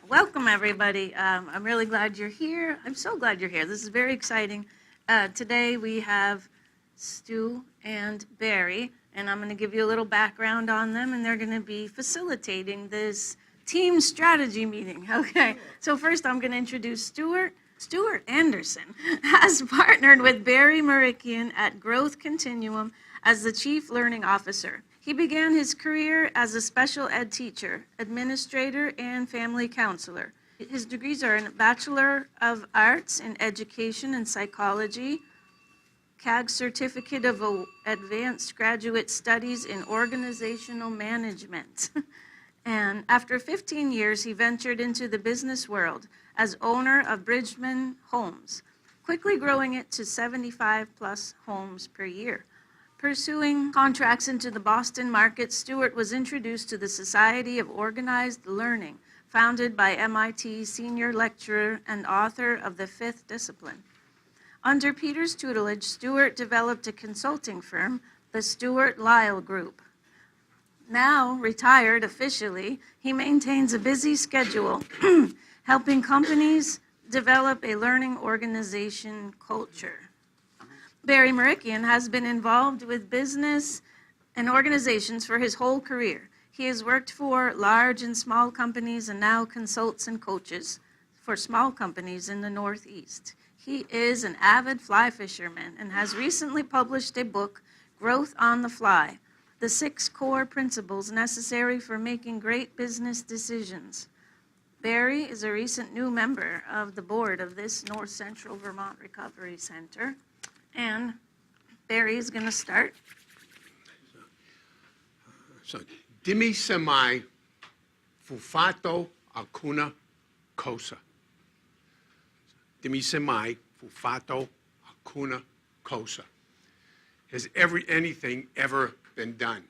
Welcome, everybody. I'm really glad you're here. I'm so glad you're here. This is very exciting. Today we have Stu and Barry, and I'm going to give you a little background on them, and they're going to be facilitating this team strategy meeting. Okay, so first I'm going to introduce Stuart. Stuart Anderson has partnered with Barry Marikian at Growth Continuum as the Chief Learning Officer. He began his career as a special ed teacher, administrator, and family counselor. His degrees are in Bachelor of Arts in Education and Psychology, CAG Certificate of Advanced Graduate Studies in Organizational Management. And after 15 years, he ventured into the business world as owner of Bridgman Homes, quickly growing it to 75 plus homes per year. Pursuing contracts into the Boston market, Stuart was introduced to the Society of Organized Learning, founded by MIT senior lecturer and author of The Fifth Discipline. Under Peter's tutelage, Stuart developed a consulting firm, the Stuart Lyle Group. Now retired officially, he maintains a busy schedule, helping companies develop a learning organization culture. Barry Marikian has been involved with business and organizations for his whole career. He has worked for large and small companies and now consults and coaches for small companies in the Northeast. He is an avid fly fisherman and has recently published a book, Growth on the Fly, the 6 core principles necessary for making great business decisions. Barry is a recent new member of the board of this North Central Vermont Recovery Center. And Barry is going to start. So, dimmi se mai fu fatto alcuna cosa. Dimmi se mai fu fatto alcuna cosa. Has anything ever been done?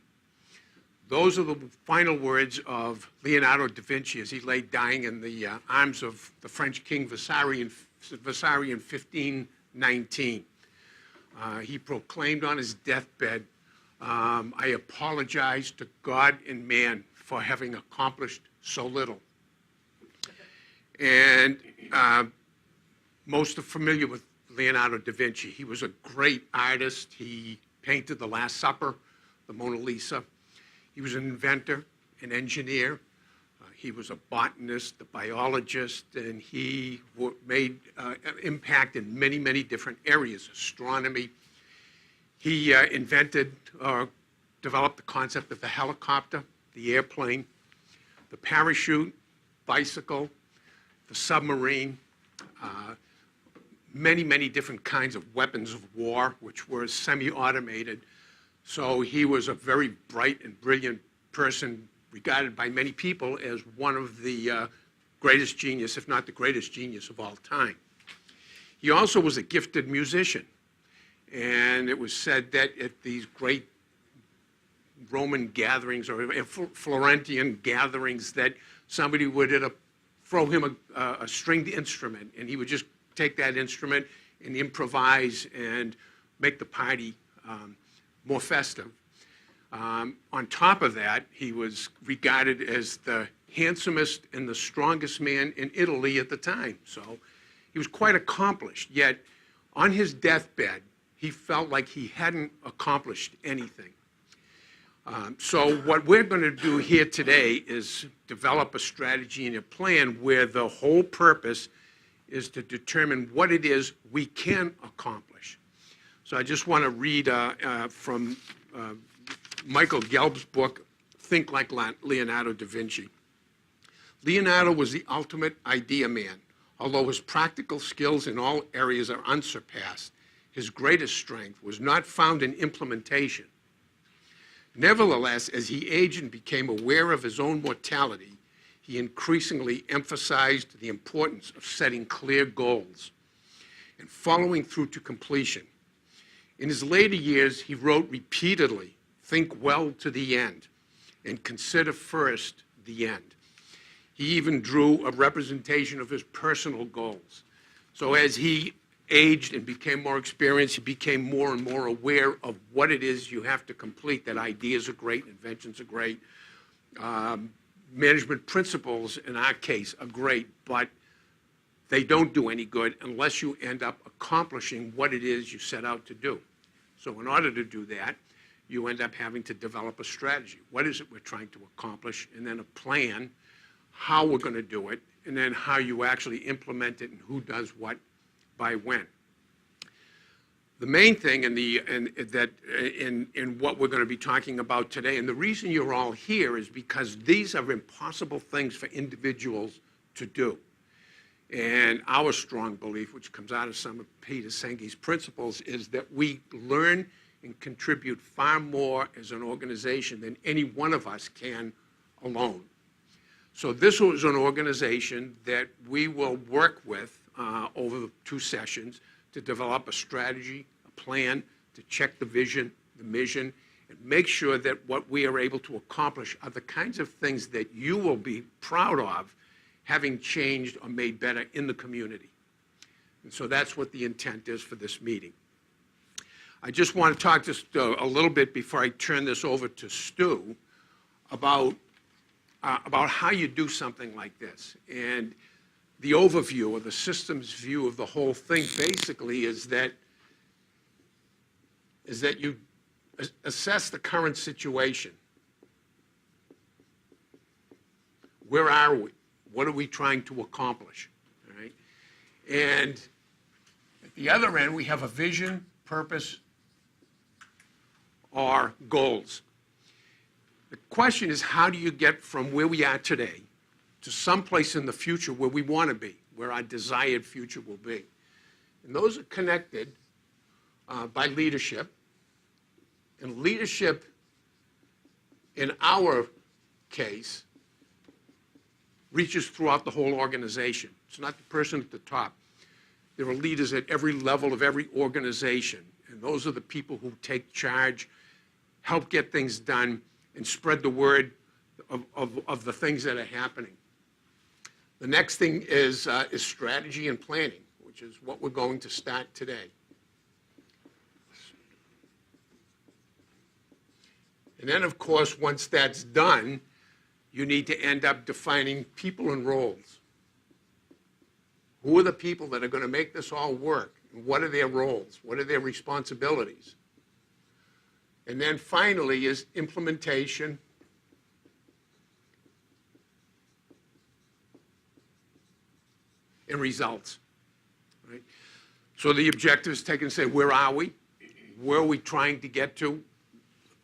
Those are the final words of Leonardo da Vinci as he lay dying in the arms of the French king Vasari in 1519. He proclaimed on his deathbed, I apologize to God and man for having accomplished so little. And most are familiar with Leonardo da Vinci. He was a great artist. He painted The Last Supper, the Mona Lisa. He was an inventor, an engineer. He was a botanist, a biologist, and he made an impact in many, many different areas, astronomy. He invented or developed the concept of the helicopter, the airplane, the parachute, bicycle, the submarine, many, many different kinds of weapons of war, which were semi-automated. So he was a very bright and brilliant person, regarded by many people as one of the greatest genius, if not the greatest genius of all time. He also was a gifted musician, and it was said that at these great Roman gatherings or Florentine gatherings that somebody would throw him a stringed instrument, and he would just take that instrument and improvise and make the party more festive. On top of that, he was regarded as the handsomest and the strongest man in Italy at the time. So he was quite accomplished, yet on his deathbed, he felt like he hadn't accomplished anything. So what we're going to do here today is develop a strategy and a plan where the whole purpose is to determine what it is we can accomplish. So I just want to read from Michael Gelb's book, Think Like Leonardo da Vinci. Leonardo was the ultimate idea man. Although his practical skills in all areas are unsurpassed, his greatest strength was not found in implementation. Nevertheless, as he aged and became aware of his own mortality, he increasingly emphasized the importance of setting clear goals and following through to completion. In his later years, he wrote repeatedly, think well to the end and consider first the end. He even drew a representation of his personal goals. So as he aged and became more experienced, he became more and more aware of what it is you have to complete, that ideas are great, inventions are great, management principles in our case are great, but they don't do any good unless you end up accomplishing what it is you set out to do. So in order to do that, you end up having to develop a strategy. What is it we're trying to accomplish? And then a plan, how we're going to do it, and then how you actually implement it and who does what by when. The main thing in what we're going to be talking about today, and the reason you're all here is because these are impossible things for individuals to do. And our strong belief, which comes out of some of Peter Senge's principles, is that we learn and contribute far more as an organization than any one of us can alone. So this was an organization that we will work with over the 2 sessions to develop a strategy, a plan, to check the vision, the mission, and make sure that what we are able to accomplish are the kinds of things that you will be proud of having changed or made better in the community. And so that's what the intent is for this meeting. I just want to talk just a little bit before I turn this over to Stu about how you do something like this. And the overview or the systems view of the whole thing basically is that you assess the current situation. Where are we? What are we trying to accomplish? All right? And at the other end, we have a vision, purpose, or goals. The question is, how do you get from where we are today to someplace in the future where we want to be, where our desired future will be? And those are connected by leadership. And leadership, in our case, reaches throughout the whole organization. It's not the person at the top. There are leaders at every level of every organization. And those are the people who take charge, help get things done, and spread the word of the things that are happening. The next thing is strategy and planning, which is what we're going to start today. And then, of course, once that's done, you need to end up defining people and roles. Who are the people that are going to make this all work? And what are their roles? What are their responsibilities? And then finally is implementation and results. Right? So the objective is take and say, where are we? Where are we trying to get to?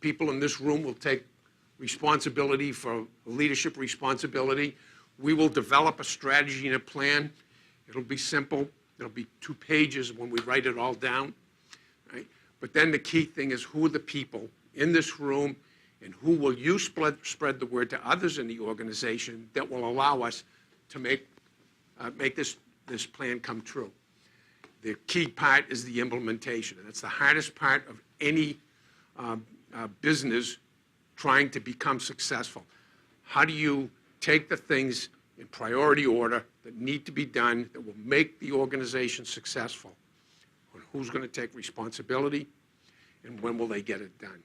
People in this room will take responsibility for leadership responsibility. We will develop a strategy and a plan. It'll be simple. It'll be 2 pages when we write it all down. Right? But then the key thing is, who are the people in this room, and who will you spread the word to others in the organization that will allow us to make this plan come true. The key part is the implementation, and that's the hardest part of any business trying to become successful. How do you take the things in priority order that need to be done that will make the organization successful? And who's going to take responsibility, and when will they get it done?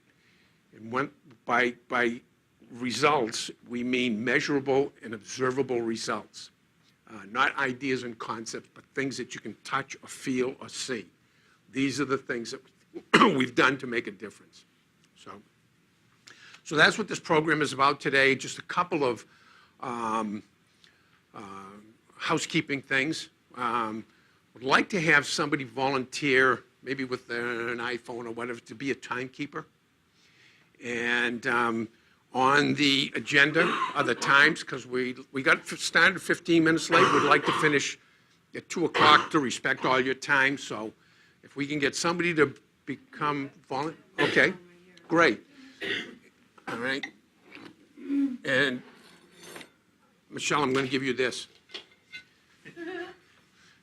And when, by results, we mean measurable and observable results. Not ideas and concepts, but things that you can touch or feel or see. These are the things that we've done to make a difference. So that's what this program is about today. Just a couple of housekeeping things. Would like to have somebody volunteer, maybe with an iPhone or whatever, to be a timekeeper. And on the agenda are the times, because we got started 15 minutes late. We'd like to finish at 2 o'clock to respect all your time. So if we can get somebody to become volunteer. Okay, great. All right. And Michelle, I'm going to give you this.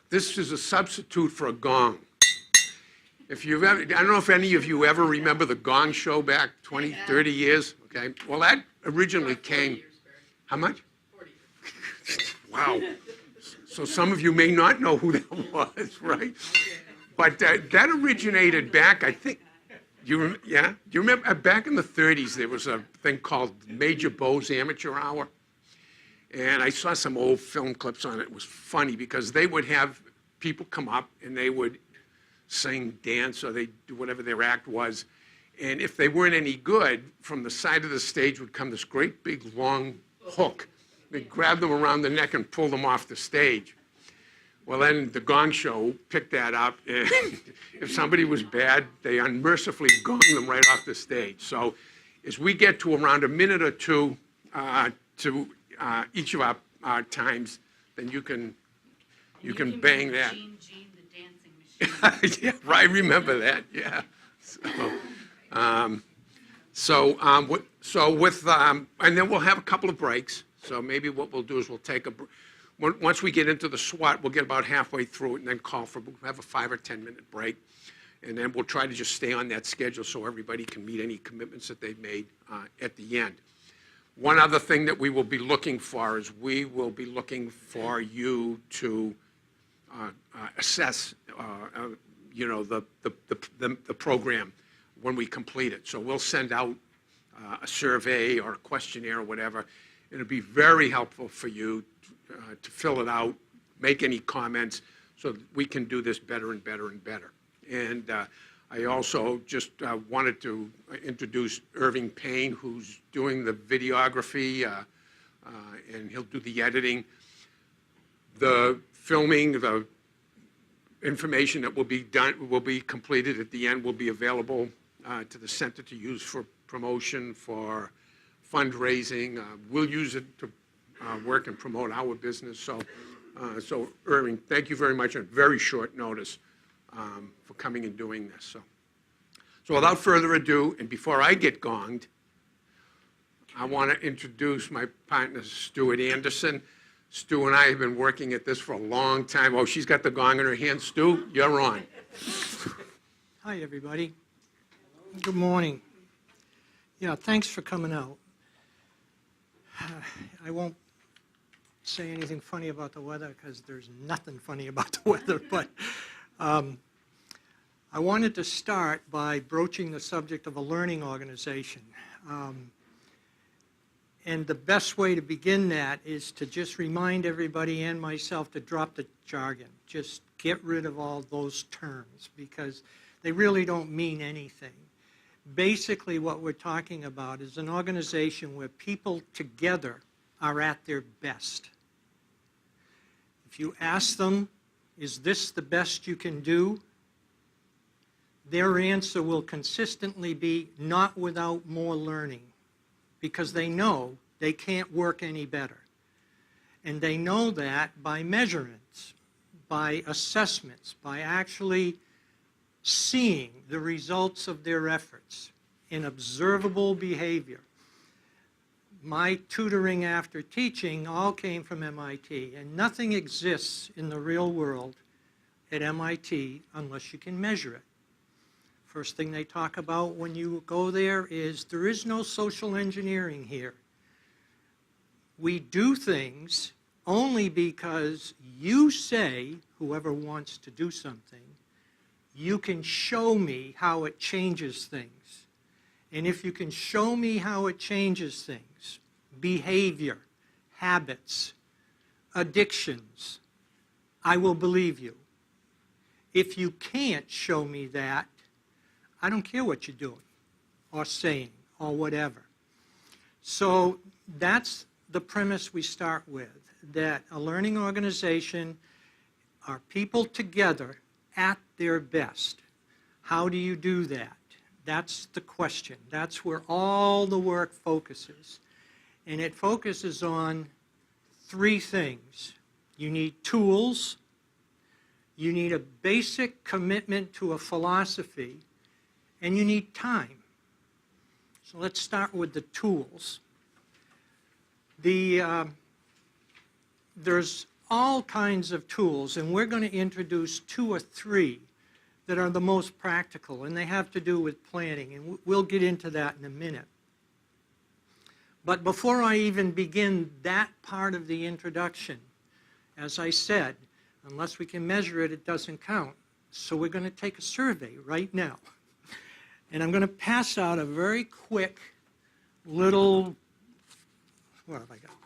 This is a substitute for a gong. If you've ever, I don't know if any of you ever remember the Gong Show back 20, 30 years. Okay. Well, that originally came, how much? 40 years. Wow. So some of you may not know who that was, right? But that originated back, I think, do you remember back in the 30s, there was a thing called Major Beau's Amateur Hour? And I saw some old film clips on it. It was funny because they would have people come up and they would sing, dance, or they do whatever their act was. And if they weren't any good, from the side of the stage would come this great big long hook. They'd grab them around the neck and pull them off the stage. Well, then the Gong Show picked that up, and if somebody was bad, they unmercifully gonged them right off the stage. So as we get to around a minute or two to each of our times, then you can bang that. Gene, the dancing machine. Yeah, right, I remember that, yeah. And then we'll have a couple of breaks. So maybe what we'll do is we'll take once we get into the SWAT, we'll get about halfway through it and then we'll have a 5 or 10 minute break. And then we'll try to just stay on that schedule so everybody can meet any commitments that they've made at the end. One other thing that we will be looking for is we will be looking for you to assess, the program when we complete it. So we'll send out a survey or a questionnaire or whatever. It'll be very helpful for you to fill it out, make any comments, so that we can do this better and better and better. And I also just wanted to introduce Irving Payne, who's doing the videography, and he'll do the editing. The filming, the information that will be done, will be completed at the end, will be available to the center to use for promotion, for fundraising. We'll use it to work and promote our business. So Irving, thank you very much on very short notice for coming and doing this. So without further ado, and before I get gonged, I want to introduce my partner, Stuart Anderson. Stu and I have been working at this for a long time. Oh, she's got the gong in her hand. Stu, you're on. Hi, everybody. Good morning. Yeah, thanks for coming out. I won't say anything funny about the weather because there's nothing funny about the weather, but I wanted to start by broaching the subject of a learning organization. And the best way to begin that is to just remind everybody and myself to drop the jargon. Just get rid of all those terms because they really don't mean anything. Basically, what we're talking about is an organization where people together are at their best. If you ask them, is this the best you can do? Their answer will consistently be not without more learning, because they know they can't work any better. And they know that by measurements, by assessments, by actually seeing the results of their efforts in observable behavior. My tutoring after teaching all came from MIT, and nothing exists in the real world at MIT unless you can measure it. First thing they talk about when you go there is there is no social engineering here. We do things only because you say, whoever wants to do something, you can show me how it changes things. And if you can show me how it changes things, behavior, habits, addictions, I will believe you. If you can't show me that, I don't care what you're doing or saying or whatever. So that's the premise we start with, that a learning organization are people together at their best. How do you do that? That's the question. That's where all the work focuses. And it focuses on three things. You need tools, you need a basic commitment to a philosophy, and you need time. So let's start with the tools. There's all kinds of tools, and we're going to introduce 2 or 3 that are the most practical, and they have to do with planning, and we'll get into that in a minute. But before I even begin that part of the introduction, as I said, unless we can measure it, it doesn't count. So we're going to take a survey right now. And I'm going to pass out a very quick little, what have I got?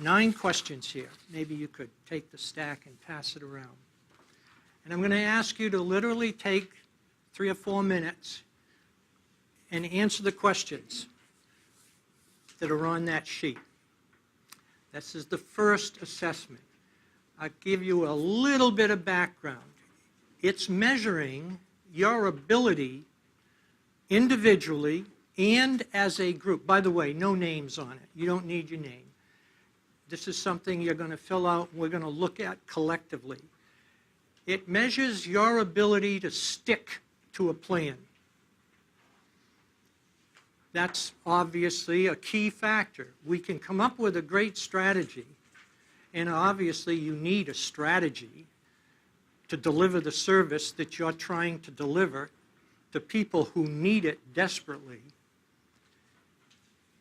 9 questions here. Maybe you could take the stack and pass it around. And I'm going to ask you to literally take 3 or 4 minutes and answer the questions that are on that sheet. This is the first assessment. I'll give you a little bit of background. It's measuring your ability individually and as a group. By the way, no names on it. You don't need your name. This is something you're going to fill out and we're going to look at collectively. It measures your ability to stick to a plan. That's obviously a key factor. We can come up with a great strategy, and obviously you need a strategy to deliver the service that you're trying to deliver to people who need it desperately.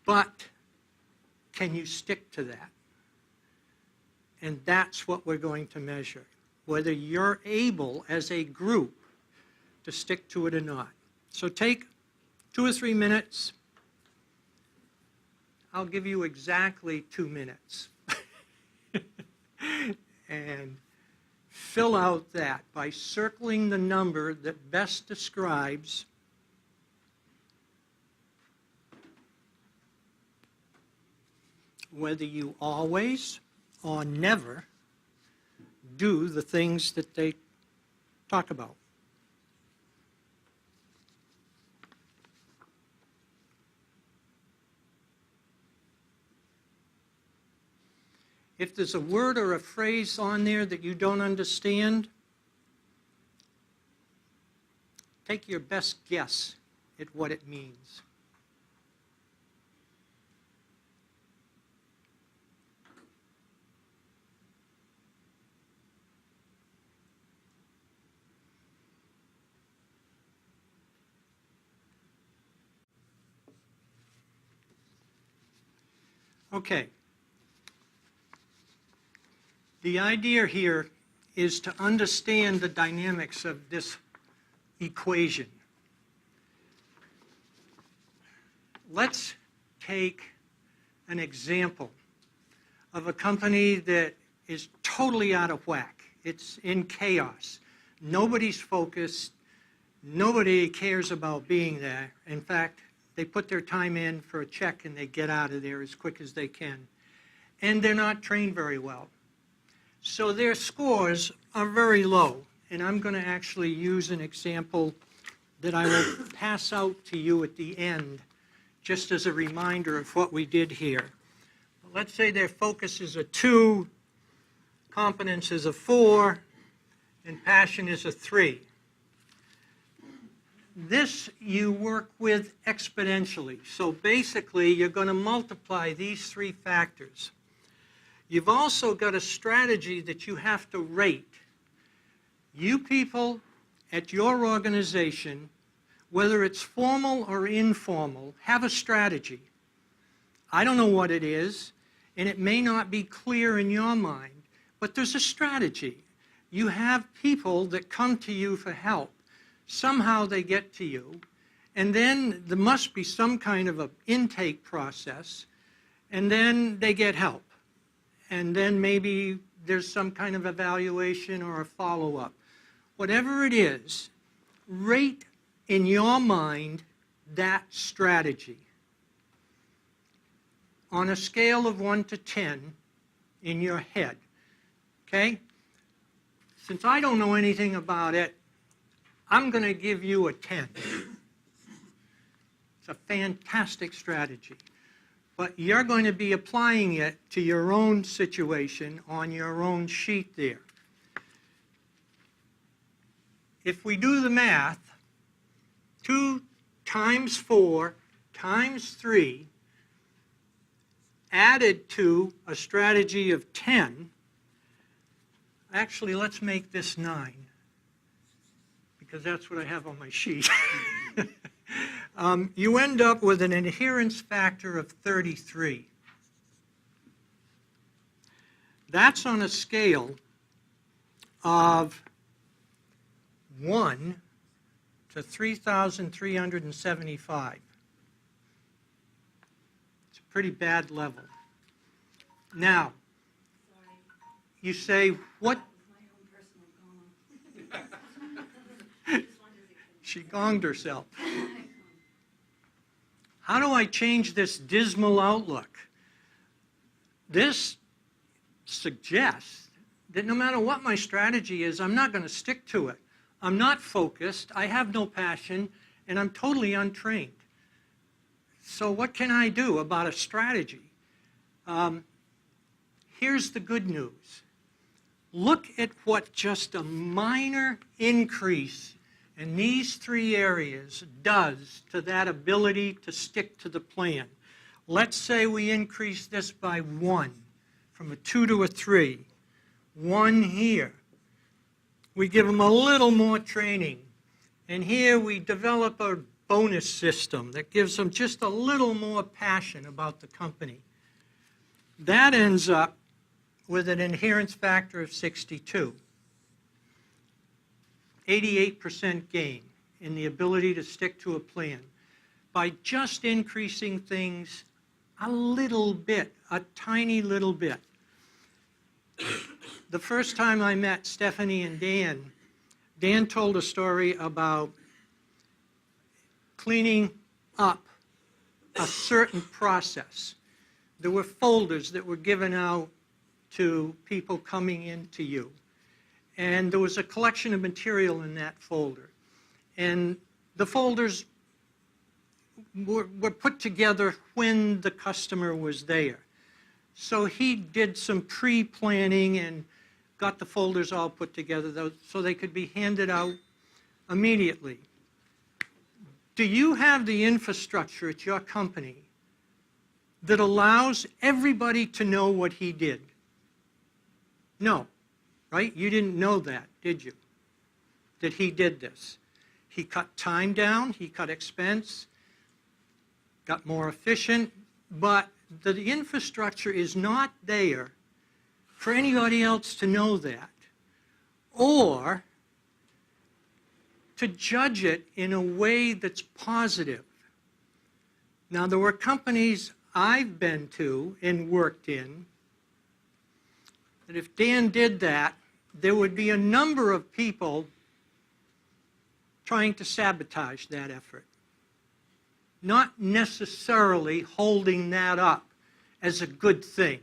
But can you stick to that? And that's what we're going to measure, whether you're able as a group to stick to it or not. So take 2 or 3 minutes. I'll give you exactly 2 minutes. And fill out that by circling the number that best describes whether you always or never do the things that they talk about. If there's a word or a phrase on there that you don't understand, take your best guess at what it means. Okay. The idea here is to understand the dynamics of this equation. Let's take an example of a company that is totally out of whack. It's in chaos. Nobody's focused. Nobody cares about being there. In fact, they put their time in for a check and they get out of there as quick as they can. And they're not trained very well. So their scores are very low. And I'm going to actually use an example that I will pass out to you at the end, just as a reminder of what we did here. Let's say their focus is a 2, competence is a 4, and passion is a 3. This you work with exponentially. So basically, you're going to multiply these 3 factors. You've also got a strategy that you have to rate. You people at your organization, whether it's formal or informal, have a strategy. I don't know what it is, and it may not be clear in your mind, but there's a strategy. You have people that come to you for help. Somehow they get to you, and then there must be some kind of an intake process, and then they get help. And then maybe there's some kind of evaluation or a follow-up. Whatever it is, rate in your mind that strategy. On a scale of 1 to 10 in your head, okay? Since I don't know anything about it, I'm going to give you a 10. It's a fantastic strategy. But you're going to be applying it to your own situation on your own sheet there. If we do the math, 2 times 4 times 3 added to a strategy of 10, actually let's make this 9, because that's what I have on my sheet. You end up with an adherence factor of 33. That's on a scale of 1 to 3,375. It's a pretty bad level. Now, you say, what? She gonged herself. How do I change this dismal outlook? This suggests that no matter what my strategy is, I'm not going to stick to it. I'm not focused, I have no passion, and I'm totally untrained. So what can I do about a strategy? Here's the good news. Look at what just a minor increase in these three areas does to that ability to stick to the plan. Let's say we increase this by 1, from a 2 to a 3. 1 here. We give them a little more training. And here we develop a bonus system that gives them just a little more passion about the company. That ends up with an adherence factor of 62. 88% gain in the ability to stick to a plan by just increasing things a little bit, a tiny little bit. The first time I met Stephanie and Dan told a story about cleaning up a certain process. There were folders that were given out to people coming into you. And there was a collection of material in that folder. And the folders were put together when the customer was there. So he did some pre-planning and got the folders all put together so they could be handed out immediately. Do you have the infrastructure at your company that allows everybody to know what he did? No, right? You didn't know that, did you? That he did this. He cut time down, he cut expense, got more efficient, but the infrastructure is not there for anybody else to know that, or to judge it in a way that's positive. Now, there were companies I've been to and worked in that if Dan did that, there would be a number of people trying to sabotage that effort, not necessarily holding that up as a good thing,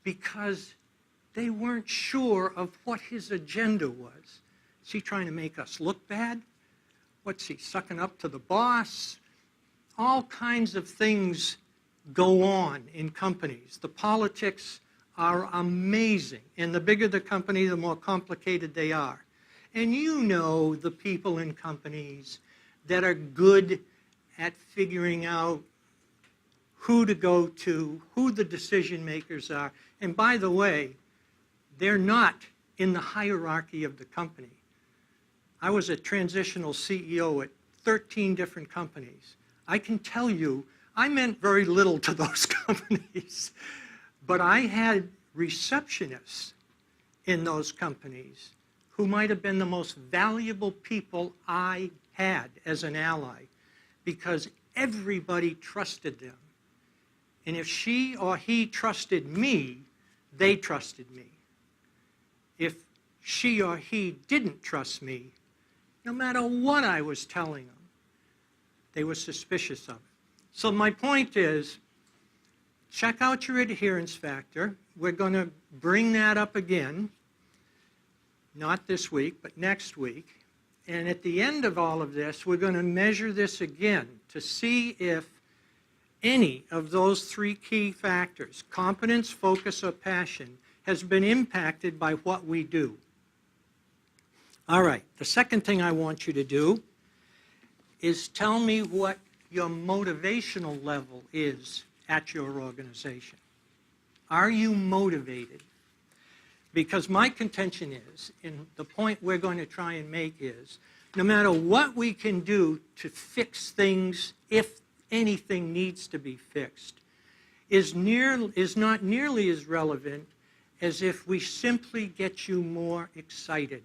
because they weren't sure of what his agenda was. Is he trying to make us look bad? What's he, sucking up to the boss? All kinds of things go on in companies. The politics are amazing, and the bigger the company, the more complicated they are. And you know the people in companies that are good at figuring out who to go to, who the decision makers are. And by the way, they're not in the hierarchy of the company. I was a transitional CEO at 13 different companies. I can tell you, I meant very little to those companies, but I had receptionists in those companies who might have been the most valuable people I had as an ally, because everybody trusted them. And if she or he trusted me, they trusted me. If she or he didn't trust me, no matter what I was telling them, they were suspicious of it. So my point is, check out your adherence factor. We're going to bring that up again, not this week, but next week. And at the end of all of this, we're going to measure this again to see if any of those three key factors, competence, focus, or passion, has been impacted by what we do. All right, the second thing I want you to do is tell me what your motivational level is at your organization. Are you motivated? Because my contention is, and the point we're going to try and make is, no matter what we can do to fix things, if anything needs to be fixed, is not nearly as relevant as if we simply get you more excited,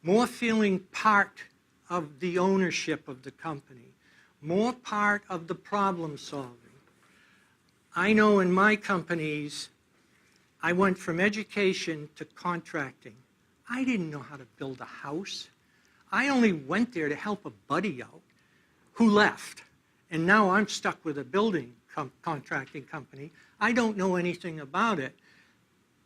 more feeling part of the ownership of the company, more part of the problem solving. I know in my companies, I went from education to contracting. I didn't know how to build a house. I only went there to help a buddy out who left. And now I'm stuck with a building contracting company. I don't know anything about it.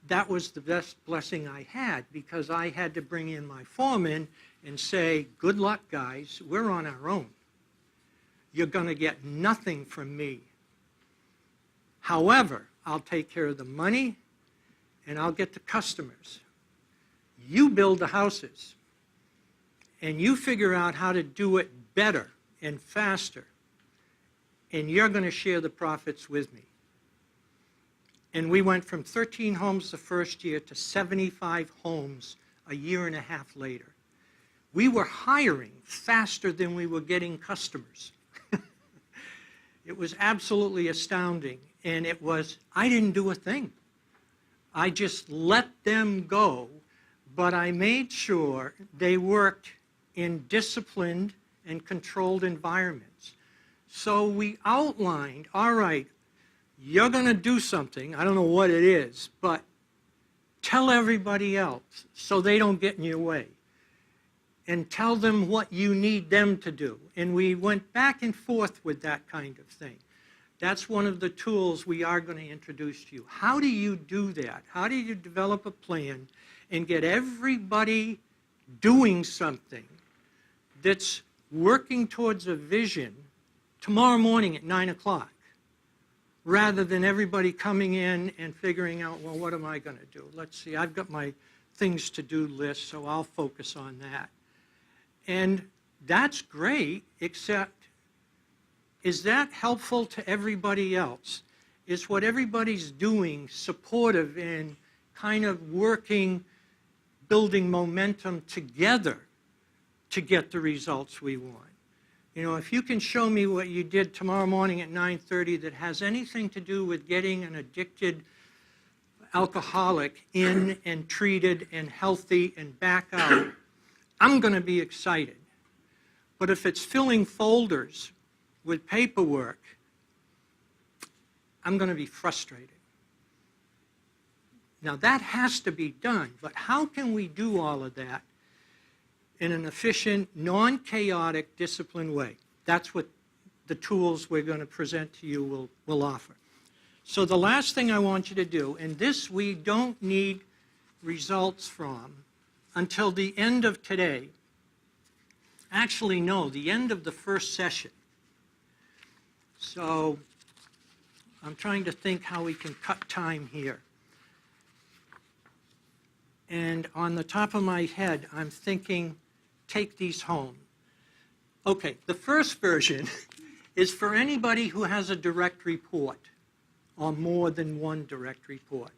That was the best blessing I had, because I had to bring in my foreman and say, good luck, guys, we're on our own. You're going to get nothing from me. However, I'll take care of the money and I'll get the customers. You build the houses and you figure out how to do it better and faster, and you're going to share the profits with me. And we went from 13 homes the first year to 75 homes a year and a half later. We were hiring faster than we were getting customers. It was absolutely astounding. And it was, I didn't do a thing. I just let them go, but I made sure they worked in disciplined and controlled environments. So we outlined, all right, you're going to do something, I don't know what it is, but tell everybody else so they don't get in your way. And tell them what you need them to do. And we went back and forth with that kind of thing. That's one of the tools we are going to introduce to you. How do you do that? How do you develop a plan and get everybody doing something that's working towards a vision tomorrow morning at 9 o'clock, rather than everybody coming in and figuring out, well, what am I going to do? Let's see, I've got my things to do list, so I'll focus on that. And that's great, except is that helpful to everybody else? Is what everybody's doing supportive and kind of working, building momentum together to get the results we want? You know, if you can show me what you did tomorrow morning at 9:30 that has anything to do with getting an addicted alcoholic in and treated and healthy and back out, I'm going to be excited. But if it's filling folders with paperwork, I'm going to be frustrated. Now that has to be done, but how can we do all of that in an efficient, non-chaotic, disciplined way? That's what the tools we're going to present to you will offer. So the last thing I want you to do, and this we don't need results from until the end of today. Actually, no, the end of the first session. So I'm trying to think how we can cut time here. And on the top of my head, I'm thinking, take these home. Okay, the first version is for anybody who has a direct report or more than one direct report.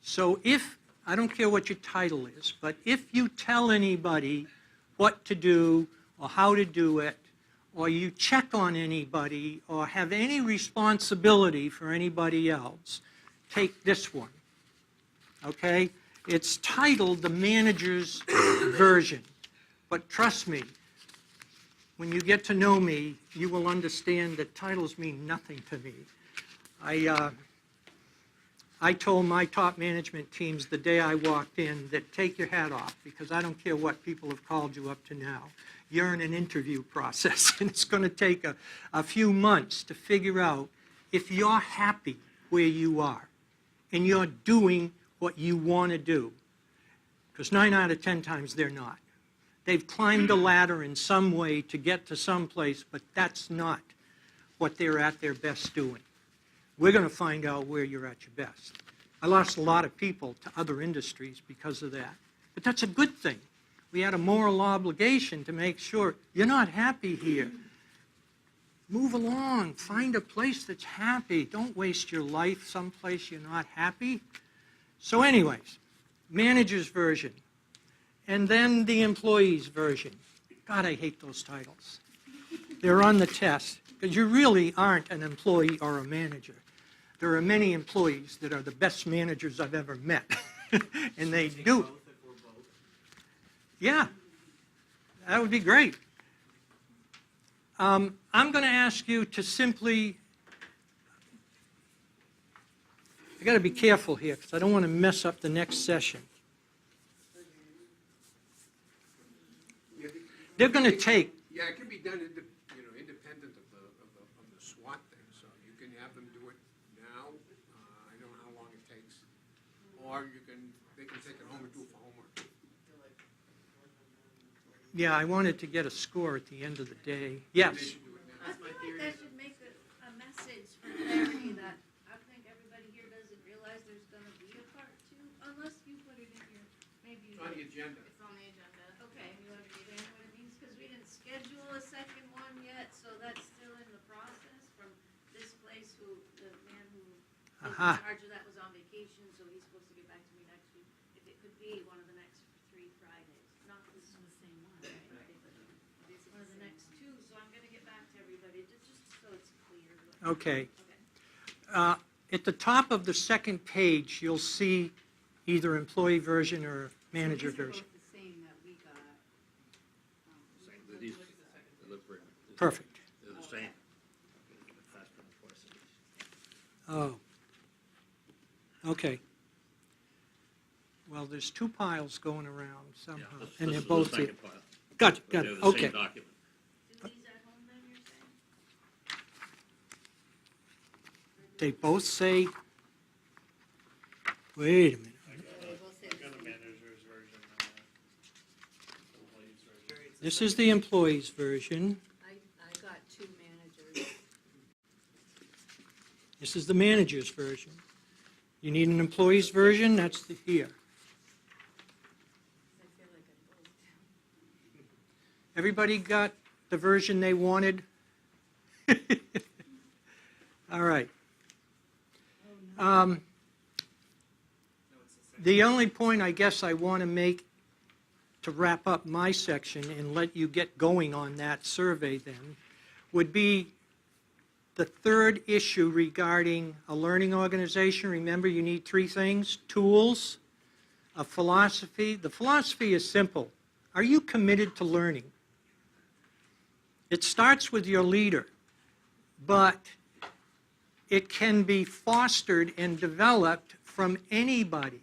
So if, I don't care what your title is, but if you tell anybody what to do or how to do it, or you check on anybody or have any responsibility for anybody else, take this one, okay? It's titled the manager's version. But trust me, when you get to know me, you will understand that titles mean nothing to me. I told my top management teams the day I walked in that take your hat off, because I don't care what people have called you up to now. You're in an interview process, and it's going to take a few months to figure out if you're happy where you are and you're doing what you want to do. Because 9 out of 10 times they're not. They've climbed a ladder in some way to get to some place, but that's not what they're at their best doing. We're going to find out where you're at your best. I lost a lot of people to other industries because of that. But that's a good thing. We had a moral obligation to make sure you're not happy here. Move along. Find a place that's happy. Don't waste your life someplace you're not happy. So anyways, manager's version. And then the employee's version. God, I hate those titles. They're on the test, because you really aren't an employee or a manager. There are many employees that are the best managers I've ever met, and they do. Yeah, that would be great. I'm going to ask you to simply I got to be careful here because I don't want to mess up the next session. They're going to take, Yeah, it can be done, independent of the SWAT thing, so you can have them do it now, I don't know how long it takes, or they can take it home and do it for homework. yeah, I wanted to get a score at the end of the day. Yes. I feel like that should make a message for clarity that I think everybody here doesn't realize there's gonna be a part two, unless you put it in your, maybe you It's on the did. agenda. It's on the agenda. Okay, you understand what it means, because we didn't schedule a second one yet, so that's still in the process from this place the man who was in Aha. charge of that was on vacation, so he's supposed to get back to me next week. If it could be one of the next 3 Fridays, not this It's the same one, right? It's one of the next 2, so I'm gonna get back to everybody, just so it's clear. Okay. Okay. At the top of the second page, you'll see either employee version or manager These are version. both the same that we got. These, they look very, Perfect. they're the same. Faster than twice. Oh. Okay. Well, there's 2 piles going around somehow, Yeah, and they're this is both the here. second pile. Got it, But got they're it, the same okay. document. Do these at home then, you're saying? They both say, wait a minute. This is the employee's version. I got 2 managers. This is the manager's version. You need an employee's version, that's here. I feel like I both. Everybody got the version they wanted? All right. The only point I guess I want to make to wrap up my section and let you get going on that survey then would be the third issue regarding a learning organization. Remember, you need 3 things: tools, a philosophy. The philosophy is simple. Are you committed to learning? It starts with your leader, but it can be fostered and developed from anybody.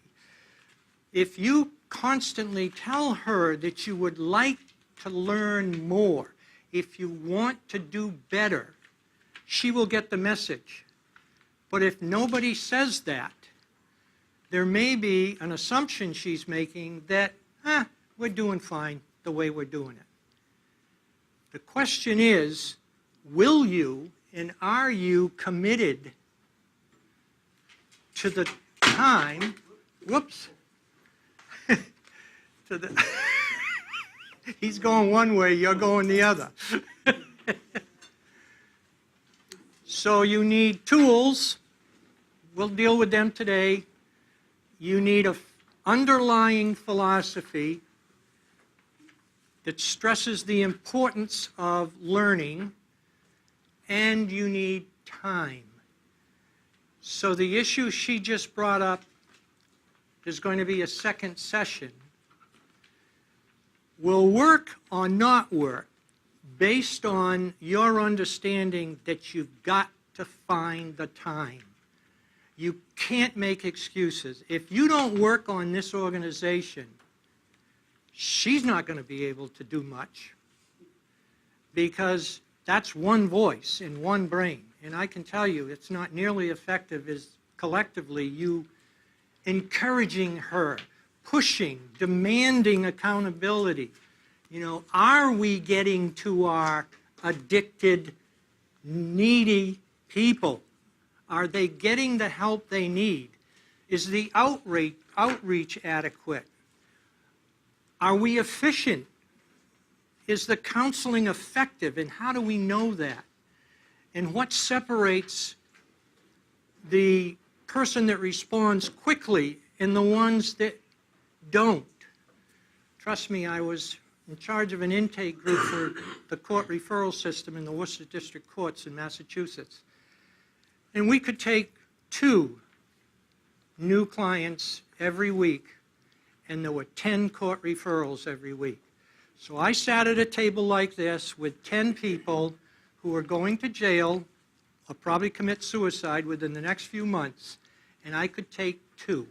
If you constantly tell her that you would like to learn more, if you want to do better, she will get the message. But if nobody says that, there may be an assumption she's making that, we're doing fine the way we're doing it. The question is, will you and are you committed to the time, whoops, to the, he's going one way, you're going the other. So you need tools, we'll deal with them today. You need an underlying philosophy that stresses the importance of learning, and you need time. So the issue she just brought up, there's going to be a second session, will work or not work based on your understanding that you've got to find the time. You can't make excuses. If you don't work on this organization, she's not going to be able to do much, because that's one voice in one brain. And I can tell you it's not nearly effective as collectively you encouraging her, pushing, demanding accountability. You know, are we getting to our addicted, needy people? Are they getting the help they need? Is the outreach adequate? Are we efficient? Is the counseling effective? And how do we know that? And what separates the person that responds quickly and the ones that don't? Trust me, I was in charge of an intake group for the court referral system in the Worcester District Courts in Massachusetts. And we could take 2 new clients every week, and there were 10 court referrals every week. So I sat at a table like this with 10 people who are going to jail or probably commit suicide within the next few months, and I could take 2.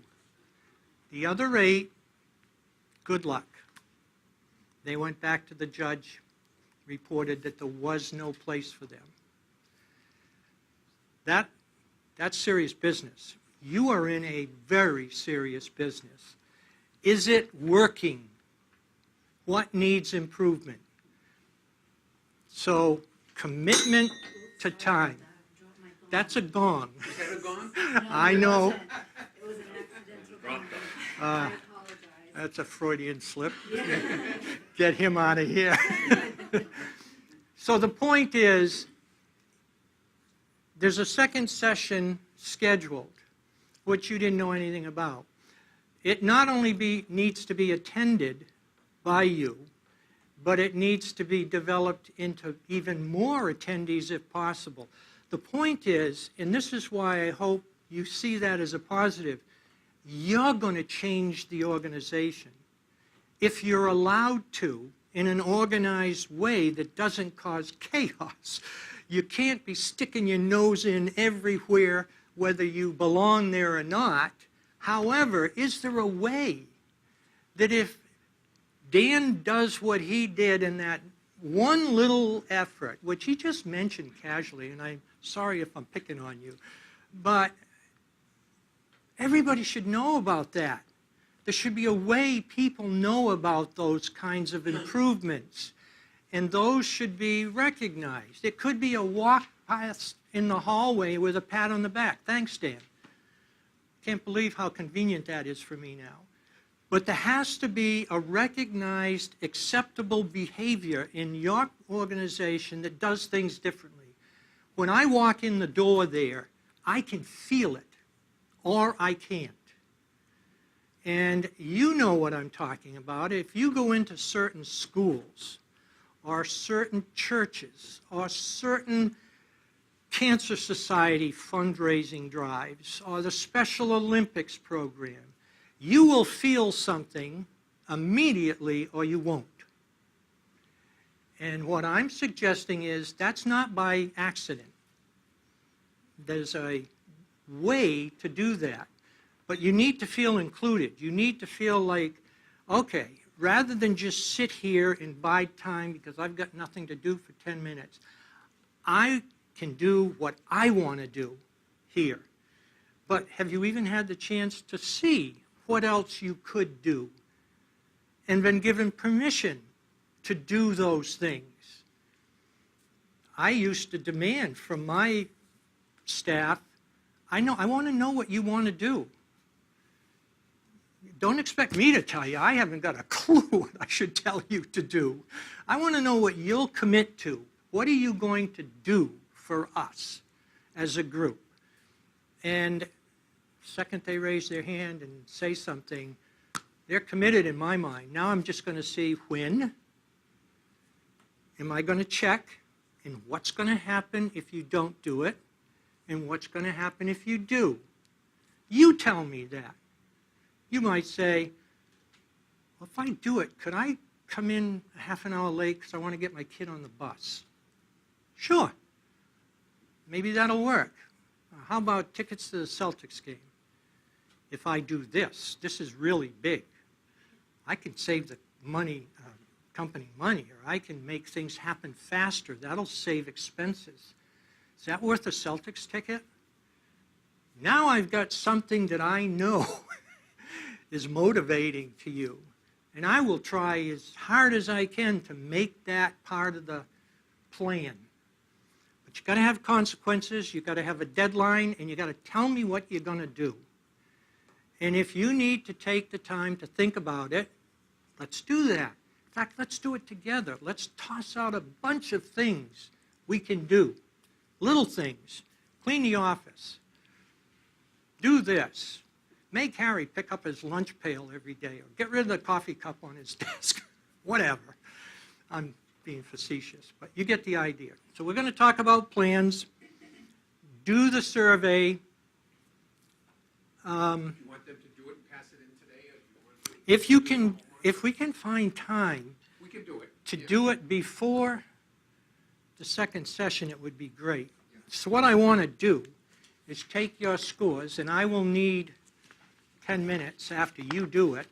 The other 8, good luck. They went back to the judge, reported that there was no place for them. That's serious business. You are in a very serious business. Is it working? What needs improvement? So, commitment to time. That's a gong. Is that a gong? I know. It was an accidental comment. I apologize. That's a Freudian slip. Get him out of here. So the point is, there's a second session scheduled, which you didn't know anything about. It not only needs to be attended by you, but it needs to be developed into even more attendees if possible. The point is, and this is why I hope you see that as a positive, you're going to change the organization. If you're allowed to, in an organized way that doesn't cause chaos. You can't be sticking your nose in everywhere, whether you belong there or not. However, is there a way that if Dan does what he did in that one little effort, which he just mentioned casually, and I'm sorry if I'm picking on you, but everybody should know about that. There should be a way people know about those kinds of improvements, and those should be recognized. It could be a walk past in the hallway with a pat on the back. Thanks, Dan. Can't believe how convenient that is for me now. But there has to be a recognized, acceptable behavior in your organization that does things differently. When I walk in the door there, I can feel it, or I can't. And you know what I'm talking about. If you go into certain schools, or certain churches, or certain Cancer Society fundraising drives, or the Special Olympics program, you will feel something immediately or you won't. And what I'm suggesting is that's not by accident. There's a way to do that. But you need to feel included. You need to feel like, okay, rather than just sit here and bide time because I've got nothing to do for 10 minutes, I can do what I want to do here. But have you even had the chance to see what else you could do and been given permission to do those things? I used to demand from my staff, I want to know what you want to do. Don't expect me to tell you. I haven't got a clue what I should tell you to do. I want to know what you'll commit to. What are you going to do for us as a group? And the second they raise their hand and say something, they're committed in my mind. Now I'm just going to see when am I going to check, and what's going to happen if you don't do it, and what's going to happen if you do. You tell me that. You might say, well, if I do it, could I come in a half an hour late because I want to get my kid on the bus? Sure. Maybe that'll work. How about tickets to the Celtics game? If I do this, this is really big. I can save the money, company money, or I can make things happen faster. That'll save expenses. Is that worth a Celtics ticket? Now I've got something that I know is motivating to you. And I will try as hard as I can to make that part of the plan. But you've got to have consequences, you've got to have a deadline, and you've got to tell me what you're going to do. And if you need to take the time to think about it, let's do that. In fact, let's do it together. Let's toss out a bunch of things we can do. Little things. Clean the office. Do this. Make Harry pick up his lunch pail every day, or get rid of the coffee cup on his desk. Whatever. I'm being facetious, but you get the idea. So we're going to talk about plans. Do the survey. You want them to do it and pass it in today? Or do you want to If you can, if we can find time we can do it. to Yeah. do it before the second session, it would be great. So what I want to do is take your scores, and I will need 10 minutes after you do it,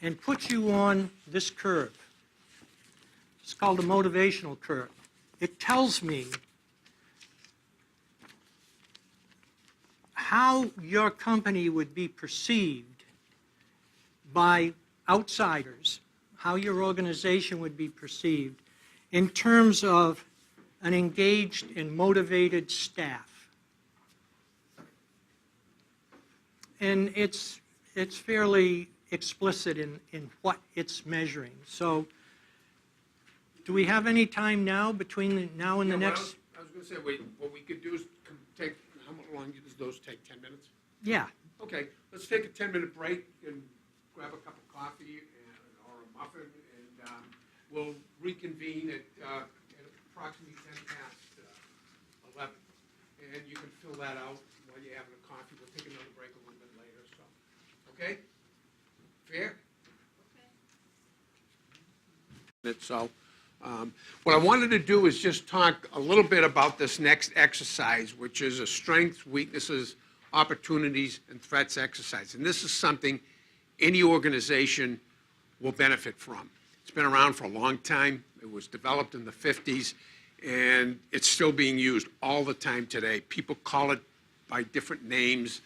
and put you on this curve. It's called a motivational curve. It tells me how your company would be perceived by outsiders, how your organization would be perceived in terms of an engaged and motivated staff. And it's fairly explicit in what it's measuring. So do we have any time now between now and the next? I was going to say, what we could do is take, how long does those take, 10 minutes? Yeah. Okay, let's take a 10-minute break and grab a cup of coffee or a muffin, and we'll reconvene at approximately 10 past 11. And you can fill that out while you're having a coffee. We'll take another break a little bit later, so. Okay? Fair? So, what I wanted to do is just talk a little bit about this next exercise, which is a strengths, weaknesses, opportunities, and threats exercise. And this is something any organization will benefit from. It's been around for a long time. It was developed in the 50s, and it's still being used all the time today. People call it by different names,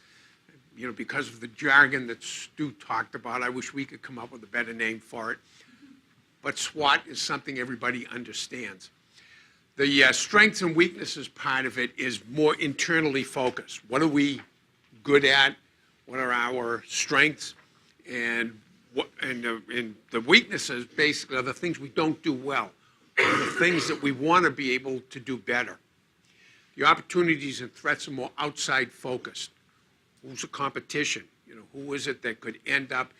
you know, because of the jargon that Stu talked about. I wish we could come up with a better name for it. But SWOT is something everybody understands. The strengths and weaknesses part of it is more internally focused. What are we good at? What are our strengths? And the weaknesses basically are the things we don't do well, or the things that we want to be able to do better. The opportunities and threats are more outside focused. Who's the competition? You know, who is it that could end up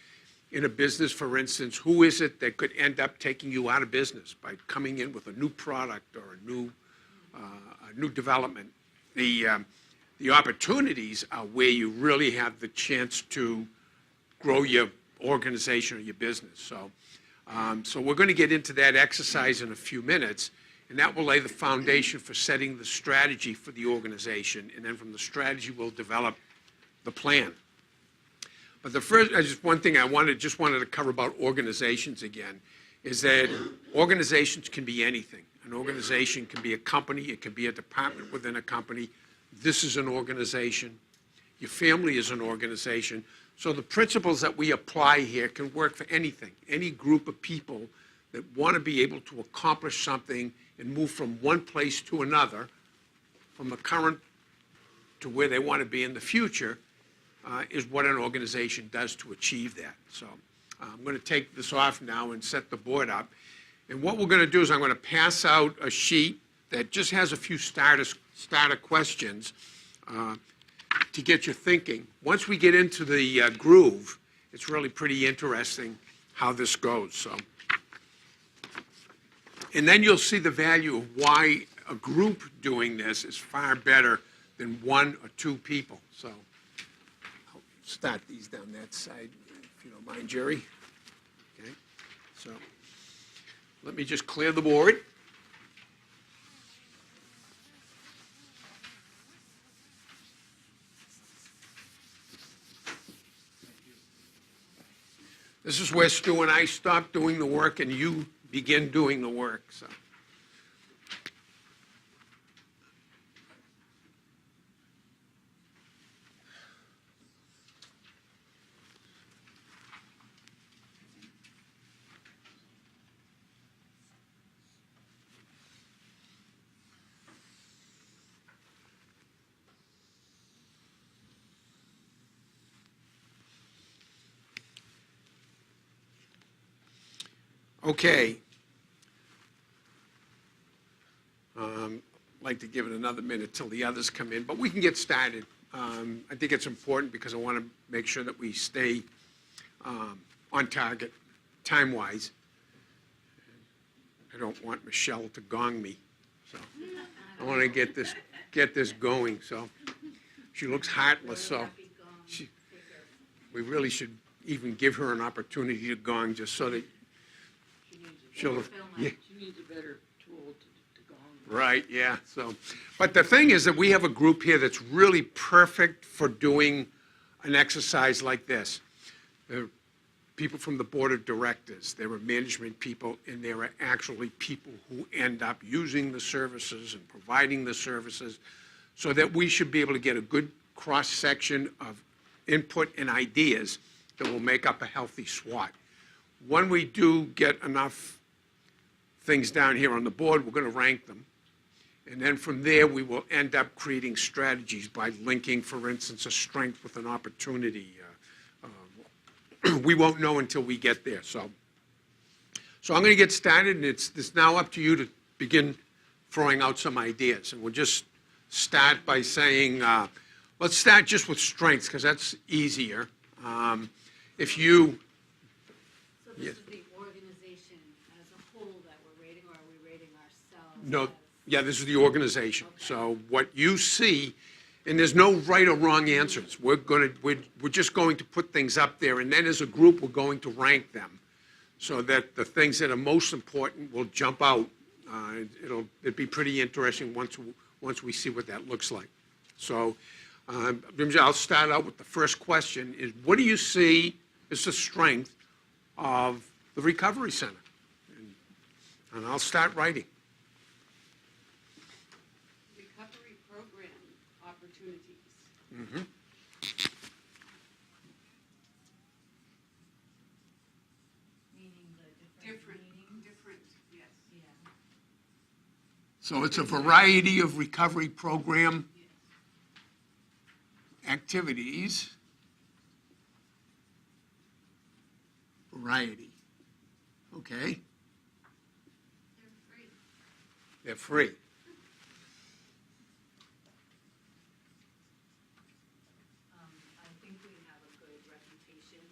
in a business, for instance? Who is it that could end up taking you out of business by coming in with a new product or a new development? The opportunities are where you really have the chance to grow your organization or your business. So we're going to get into that exercise in a few minutes, and that will lay the foundation for setting the strategy for the organization, and then from the strategy we'll develop the plan. But the first, one thing I wanted to cover about organizations again is that organizations can be anything. An organization can be a company, it can be a department within a company. This is an organization. Your family is an organization. So the principles that we apply here can work for anything, any group of people that want to be able to accomplish something and move from one place to another, from the current to where they want to be in the future, is what an organization does to achieve that. So I'm going to take this off now and set the board up. And what we're going to do is I'm going to pass out a sheet that just has a few starter questions to get you thinking. Once we get into the groove, it's really pretty interesting how this goes. So, and then you'll see the value of why a group doing this is far better than one or two people. So I'll start these down that side, if you don't mind, Jerry. Okay, so let me just clear the board. This is where Stu and I stop doing the work and you begin doing the work. So. Okay. I'd like to give it another minute till the others come in, but we can get started. I think it's important because I want to make sure that we stay on target time-wise. I don't want Michelle to gong me, so I want to get this going. So she looks heartless, so we really should even give her an opportunity to gong just so that she'll, yeah. She needs a better tool to gong Right, yeah, so, but the thing is that we have a group here that's really perfect for doing an exercise like this. There are people from the board of directors, there are management people, and there are actually people who end up using the services and providing the services, so that we should be able to get a good cross-section of input and ideas that will make up a healthy SWAT. When we do get enough things down here on the board, we're going to rank them. And then from there, we will end up creating strategies by linking, for instance, a strength with an opportunity. We won't know until we get there. So I'm going to get started, and it's now up to you to begin throwing out some ideas. And we'll just start by saying, let's start just with strengths, because that's easier. If you, So this is the organization as a whole that we're rating, or are we rating ourselves? no, as- yeah, this is the organization. Okay. So what you see, and there's no right or wrong answers. We're just going to put things up there, and then as a group, we're going to rank them, so that the things that are most important will jump out. It'll be pretty interesting once we see what that looks like. So I'll start out with the first question is, what do you see as the strength of the Recovery Center? And I'll start writing. Recovery program opportunities. Mm-hmm. Meaning the different, yes. Yeah. So it's a variety of recovery program activities. Variety. Okay, They're free. they're free. I think we have a good reputation.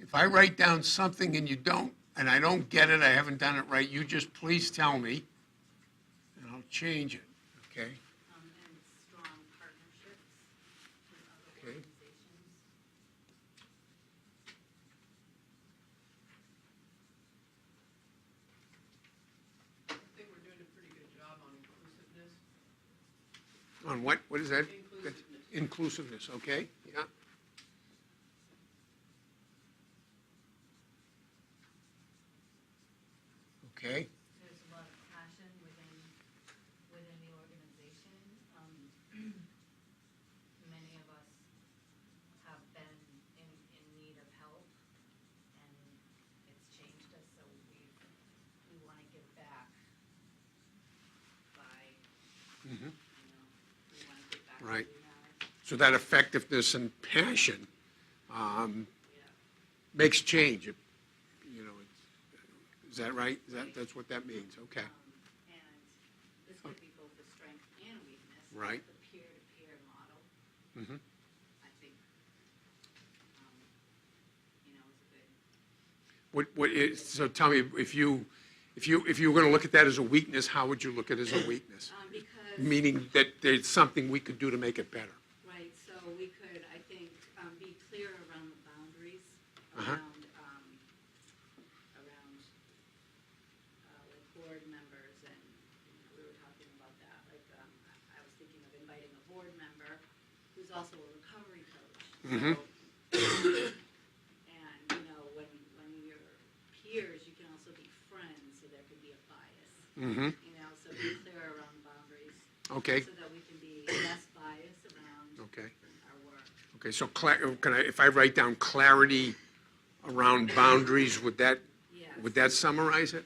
If I write down something and you don't, and I don't get it, I haven't done it right, you just please tell me, and I'll change it, okay? And strong partnerships with other Okay. organizations. I think we're doing a pretty good job on inclusiveness. On what is that? Inclusiveness. Inclusiveness, okay, yeah. Okay, There's a lot of passion within the organization. Many of us have been in need of help, and it's changed us, so we want to give back by, we want to give back. Right. what we have. so that effectiveness and passion Yeah. makes change. Is that right? That's what that means, okay. And this could be both a strength and a weakness. Right. The peer-to-peer model, Mhm. I think, is a good. So tell me, if you were going to look at that as a weakness, how would you look at it as a weakness? Because, Meaning that there's something we could do to make it better. right, so we could, I think, be clear around the boundaries, Uh-huh. around like board members, and, we were talking about that, like, I was thinking of inviting a board member who's also a recovery coach. Mhm. So, and, when you're peers, you can also be friends, so there could be a bias. Mm-hmm. So be clear around boundaries. Okay. So that we can be less biased around Okay. our work. Okay, so if I write down clarity around boundaries, would that Yes. summarize it?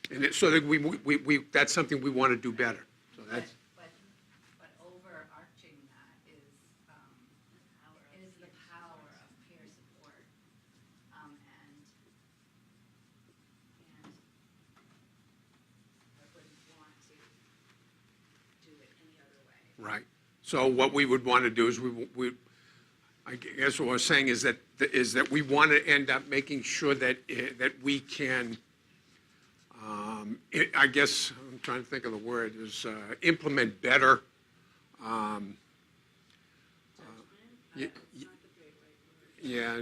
And so that that's something we want to do better. So that's, But overarching that is the power of peer support. And I wouldn't want to do it any other way. right. So what we would want to do is I guess what we're saying is that we want to end up making sure that we can, I guess, I'm trying to think of the word, is implement better. Judgment? y- That's not the great right Yeah,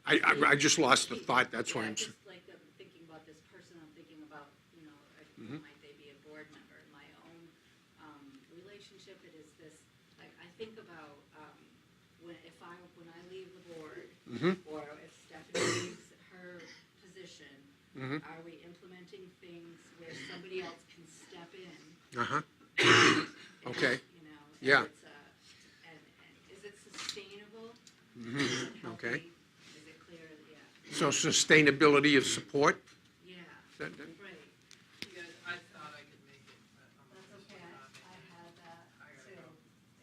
I just lost the thought, that's why Yeah, I'm, just like I'm thinking about this person, I'm thinking about, you know, might they be a board member? In my own relationship, it is this, I think about when I leave the board, or if Stephanie leaves her position, are we implementing things where somebody else can step in? uh-huh, and, okay, You know, and yeah. it's, and is it sustainable? Is it okay. healthy? Is it clear? Yeah. So sustainability of support? Yeah, That- right. Yeah, I thought I could make it, but I'm That's just okay, not I making it. had that I gotta too. go.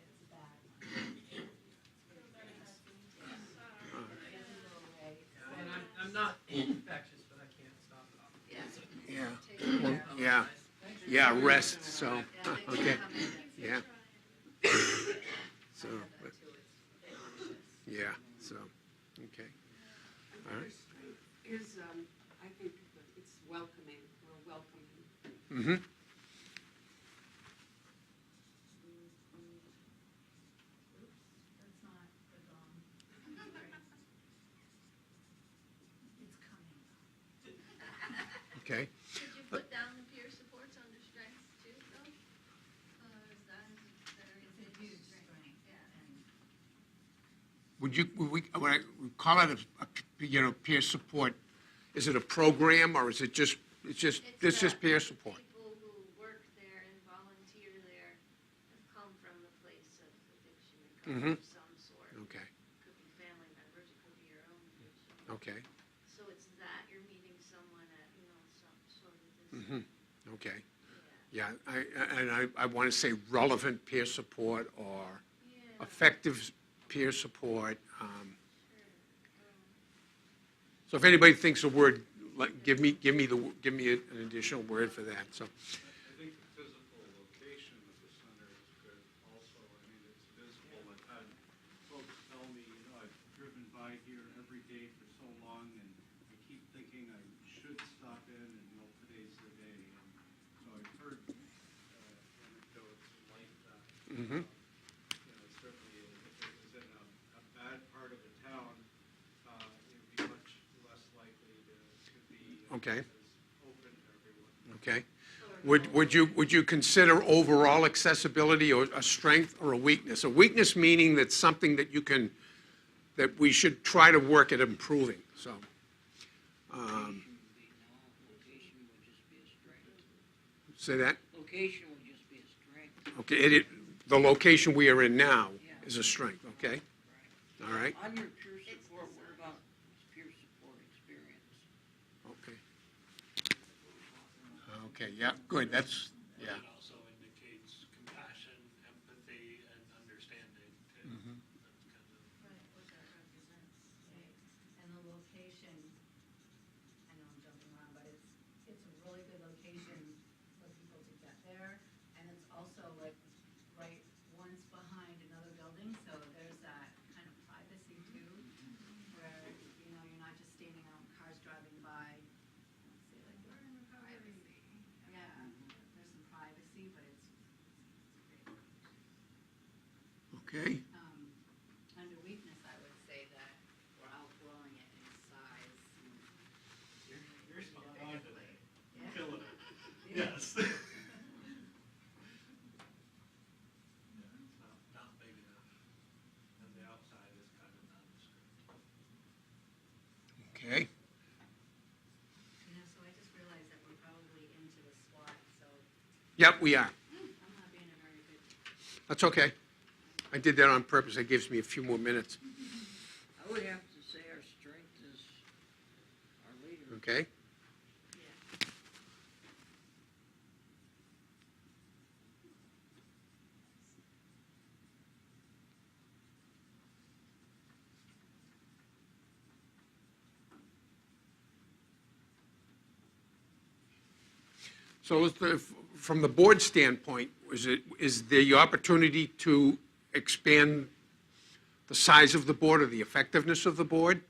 It's a bad one. It doesn't go away. And I'm not infectious, but I can't stop it. Yeah. Yeah, Take care. yeah, yeah, rest, so, Yeah, thanks for okay, coming. yeah. I So, had that too, it's delicious. yeah, so, okay, all right. Is, I think that it's welcoming, we're welcoming. Mm-hmm, That's not the gong. It's coming. okay. Did you put down the peer supports under strengths too, though? Is that, It's a huge strength, and Would we call it peer support, is it a program, or is it just, it's just peer support? People who work there and volunteer there have come from the place of addiction recovery of some sort. Okay, Could be family members, it could be your own addiction. okay, So it's that you're meeting someone at, some sort of this. okay. Yeah. Yeah, I want to say relevant peer support or Yeah. effective peer support. So if anybody thinks a word, give me an additional word for that, so. I think the physical location of the center is good also. I mean, it's visible. I've had folks tell me, I've driven by here every day for so long, and I keep thinking I should stop in, and, today's the day. And so I've heard anecdotes like that. Certainly, if it was in a bad part of the town, it would be much less likely to be Okay. as open to everyone. Okay. Would you consider overall accessibility or a strength or a weakness? A weakness meaning that something that that we should try to work at improving, so. Location would just be a strength. Say that? Location would just be a strength. Okay, the location we are in now is a strength, okay? All right, On your peer support, what about peer support experience? okay. Okay, yeah, good, that's, yeah, It also indicates compassion, empathy, and understanding, too. That's kind of. right, what that represents, right? And the location, I know I'm jumping around, but it's a really good location for people to get there. And it's also like right once behind another building, so there's that kind of privacy too, where, you're not just standing out, cars driving by. Say like, we're in recovery. Yeah, there's some privacy, but it's great. okay. Under weakness, I would say that we're outgrowing it in size. You're spot on today. Yeah. Killing it. Yes. Yeah, it's not big enough. And the outside is kind of nondescript. Okay, So I just realized that we're probably into the SWAT, so yep, we are. I'm not being a very good. That's okay. I did that on purpose, it gives me a few more minutes, I would have to say our strength is our leader. okay? Yeah. So from the board standpoint, is the opportunity to expand the size of the board or the effectiveness of the board?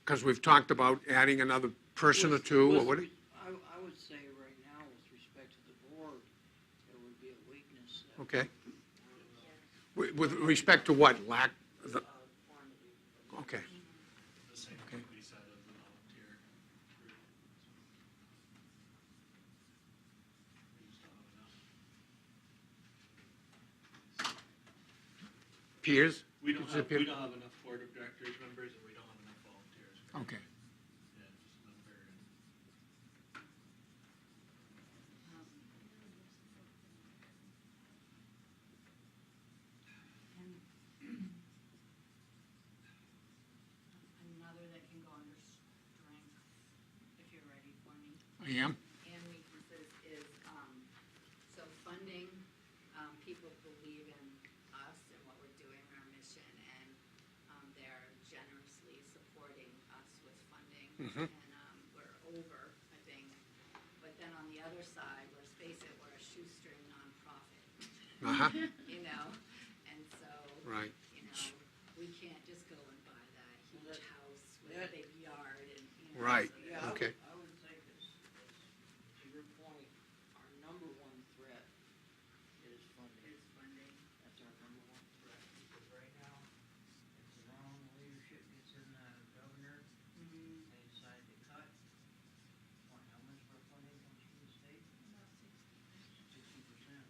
Because we've talked about adding another person or two, or what? I would say right now, with respect to the board, it would be a weakness. Okay. With respect to what, lack, On the disappears? We don't have, Disappear? we don't have enough board of directors members, and we don't have enough volunteers. Okay. Yeah, just number. Another that can go under strength, if you're ready for me. I am? And weaknesses is, so funding, people believe in us and what we're doing, our mission, and, they're generously supporting us with funding. Mhm. And, we're over, I think. But then on the other side, let's face it, we're a shoestring nonprofit. Uh-huh, You know, and so, right. you know, we can't just go and buy that huge house with a that- big yard and, you know. Right. so- Yeah, Okay. I would think to your point, our number one threat is funding. Is funding. That's our number one threat, because right now, if the wrong leadership gets in the governor, Mhm. they decide to cut, how much of our funding comes from the state? About 60%.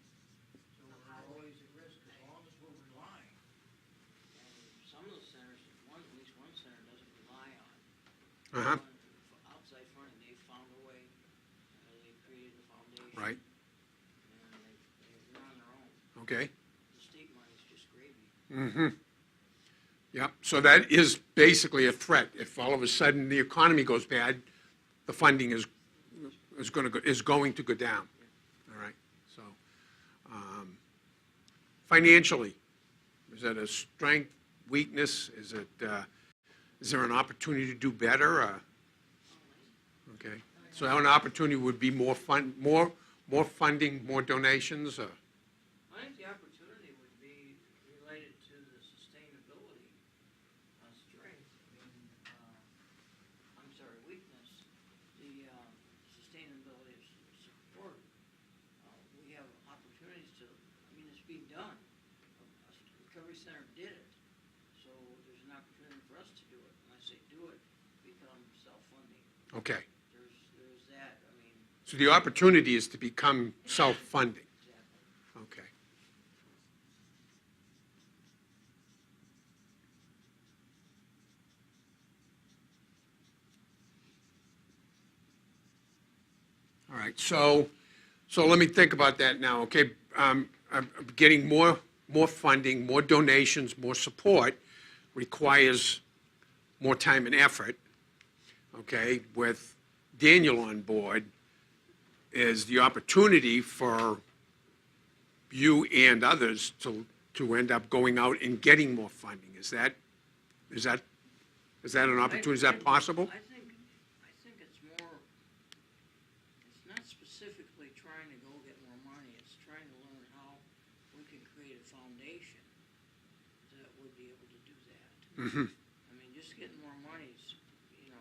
So So we're how do we- always at risk, as long as we're relying. And some of the centers, at least one center doesn't rely on Uh-huh, outside funding. They found a way, they created a foundation. right, And they're on their own. okay. The state money's just gravy. Mm-hmm. Yep, so that is basically a threat. If all of a sudden the economy goes bad, the funding is going to go down. All right, so, financially, is that a strength, weakness? Is there an opportunity to do better? Okay, so an opportunity would be more funding, more donations? I think the opportunity would be related to the sustainability strength. Weakness. The sustainability of support. We have opportunities to, it's being done. Recovery Center did it. So there's an opportunity for us to do it. When I say do it, become self-funding. Okay, There's that, so the opportunity is to become self-funding. exactly. Okay. All right, so let me think about that now, okay? I'm getting more funding, more donations, more support requires more time and effort, okay? With Daniel on board, is the opportunity for you and others to end up going out and getting more funding. Is that an opportunity? Is that possible? I think it's more, it's not specifically trying to go get more money, it's trying to learn how we can create a foundation that would be able to do that. Mm-hmm, Just getting more money is,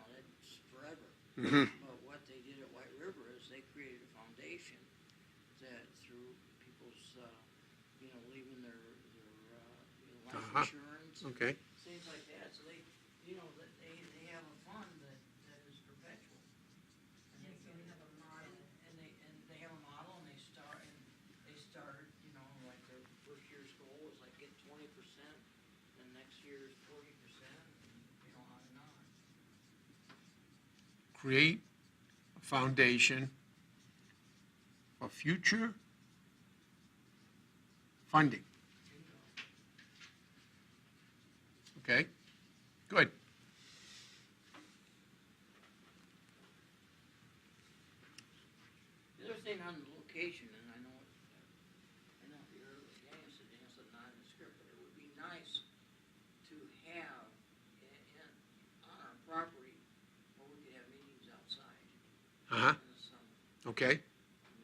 that's forever. mm-hmm, But what they did at White River is they created a foundation that through people's, leaving their life Uh-huh. insurance, okay, things like that, so they have a fund that is perpetual. And Yes, so we have a model. And they have a model, and they started, like their first year's goal was like get 20%, and next year's 40%, and on and on. create a foundation for future funding. Okay, good. The other thing on the location, and I know you heard what Dan said not in the script, but it would be nice to have on our property where we could have meetings outside Uh-huh, in the summer. okay,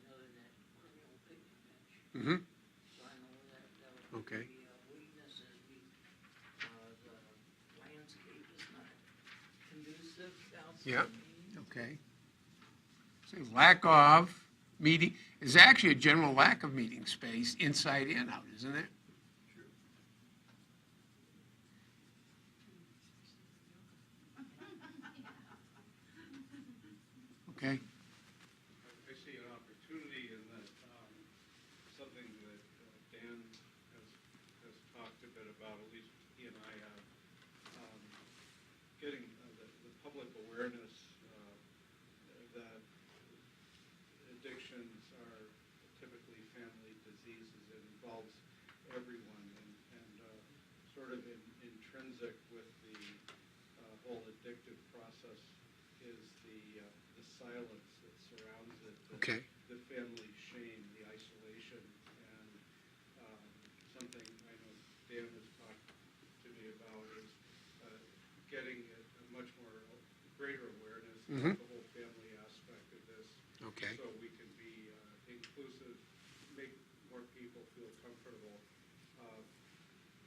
Other than that, we're the old picnic bench. mm-hmm, So I know that would Okay. be a weakness is the landscape is not conducive outside Yeah. meetings. okay. So lack of meeting, is actually a general lack of meeting space inside and out, isn't it? Okay, I see an opportunity in that, something that Dan has talked a bit about, at least he and I have, getting the public awareness that addictions are typically family diseases. It involves everyone, and sort of intrinsic with the whole addictive process is the silence that surrounds it. Okay. The family shame, the isolation, and something I know Dan has talked to me about is getting a much more greater awareness of the whole family aspect of this. Okay. So we can be inclusive, make more people feel comfortable.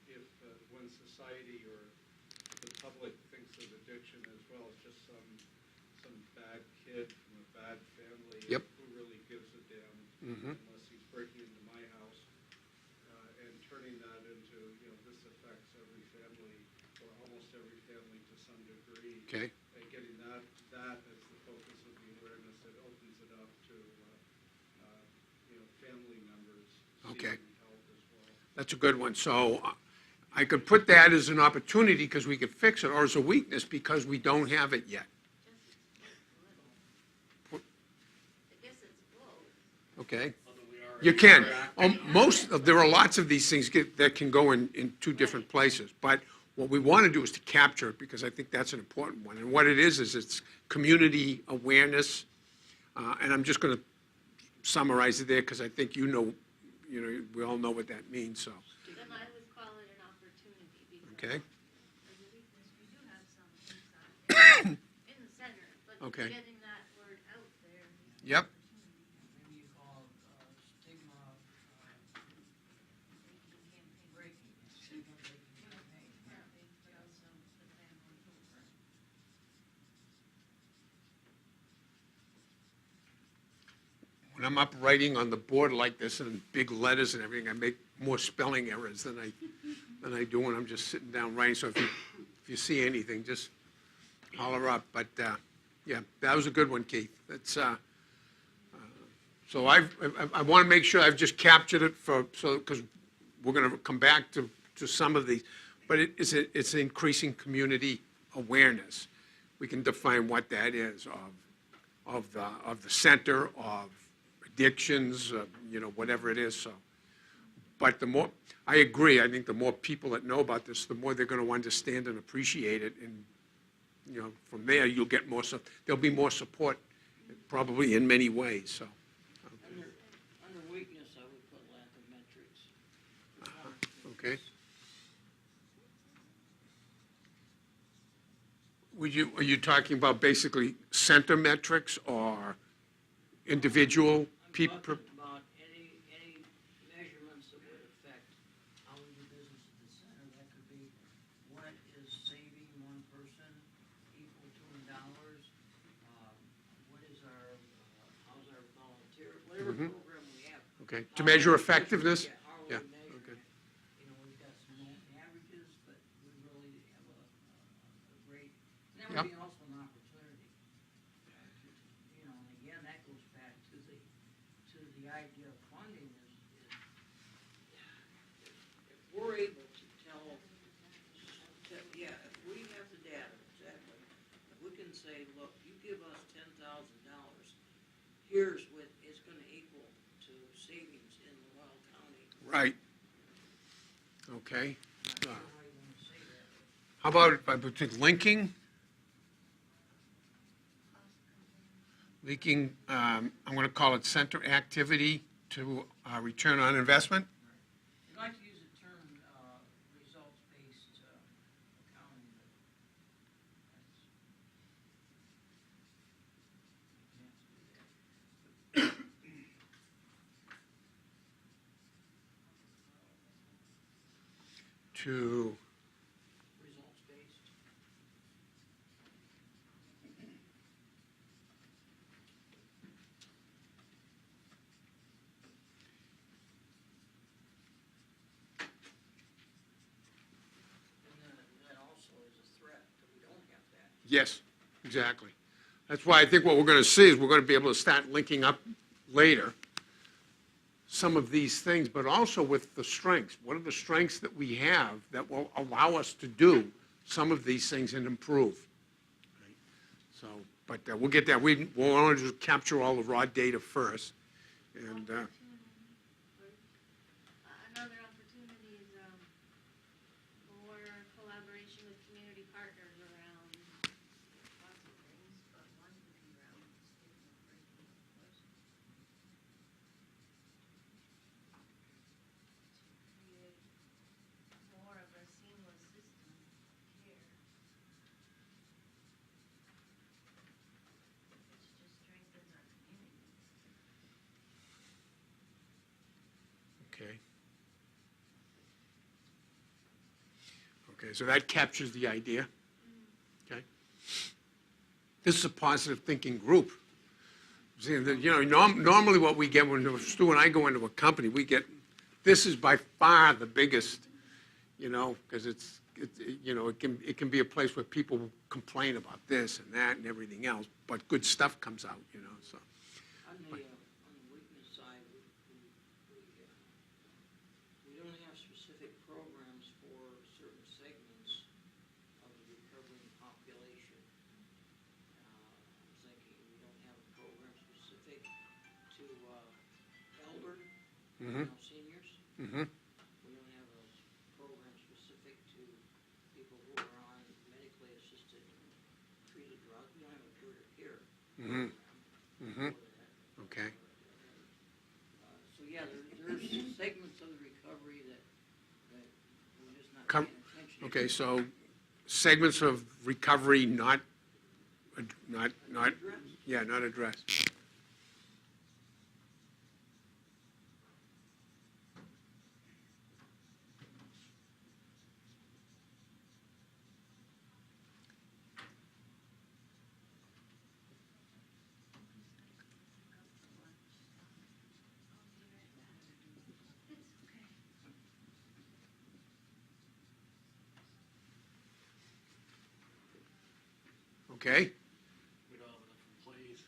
If when society or the public thinks of addiction as well as just some bad kid from a bad family, Yep. who really gives a damn unless he's breaking into my house, and turning that into, this affects every family or almost every family to some degree. Okay. And getting that as the focus of the awareness, it opens it up to family members Okay. seeking help as well. That's a good one. So I could put that as an opportunity because we could fix it, or as a weakness because we don't have it yet. I guess it's both. Okay? Although we are. You can. There are lots of these things that can go in two different places. But what we want to do is to capture it because I think that's an important one. And what it is it's community awareness. And I'm just going to summarize it there because I think we all know what that means. So, Then I would call it an opportunity because okay? as a weakness, we do have some inside in the center, but Okay. getting that word out there. Yep. Maybe you call it stigma breaking, stigma breaking campaign. When I'm up writing on the board like this in big letters and everything, I make more spelling errors than I do when I'm just sitting down writing. So if you see anything, just holler up. But yeah, that was a good one, Keith. That's so I want to make sure I've just captured it because we're going to come back to some of these. But it's increasing community awareness. We can define what that is of the center of addictions, whatever it is. So, but I agree. I think the more people that know about this, the more they're going to understand and appreciate it, and from there you'll get more. There'll be more support, probably in many ways. So, Under weakness, I would put lack of metrics. okay. Are you talking about basically center metrics or individual people? I'm talking about any measurements that would affect how we do business at the center. That could be what is saving one person equal to in dollars? What is how's our volunteer, whatever program we have. Okay, to measure effectiveness? Yeah, how are we Yeah, measuring okay. it? We've got some averages, but we really have a great, and that Yep. would be also an opportunity. And again, that goes back to the idea of funding is if we're able to if we have the data, exactly, if we can say, look, you give us $10,000, here's what it's gonna equal to savings in Laurel County. Right. Okay. I'm not sure how you wanna say that. How about if I put linking? Linking, I'm going to call it center activity to return on investment. I'd like to use the term, results-based, accounting, but that's, I can't do that. To, Results-based. And that also is a threat that we don't have that. yes, exactly. That's why I think what we're going to see is we're going to be able to start linking up later some of these things, but also with the strengths. What are the strengths that we have that will allow us to do some of these things and improve? Right? So, but we'll get there. We'll want to just capture all the raw data first. And, Another opportunity is more collaboration with community partners around lots of things, but one could be around stigma breaking, of course. To create more of a seamless system of care. Which just strengthens our community. okay. Okay, so that captures the idea. Okay. This is a positive thinking group. See, normally what we get when Stu and I go into a company, we get, this is by far the biggest, because it can be a place where people complain about this and that and everything else, but good stuff comes out, so. On the weakness side, we don't have specific programs for certain segments of the recovering population. I'm thinking we don't have a program specific to seniors. Mm-hmm. We don't have a program specific to people who are on medically assisted treated drugs. We don't have a peer-to-peer Mm-hmm. program Mm-hmm. for that. Okay. So yeah, there's segments of the recovery that we're just not Com- paying attention to. Okay, so segments of recovery not, Addressed. yeah, not addressed. Okay, We don't have enough employees.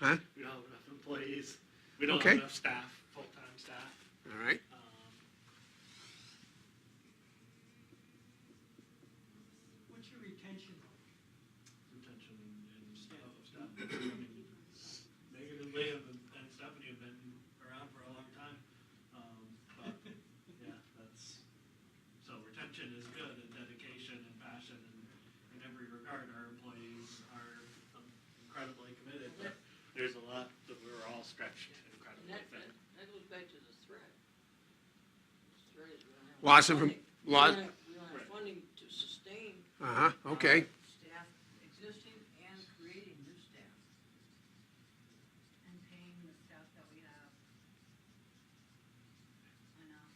huh? We don't have enough employees. We don't Okay. have enough staff, full-time staff. All right, What's your retention like? Retention and staff. I mean, Megan and Liam and Stephanie have been around for a long time. But yeah, so retention is good, and dedication and passion and in every regard. Our employees are incredibly committed, but there's a lot that we're all stretched incredibly And thin. that goes back to the threat. The threat is we don't have Loss of funding. loss- We don't have funding to sustain. okay. Staff existing and creating new staff. And paying the staff that we have enough.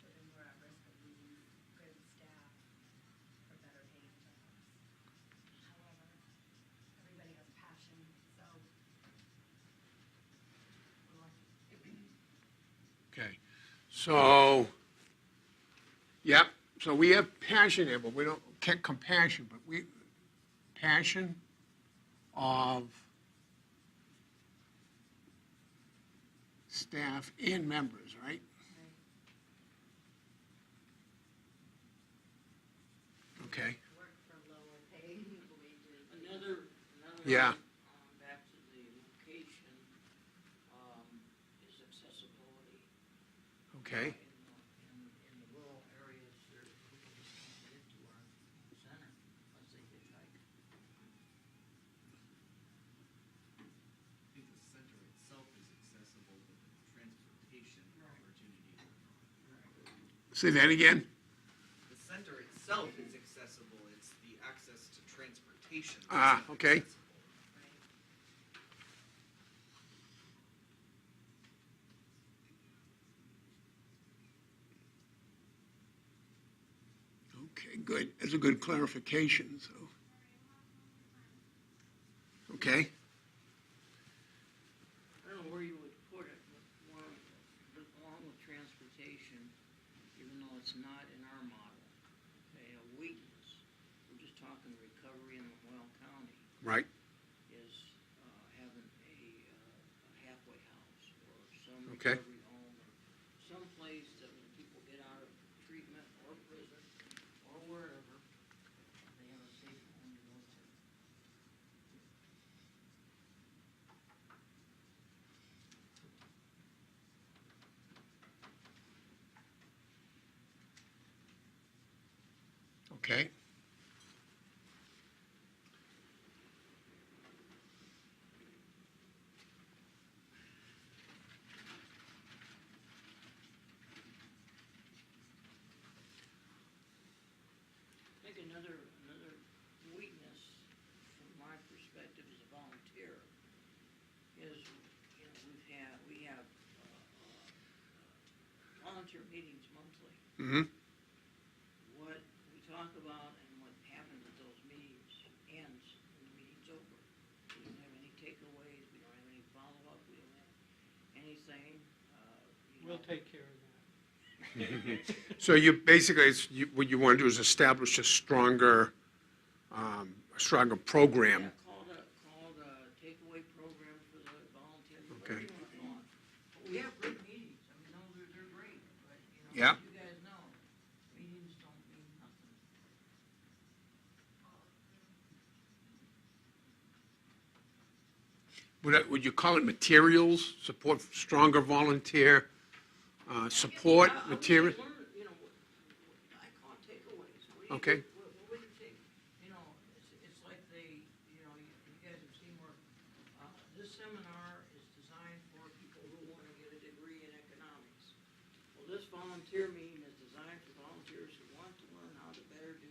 So then we're at risk of losing good staff for better paying jobs. However, everybody has passion, so we're lucky. Okay, so, yep, so we have passion here, but we don't, compassion, but passion of staff and members, right? Okay, Work for lower pay wages. Another Yeah. back to the location, is accessibility. okay, In the rural areas, people just can't get to our center unless they hitchhike. I think the center itself is accessible, but the transportation opportunity. say that again? The center itself is accessible, it's the access to transportation. that's Ah, not okay. accessible. Okay, good, that's a good clarification, so. Okay, I don't know where you would put it, but more along with transportation. that's not in our model. Okay, a weakness, we're just talking recovery in Lamoille County, Right. is having a halfway house or some Okay. recovery home or some place that when people get out of treatment or prison or wherever, they have a safe home to go to. Okay. I think another weakness from my perspective as a volunteer is, you know, we have volunteer meetings monthly. Mm-hmm. What we talk about and what happens at those meetings ends when the meeting's over. We don't have any takeaways, we don't have any follow-up, we don't have anything, you know. We'll take care of that. So you basically, what you want to do is establish a stronger program. Yeah, called a takeaway program for the volunteers, whatever Okay. you want to call it. But we have great meetings, I mean, no, they're great, but, you know, Yeah. as you guys know, meetings don't mean nothing. Would you call it materials, support stronger volunteer, support I would say material? learn, you know, I call it takeaways. What do you Okay. do? What would you take? You know, it's like you know, you guys have seen where, this seminar is designed for people who want to get a degree in economics. Well, this volunteer meeting is designed for volunteers who want to learn how to better do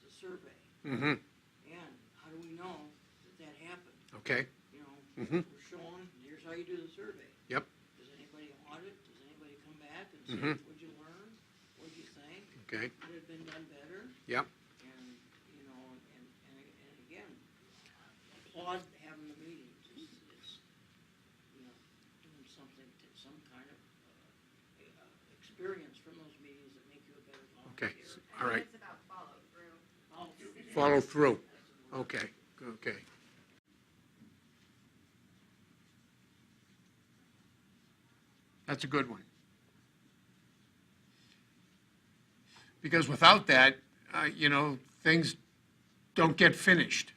the survey. Mm-hmm. And how do we know that happened? Okay. You know, Mhm. we're showing, here's how you do the survey. Yep. Does anybody audit? Does anybody come back and say, Mhm. what'd you learn? What'd you think? Okay. Could it have been done better? Yep. And, you know, and again, applaud having the meetings. It's, you know, doing something, some kind of experience from those meetings that make you a better Okay. volunteer. All right. It's about follow through. Follow through. Okay. Okay. That's a good one. Because without that, you know, things don't get finished.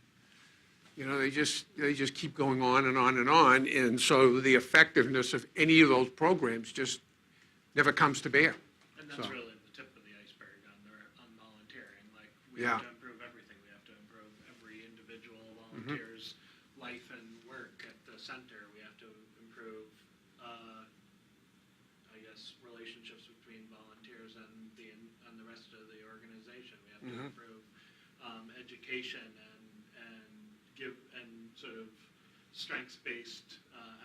You know, they just keep going on and on and on, and so the effectiveness of any of those programs just never comes to bear. And that's So- really the tip of the iceberg on volunteering. Like, we Yeah. have to improve everything. We have to improve every individual volunteer's life and work at the center. We have to improve, I guess, relationships between volunteers and the rest of the organization. We have to improve education and give and sort of strengths-based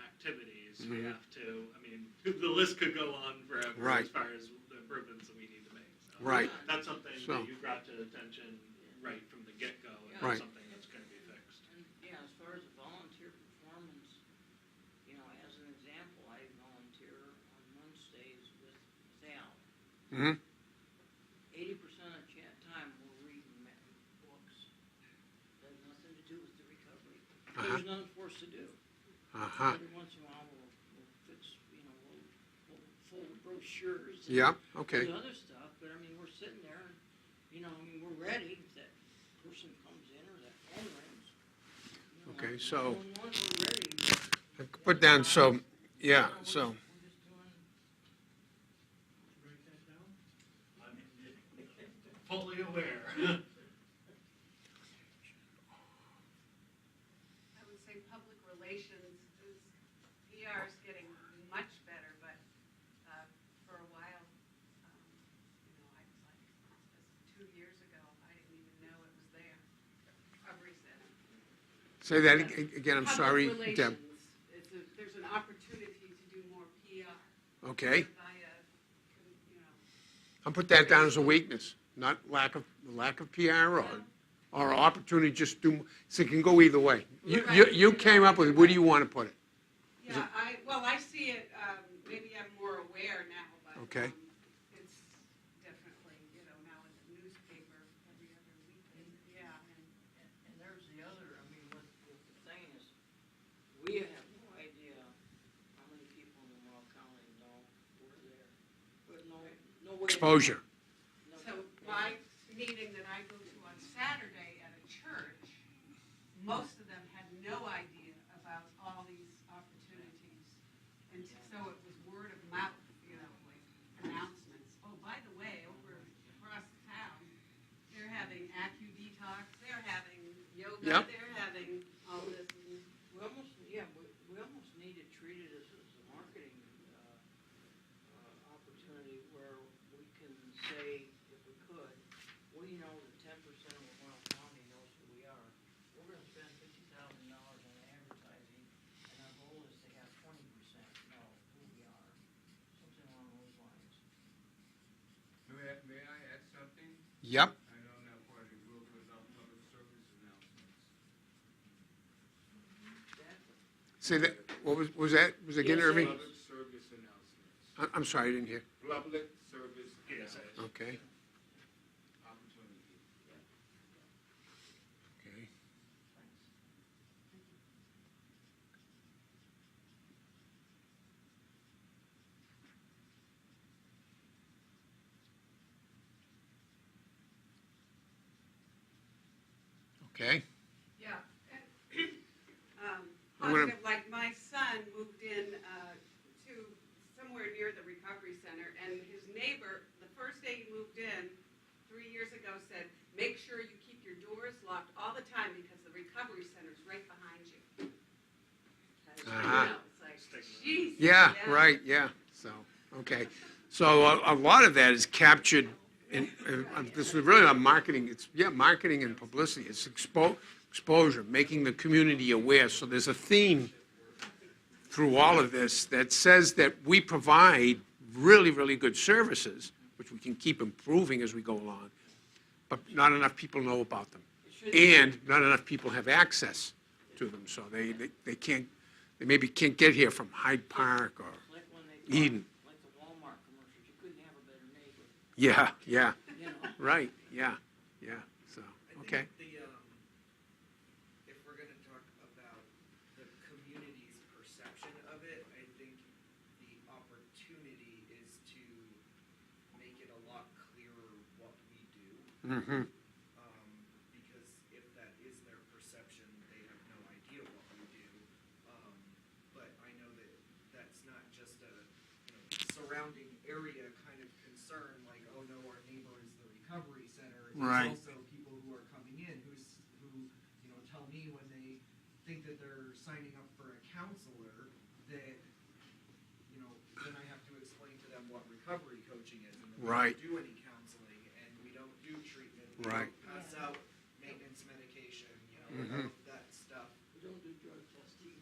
activities. We have to. I mean, the list could go on forever Right. as far as the improvements that we need to make. So Right. That's something So- that you brought to attention right from the get-go, and Right. that's something that's going to be fixed. And, yeah, as far as the volunteer performance, you know, as an example, I volunteer on Wednesdays with Al. Mm-hmm. 80% of the time we're reading books. That has nothing to do with the recovery. There's nothing for us to do. Uh-huh. Every once in a while we'll fix, you know, we'll fold brochures. And Yeah, okay. do other stuff, but I mean, we're sitting there and, you know, I mean, we're ready if that person comes in or that phone rings. You know, Okay, so- 911, we're ready. I could put down, so, You yeah, know, so, We're just doing. Write that down? I'm fully aware. I would say public relations is, PR is getting much better, but for a while, you know, I was like, 2 years ago, I didn't even know it was there. Recovery Center. say that again, I'm sorry, Public Deb. relations, there's an opportunity to do more PR. Okay, Via, you know, I'll put that down as a weakness, not lack of PR or opportunity just do, so it can go either way. You came up with, where do you want to put it? yeah, I see it, maybe I'm more aware now, but. Okay. It's definitely exposure. So my meeting that I go to on Saturday at a church, most of them had no idea about all these opportunities. And so it was word of mouth, like announcements. Oh, by the way, over across town, they're having acu-detox, they're having yoga, Yep. they're having all this. We almost need to treat it as a marketing, opportunity where we can say, if we could, we know that 10% of Lamoille County knows who we are. We're gonna spend $50,000 on advertising, and our goal is to have 20% know who we are. Something along those lines. May I add something? Yep. I know I'm not part of the group, but about public service announcements. Exactly. Say that, was that, was again, Yes, Irving? Public service announcements. I'm sorry, I didn't hear. Public service announcements. Okay. Opportunity. Okay. Okay. Yeah. I'm gonna- Positive, like my son moved in to somewhere near the recovery center, and his neighbor, the first day he moved in, 3 years ago, said, make sure you keep your doors locked all the time because the recovery center's right behind you. Uh-huh. It's like, geez. Yeah, right, yeah, so, okay. So a lot of that is captured in, this is really not marketing, it's, marketing and publicity. It's exposure, making the community aware. So there's a theme through all of this that says that we provide really, really good services, which we can keep improving as we go along, but not enough people know about them. And not enough people have access to them, so they can't, they maybe can't get here from Hyde Park or Like when they Eden. like the Walmart commercials, you couldn't have a better neighbor, Yeah, yeah, you know? right, yeah, so, okay. If we're gonna talk about the community's perception of it, I think the opportunity is to make it a lot clearer what we do. Mm-hmm, Because if that is their perception, they have no idea what we do. But I know that that's not just a, surrounding area kind of concern, like, oh no, our neighbor is the recovery center. Right. There's also people who are coming in who, tell me when they think that they're signing up for a counselor, that, then I have to explain to them what recovery coaching is, and that we Right. don't do any counseling, and we don't do treatment, we Right. don't pass out maintenance medication, Mhm. all of that stuff. We don't do drug testing.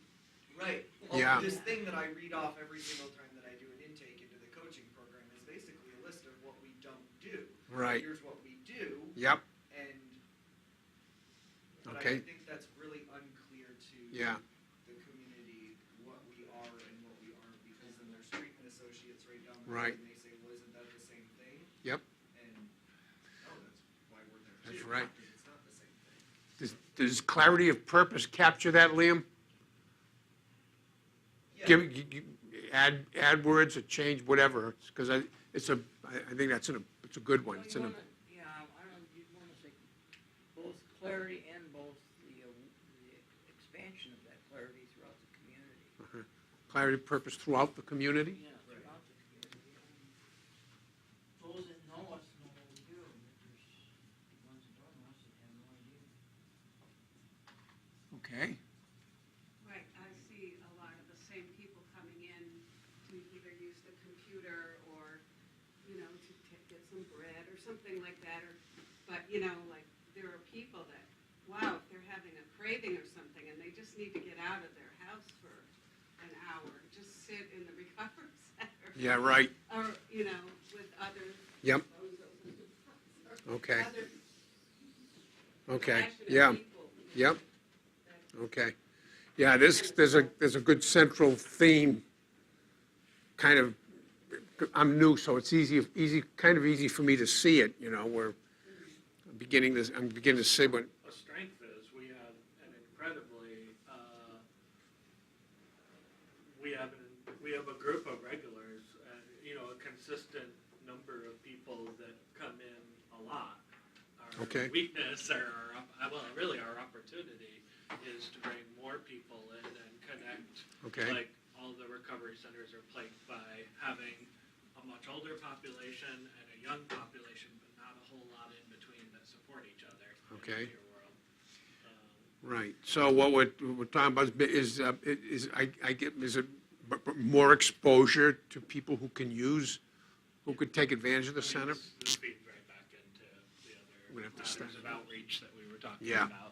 Right. Yeah. This thing that I read off every single time that I do an intake into the coaching program is basically a list of what we don't do. Right. Here's what we do, yep, and but I Okay. think that's really unclear to yeah, the community what we are and what we aren't, because then there's treatment associates right down the Right. road, and they say, well, isn't that the same thing? yep, And that's why we're there too. That's right. Because it's not the same thing. does clarity of purpose capture that, Liam? Yeah. Add words or change whatever, because I think it's a good one. Well, It's you an, wanna, yeah, I don't, you'd wanna say both clarity and both the expansion of that clarity throughout the community. clarity of purpose throughout the community? Yeah, throughout the community. Those that know us know what we do, and there's the ones that don't know us that have no idea. Okay, Right, I see a lot of the same people coming in to either use the computer or, to get some bread or something like that, but, like, there are people that, wow, if they're having a craving or something and they just need to get out of their house for an hour, just sit in the recovery center. yeah, right, Or, with other. Yep. or Okay. other okay, passionate yeah, people. yep, okay. Yeah, there's a good central theme, kind of, I'm new, so it's kind of easy for me to see it, where I'm beginning to see what, A strength is we have an incredibly, we have a group of regulars, a consistent number of people Okay. weakness or really our opportunity is to bring more people in and connect. Okay. Like all the recovery centers are plagued by having a much older population and a young population, but not a whole lot in between that support each other. Okay. In your world. Right. So what we're talking about is it more exposure to people who can use, who could take advantage of the I mean, center? This feeds right back into the We're other gonna have to start. matters of outreach that we were talking Yeah. about.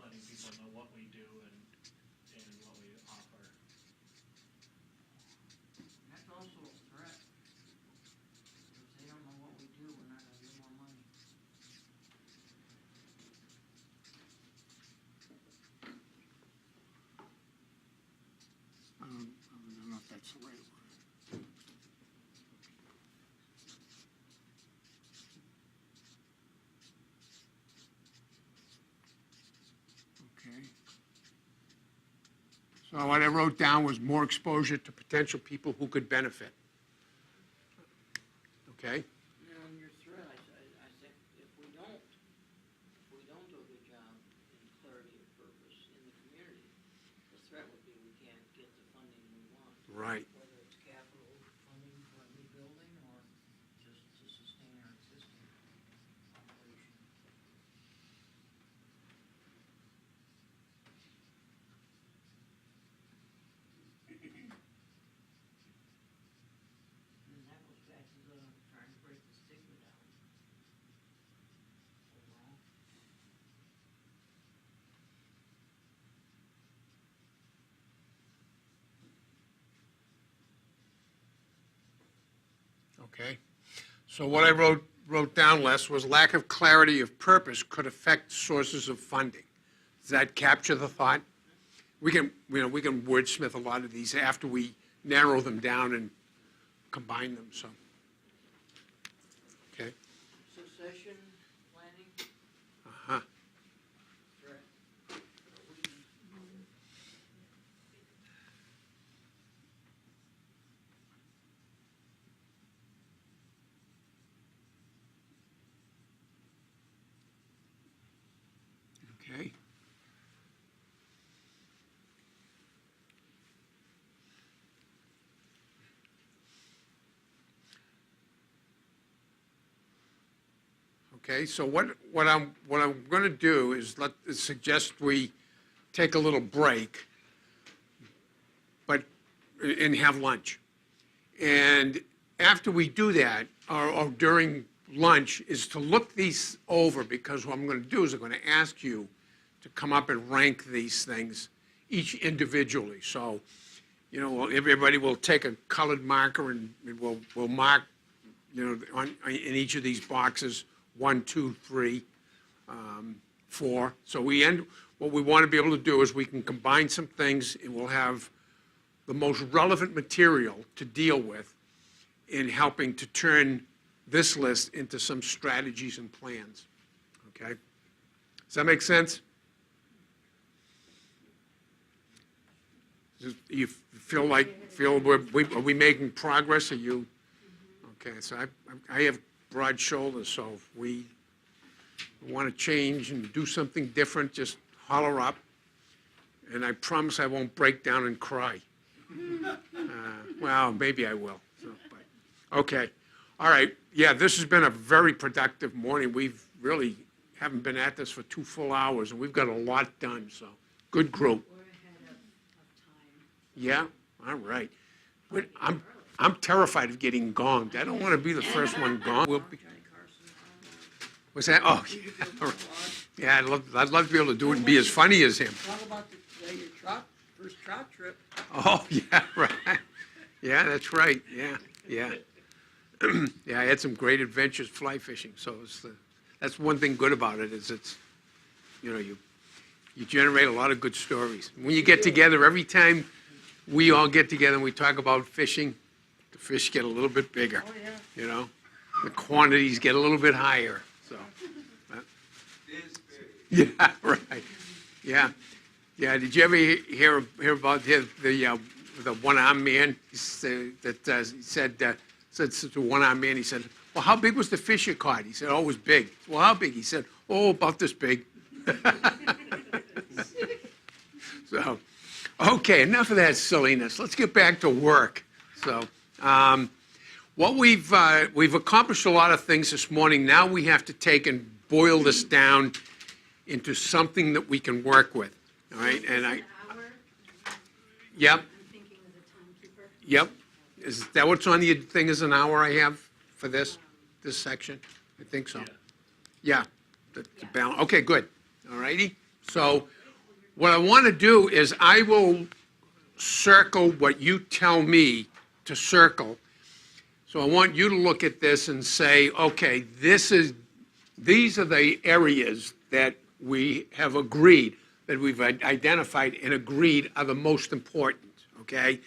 Letting people know what we do and what we offer. That's also a threat. If they don't know what we do, we're not gonna get more money. I don't know if that's the right word. Okay. So what I wrote down was more exposure to potential people who could benefit. Okay? Now, in your threat, I think if we don't do a good job in clarity of purpose in the community, the threat would be we can't get the funding we want. Right. Whether it's capital funding for a new building or just to sustain our existing operation. And that goes back to the trying to break the stigma down. Overall. Okay. So what I wrote down, Les, was lack of clarity of purpose could affect sources of funding. Does that capture the thought? We can wordsmith a lot of these after we narrow them down and combine them, so. Okay? Succession planning, Uh-huh. threat. Okay. Okay, so what I'm going to do is suggest we take a little break, but and have lunch. And after we do that, or during lunch, is to look these over, because what I'm going to do is I'm going to ask you to come up and rank these things each individually. So, everybody will take a colored marker and we'll mark, in each of these boxes, 1, 2, 3, 4. So what we want to be able to do is we can combine some things and we'll have the most relevant material to deal with in helping to turn this list into some strategies and plans. Okay? Does that make sense? You are we making progress? Are you? Okay, so I have broad shoulders, so if we want to change and do something different, just holler up. And I promise I won't break down and cry. Well, maybe I will. Okay. All right. Yeah, this has been a very productive morning. We've really haven't been at this for 2 full hours, and we've got a lot done, so good group. We're ahead of time. Yeah? All right. But I'm terrified of getting gonged. I don't want to be the first one gonged. What's that? Oh, yeah. Yeah, I'd love to be able to do it and be as funny as him. Talk about your first trout trip. Oh, yeah, right. Yeah, that's right. Yeah, yeah. Yeah, I had some great adventures fly fishing, so that's one thing good about it, is you generate a lot of good stories. When you get together, every time we all get together and we talk about fishing, the fish get a little bit bigger. Oh, yeah. The quantities get a little bit higher, so. Yeah, right. Yeah. Yeah, did you ever hear about the one-armed man that said said to one-armed man, he said, well, how big was the fish you caught? He said, oh, it was big. Well, how big? He said, oh, about this big. So, okay, enough of that silliness. Let's get back to work. So, what we've accomplished a lot of things this morning. Now we have to take and boil this down into something that we can work with. All right, and An hour, yep, I'm thinking as a timekeeper. yep. Is that what's on the thing is an hour I have for this section? I think so. Yeah, the balance. Okay, good. All righty. So what I want to do is I will circle what you tell me to circle. So I want you to look at this and say, okay, these are the areas that we have agreed, that we've identified and agreed are the most important, okay?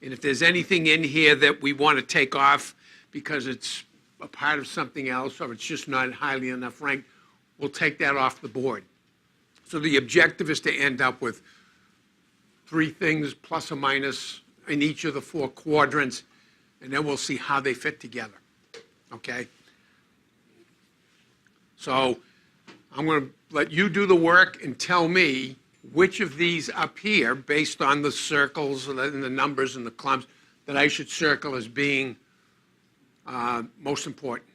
And if there's anything in here that we want to take off because it's a part of something else or it's just not highly enough ranked, we'll take that off the board. So the objective is to end up with 3 things plus or minus in each of the 4 quadrants, and then we'll see how they fit together, okay? So I'm going to let you do the work and tell me which of these up here, based on the circles and the numbers and the clumps, that I should circle as being most important.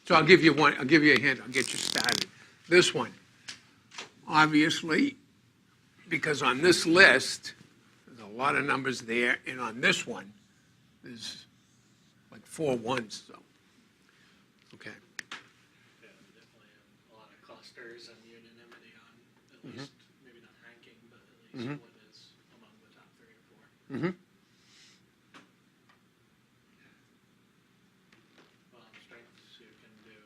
So I'll give you one. I'll give you a hint. I'll get you started. This one, obviously, because on this list there's a lot of numbers there, and on this one there's like 4 ones. So, okay. Yeah, definitely a lot of clusters and unanimity on at least, maybe not ranking, but at least what is among the top 3 or 4. Mm-hmm. Well, on strengths, you can do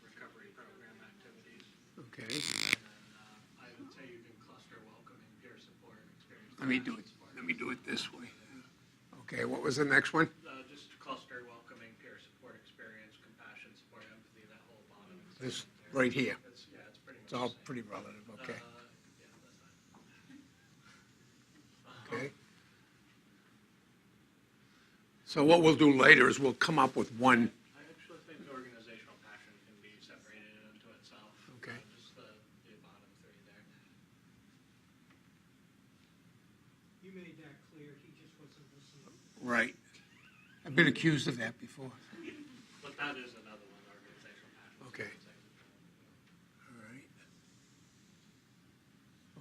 recovery program activities. Okay. And then I would say you can cluster welcoming peer support experience. Let me do it. Let me do it this way. Okay. What was the next one? Just cluster welcoming peer support experience, compassion, support, empathy, that whole bottom. This right here. Yeah, it's pretty much It's all the same. pretty relative. Okay. Yeah, that's fine. Okay. So what we'll do later is we'll come up with one. I actually think the organizational passion can be separated into itself. Okay. Just the bottom 3 there. You made that clear, he just wasn't listening. Right. I've been accused of that before. But that is another one, organizational passion. Okay. All right.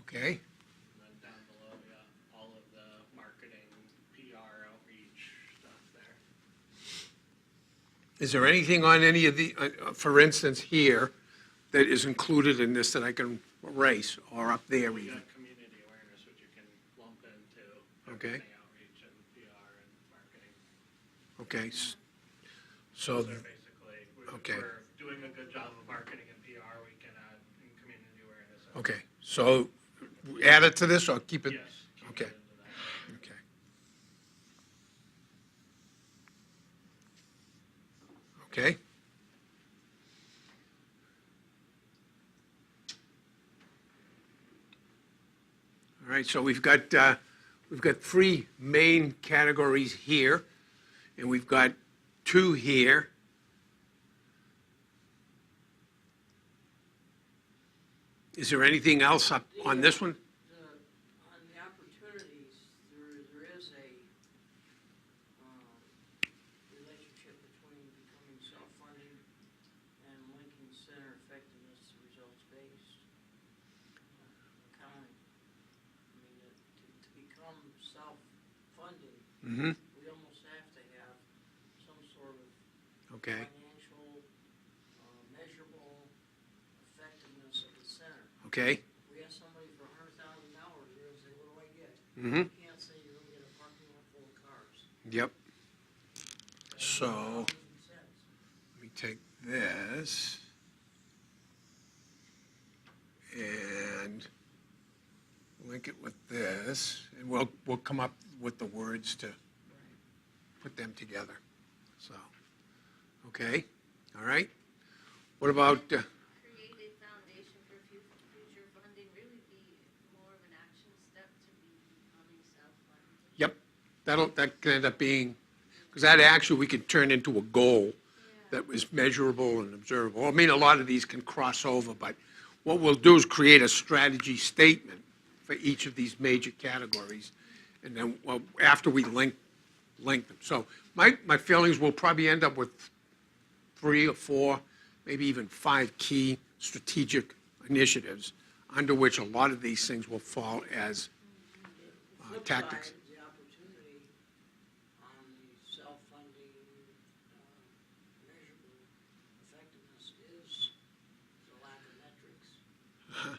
Okay. And then down below, we got all of the marketing, PR, outreach stuff there. Is there anything on any of the, for instance, here, that is included in this that I can erase or up there We even? got community awareness, which you can lump into Okay. marketing, outreach, and PR and marketing. Okay. So, Those are basically, if Okay. we're doing a good job of marketing and PR, we can add in community awareness. okay. So add it to this or keep it? Yes. keep Okay. it into that. Okay. Okay. All right, so we've got 3 main categories here, and we've got 2 here. Is there anything else up on this one? On the opportunities, there is a relationship between becoming self-funding and linking center effectiveness to results-based accounting. I mean, to become self-funding, Mm-hmm. we almost have to have some sort of Okay, financial, measurable effectiveness of the center. okay. We ask somebody for $100,000, they're gonna say, what do I get? Mm-hmm. You can't say you're gonna get a parking lot full of cars. Yep. So, Dollars and cents. let me take this and link it with this, and we'll come up with the words to put them together. So, okay, all right. What about, Create a foundation for future funding, really be more of an action step to be becoming self-funding. that can end up being, because that actually we could turn into a goal that was measurable and observable. I mean, a lot of these can cross over, but what we'll do is create a strategy statement for each of these major categories, and then, well, after we link them. So my feelings, will probably end up with 3 or 4, maybe even 5 key strategic initiatives under which a lot of these things will fall as Flip tactics. side, the opportunity on the self-funding, measurable effectiveness is the lack of metrics,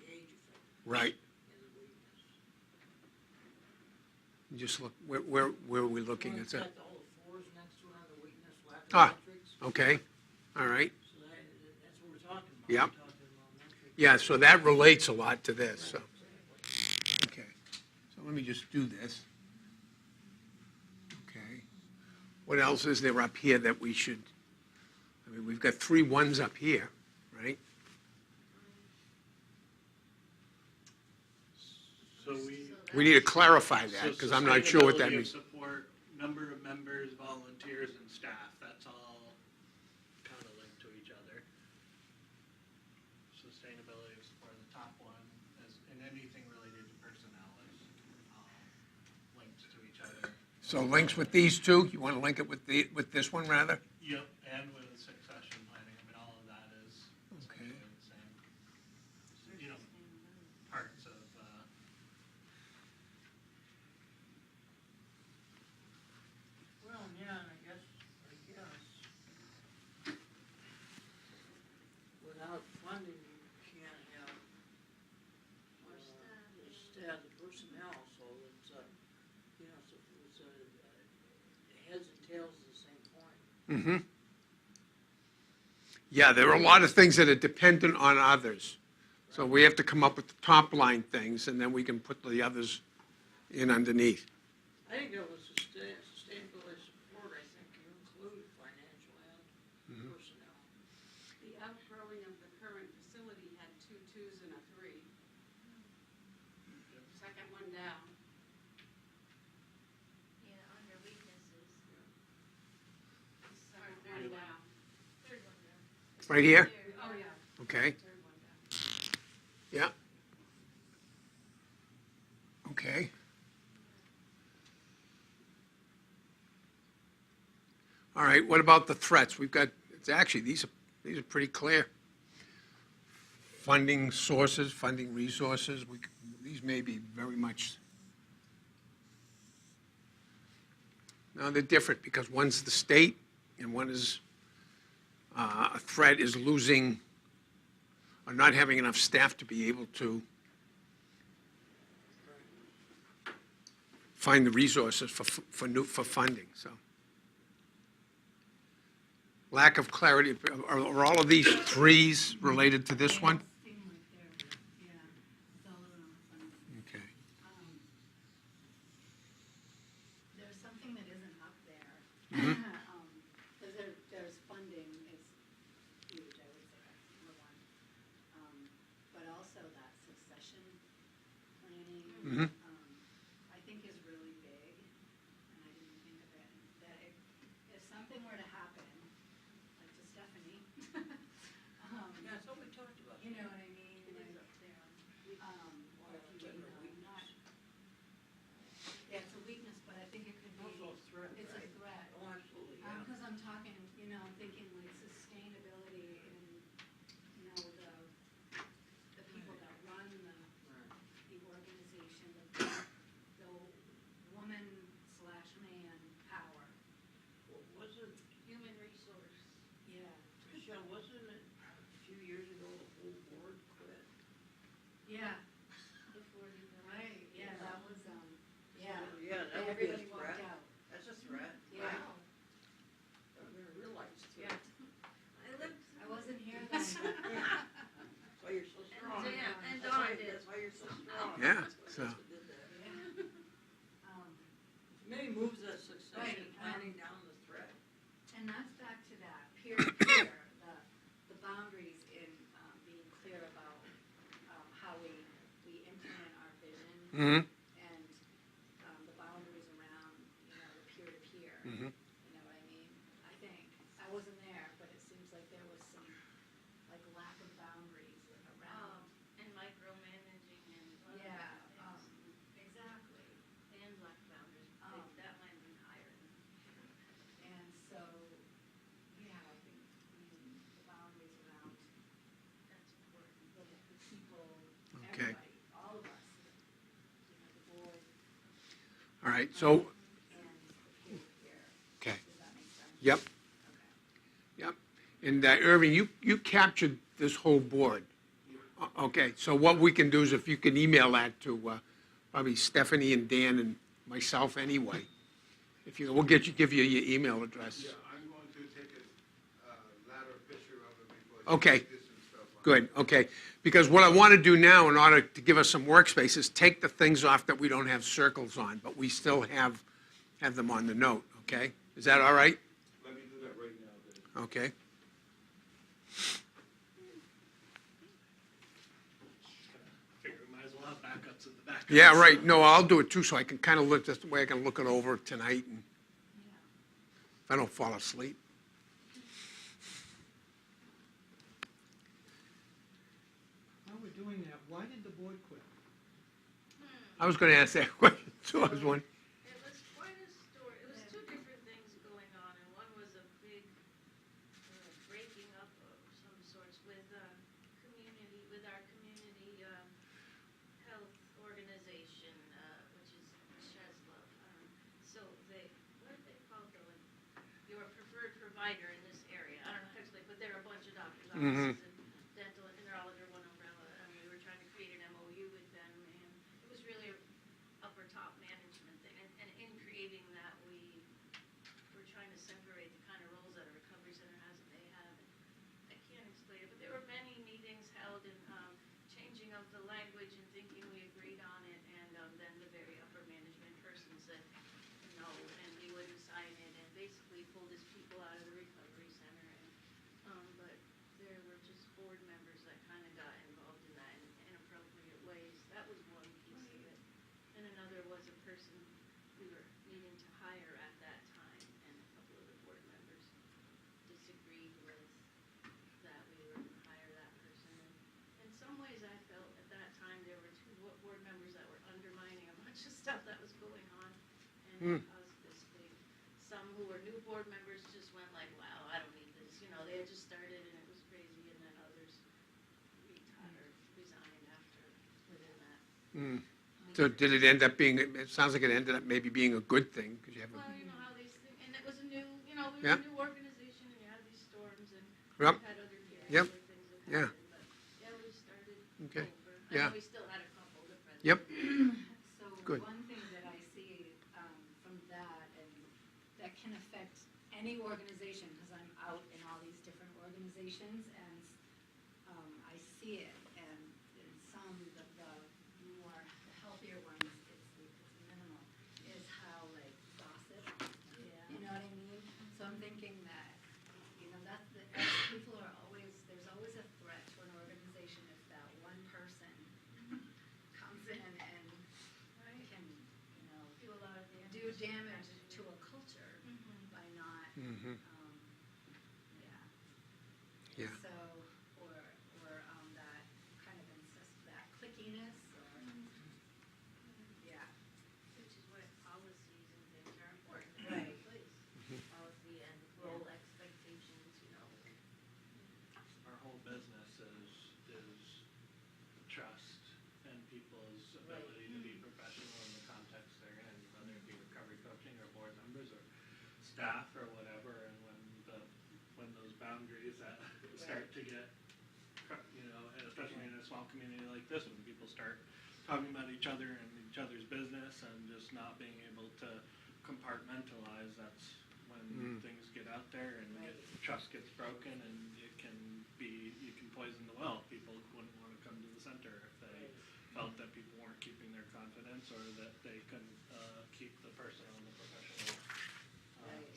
gauge effectiveness. Right. And the weakness. Just look, where are we looking? Well, It's it's a, got all the 4s next to it on the weakness, lack Ah. of metrics. okay, all right. So that's what we're talking about. Yep. We're talking about metrics. Yeah, so that relates a lot to this, so. Okay, so let me just do this. Okay. What else is there up here that we should, I mean, we've got 3 1s up here, right? So we. We need to clarify that, because I'm not sure what that Sustainability of means. support, number of members, volunteers, and staff, that's all kind of linked to each other. Sustainability of support, the top one, and anything related to personnel is linked to each other. So links with these 2, you want to link it with this one, rather? Yep, and with succession planning, I mean, all of that is Okay. essentially the same, you know, parts of, Well, yeah, and I guess, without funding, you can't have, the staff, the personnel, so it's, you know, so it's heads and tails of the same coin. Mm-hmm. Yeah, there are a lot of things that are dependent on others. So we have to come up with the top line things, and then we can put the others in underneath. I think that was sustainability support, I think you include financial and personnel. The outgrowing of the current facility had 2 2s and a 3. Second one down. Yeah, under weaknesses. Third one down. Third one down. Right here? Oh, yeah. Okay, Third one down. yeah. Okay. All right, what about the threats? We've got, it's actually, these are pretty clear. Funding sources, funding resources, these may be very much. No, they're different, because one's the state, and one is, a threat is losing, or not having enough staff to be able to find the resources for funding, so. Lack of clarity, are all of these 3s related to this one? Seem like they're, yeah, it's all around funding. Okay. There's something that isn't up there. Mhm. Because there's funding is huge, I would say, that's number one. But also that succession planning, Mhm. I think is really big, and I didn't think of it. That if something were to happen, like to Stephanie, Yeah, that's what we talked about. you know what I mean? It is Like, up there. or if you, Under not, weakness. yeah, it's a weakness, but I think it could be, Also a threat, it's a right? threat. Oh, absolutely, yeah. Because I'm talking, you know, I'm thinking like sustainability and, you know, the people that run Right. the organization, the woman/man power. Wasn't, Human resource. Yeah. Michelle, wasn't it a few years ago, the whole board quit? Yeah. Right, yeah, that was, yeah. Yeah, that would be a Everybody walked threat. out. That's a threat. Yeah. I didn't realize Yeah. threat. I wasn't here then. That's why you're so strong. Dan- and That's why- Dawn did. That's why you're so strong. Yeah, That's why so- that's what did that. Um, Maybe moves the succession Right, planning down the threat. And that's back to that peer-to-peer, the boundaries in being clear about how we implement our vision Mm-hmm. and the boundaries around, you know, right, so, and here. okay, Does that make sense? yep, Okay. yep. And Irving, you captured this whole board. Okay, so what we can do is if you can email that to probably Stephanie and Dan and myself anyway. If you, we'll give you your email address. Yeah, I'm going to take a latter picture of it before. Okay. This and stuff on. Good, okay. Because what I want to do now, in order to give us some workspace, is take the things off that we don't have circles on, but we still have them on the note, okay? Is that all right? Let me do that right now, then. Okay. Figure we might as well have backups in the back. Yeah, right. No, I'll do it too, so I can kind of look, this way I can look it over tonight, and if I don't fall asleep. While we're doing that, why did the board quit? I was going to ask that question, too. I was wondering. It was quite a story. It was two different things going on, and one was a big breaking up of some sorts with community, with our community health organization, which is Cheslov. So they, what did they call it? You're a preferred provider in this area. I don't know how to explain, but there are a bunch of doctors' offices and dental, and they're all under one umbrella. And we were trying to create an MOU with them, and it was really upper top management thing. And in creating that, we were trying to separate the kind of roles that a recovery center has and they have. And I can't explain it, but there were many meetings held and changing of the language and thinking we agreed on it. And then the very upper management person said no, and he wouldn't sign it, and basically pulled his people out of the recovery center. And but there were just board members that kind of got involved in that in inappropriate ways. That was one piece of it. And another was a person we were needing to hire at that time, and a couple of the board members disagreed with that we were going to hire that person. And in some ways, I felt at that time there were two board members that were undermining a bunch of stuff that was going on, and it caused this big. Some who were new board members just went like, "Wow, I don't need this." You know, they had just started, and it was crazy. And then others resigned after within that. So did it end up being, it sounds like it ended up maybe being a good thing, because you have Well, a, you know how these things, and it was a new, you know, we were Yeah. a new organization, and you had these storms, and Yep. we've had other years Yep. where things have Yeah. happened, but yeah, we started Okay. over. Yeah. And we still had a couple of presidents. yep, So Good. one thing that I see from that, and that can affect any organization, because I'm out in all these different organizations, and I see it, and in some, the more, the healthier ones, it's minimal, is how like gossip, you know what I mean? So I'm thinking that, you know, that's the, as people are always, there's always a threat to an organization if that one person comes in and can, you know, Do a lot of damage. do damage to a culture by not, yeah. yeah. So, or that kind of that clickiness, or, yeah. Which is why policies and things are important. in Right. every place. Policy and role expectations, you know. Our whole business is trust and people's ability to be professional in the context they're in, whether it be recovery coaching or board members or staff or whatever. And when those boundaries that start to get, you know, and especially in a small community like this, when people start talking about each other and each other's business and just not being able to compartmentalize, that's when things get out there and trust gets broken, and it can be, you can poison the well. People wouldn't want to come to the center if they felt that people weren't keeping their confidence, or that they couldn't keep the personal and the professional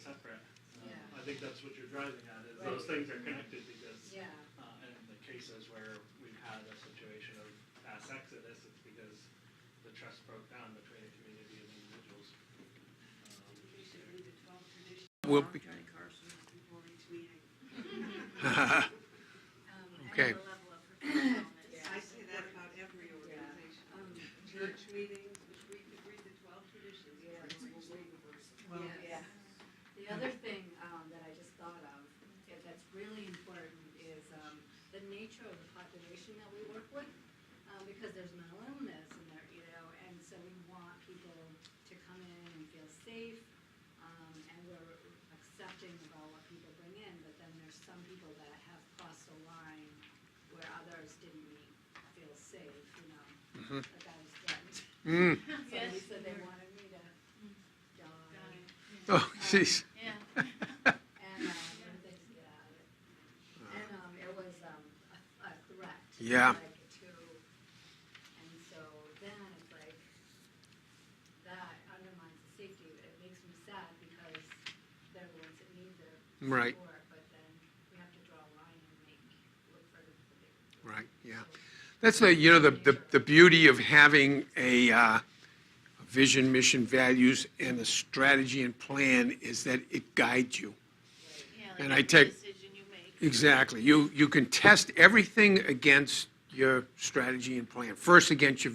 separate. Yeah. I think that's what you're driving at, is those things are connected, because Yeah. in the cases where we've had a situation of mass exodus, it's because the trust broke down between a community of individuals. We'll be- And Okay. The level of professionalness. I say that about every organization. Church meetings, we could read the 12 traditions. Principles of diversity. Well, Yeah. The other thing that I just thought of, that's really important, is the nature of the population that we work with, because there's mental illness and there, you know, and so we want people to come in and feel safe, and we're accepting about what people bring in, but then there's some people that have crossed a line where others didn't feel safe, you know? Like I was threatened. Somebody said they wanted me to die. Oh, jeez. Yeah. And things get out of it. And it was a threat. Yeah. Like, and so then it's like, that undermines the safety. It makes me sad because they're the ones that need the Right. support, but then we have to draw a line and look for the bigger. Right, yeah. That's the beauty of having a vision, mission, values, and a strategy and plan is that it guides you. Yeah, like And every I take- decision you make. Exactly. You can test everything against your strategy and plan. First against your,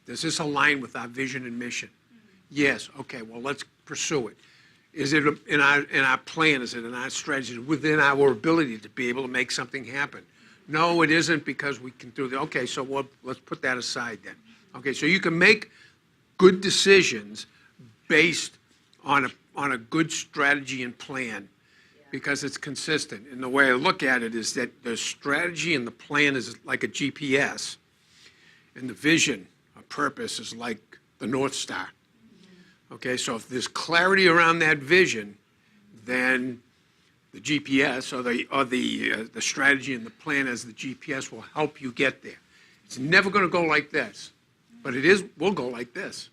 does this align with our vision and mission? Yes, okay, well, let's pursue it. Is it in our plan, is it in our strategy, is it within our ability to be able to make something happen? No, it isn't because we can do the, okay, so let's put that aside then. Okay, so you can make good decisions based on a good strategy and plan because it's consistent. And the way I look at it is that the strategy and the plan is like a GPS, and the vision, a purpose, is like the North Star. Okay, so if there's clarity around that vision, then the GPS or the strategy and the plan as the GPS will help you get there. It's never going to go like this, but will go like this.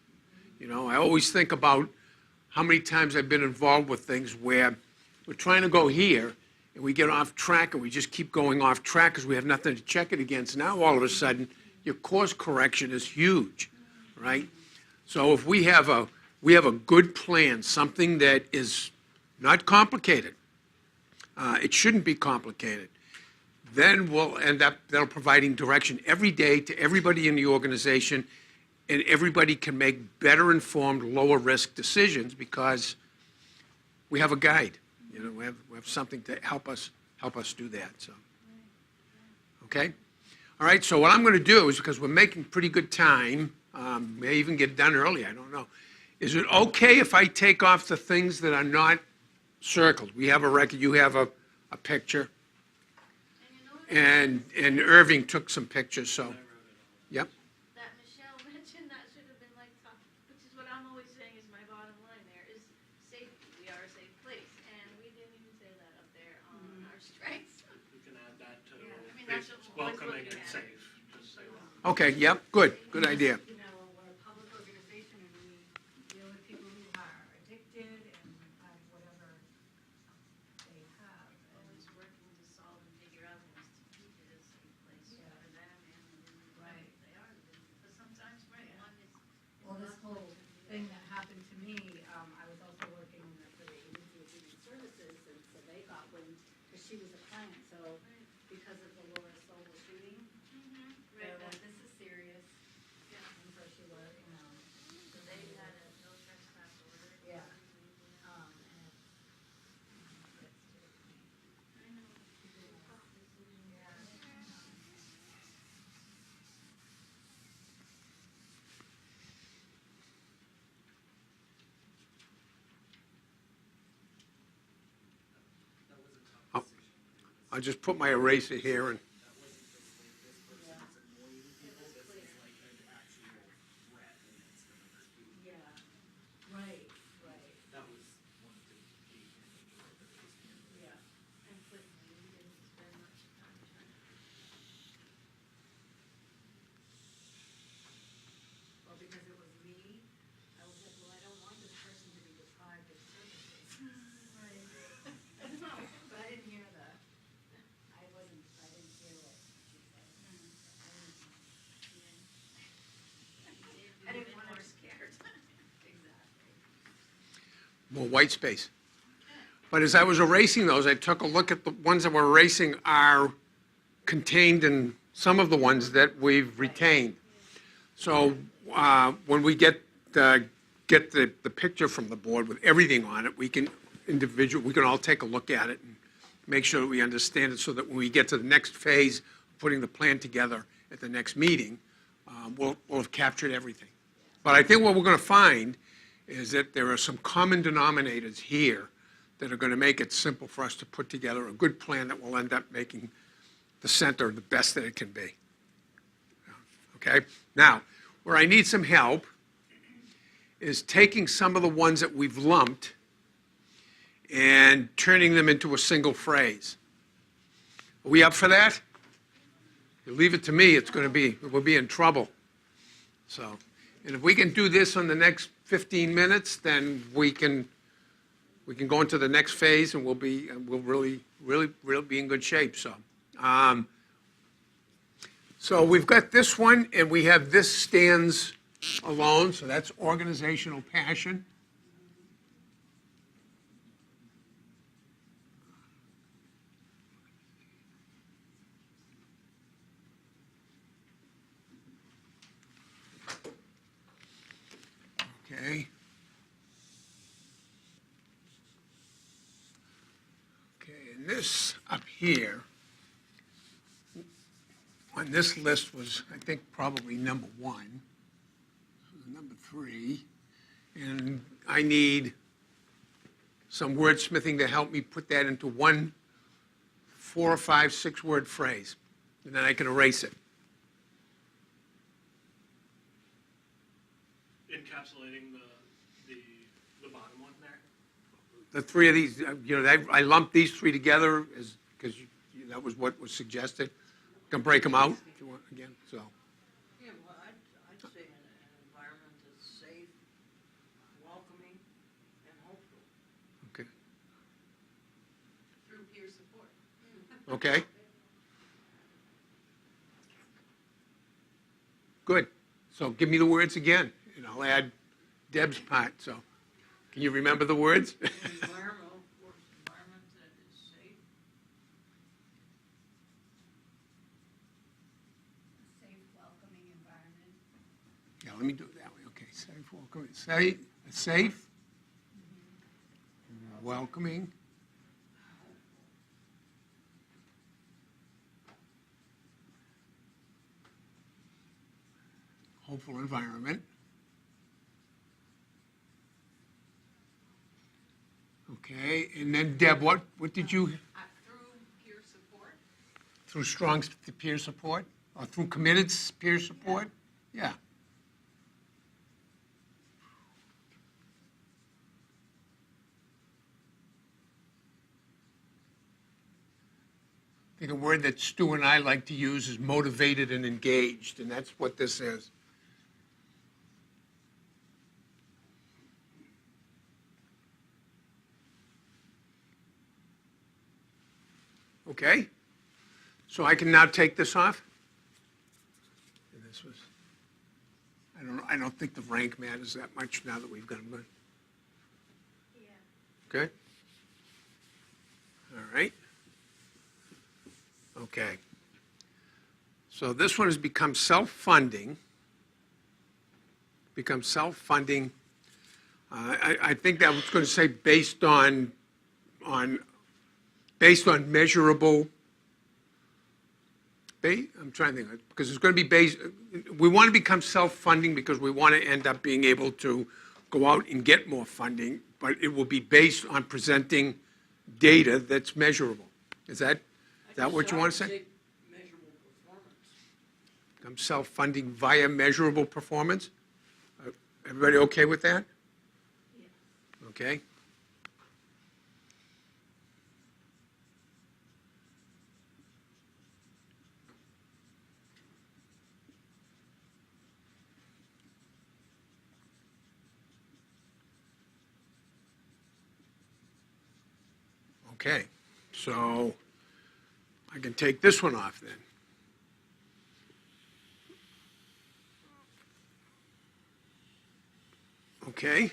You know, I always think about how many times I've been involved with things where we're trying to go here and we get off track and we just keep going off track because we have nothing to check it against. Now all of a sudden your course correction is huge, right? So if we have a good plan, something that is not complicated, it shouldn't be complicated, then we'll end up providing direction every day to everybody in the organization, and everybody can make better informed, lower risk decisions because we have a guide. You know, we have something to help us do that. So, okay, all right. So what I'm going to do is, because we're making pretty good time, may even get done early. I don't know. Is it okay if I take off the things that are not circled? We have a record. You have a picture, and Irving took some pictures. So, yep. That Michelle mentioned, that should have been like top, which is what I'm always saying is my bottom line there, is safety. We are a safe place, and we didn't even say that up there on our strengths. We can add that to I mean, that's it's always welcoming looking and at it. safe, just say that. Okay. Yep. Good. Good idea. You know, we're a public organization and we deal with people who are addicted and have whatever they have. Always working to solve and figure out ways to keep it a safe place Yeah. for them and within the Right. they are within. But sometimes one is. Well, this whole thing that happened to me, I was also working for the Agency of Human Services, and so they got wind, because she was a client, so because of the Laura Sobel shooting, they're like, this is serious. And so she was, you know. So they had a no trespass order. Yeah. And it gets to the point. I know. It's a tough decision. That was a tough Oh. decision. I'll just put my eraser here and. That wasn't just like this person's annoying people, this is like an actual threat and it's gonna hurt you. Yeah, right, right, That was one to be handled the way that it was handled. yeah. And quickly, we didn't spend much time trying to. Well, because it was me, I was like, well, I don't want this person to be deprived of services. Right. But I didn't hear I didn't hear what she said. I didn't want her scared. Exactly. More white space. But as I was erasing those, I took a look at the ones that we're erasing are contained in some of the ones that we've retained. So when we get the picture from the board with everything on it, we can all take a look at it and make sure that we understand it so that when we get to the next phase, putting the plan together at the next meeting, we'll have captured everything. But I think what we're going to find is that there are some common denominators here that are going to make it simple for us to put together a good plan that will end up making the center the best that it can be. Okay? Now, where I need some help is taking some of the ones that we've lumped and turning them into a single phrase. Are we up for that? You leave it to me, we'll be in trouble. So, and if we can do this on the next 15 minutes, then we can go into the next phase and we'll really be in good shape. So we've got this one, and we have this stands alone, so that's organizational passion. Okay. Okay, and this up here on this list was, I think, probably number 1, number 3, and I need some wordsmithing to help me put that into one 4 or 5, 6-word phrase, and then I can erase it. Encapsulating the bottom one there. The 3 of these, I lumped these 3 together because that was what was suggested. Can break them out if you want again. So. Yeah, well, I'd say an environment that's safe, welcoming, and hopeful. Okay. Through peer support. Okay. Good. So give me the words again, and I'll add Deb's part. So, can you remember the words? Environment that is safe. A safe, welcoming environment. Yeah, let me do it that way. Okay, safe, welcoming, safe, welcoming, hopeful environment. Okay, and then Deb, what did you, Through peer support. through strong peer support? Or through committed peer support? Yeah. I think a word that Stu and I like to use is motivated and engaged, and that's what this is. Okay? So I can now take this off? And this was, I don't think the rank matters that much now that we've got them good. Yeah. Okay? All right. Okay. So this one has become self-funding. I think that was going to say based on measurable. I'm trying to think, because it's going to be based. We want to become self-funding because we want to end up being able to go out and get more funding, but it will be based on presenting data that's measurable. Is that what you want to say? Measurable performance. Become self-funding via measurable performance? Everybody okay with that? Yeah. Okay. Okay, so I can take this one off then. Okay.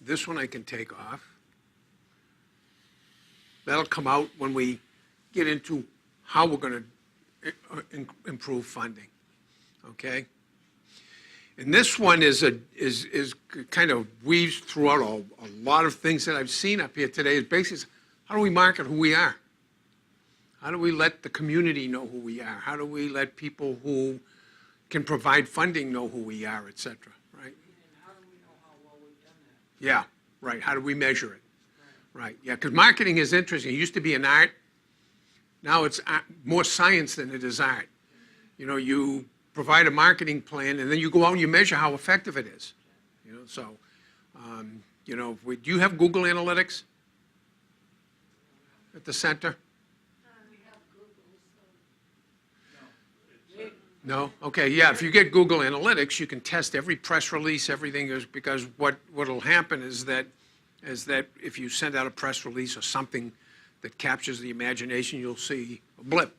This one I can take off. That'll come out when we get into how we're going to improve funding. Okay? And this one is kind of weaves throughout a lot of things that I've seen up here today. Is basically how do we market who we are? How do we let the community know who we are? How do we let people who can provide funding know who we are, et cetera, right? And how Yeah, right, how do we measure it? Right, yeah, because marketing is interesting. It used to be an art. Now it's more science than it is art. You know, you provide a marketing plan, and then you go out and you measure how effective it is. You know, so, you know, do you have Google Analytics at the center? No? Okay, yeah, if you get Google Analytics, you can test every press release, everything is, because what'll happen is that if you send out a press release or something that captures the imagination, you'll see a blip.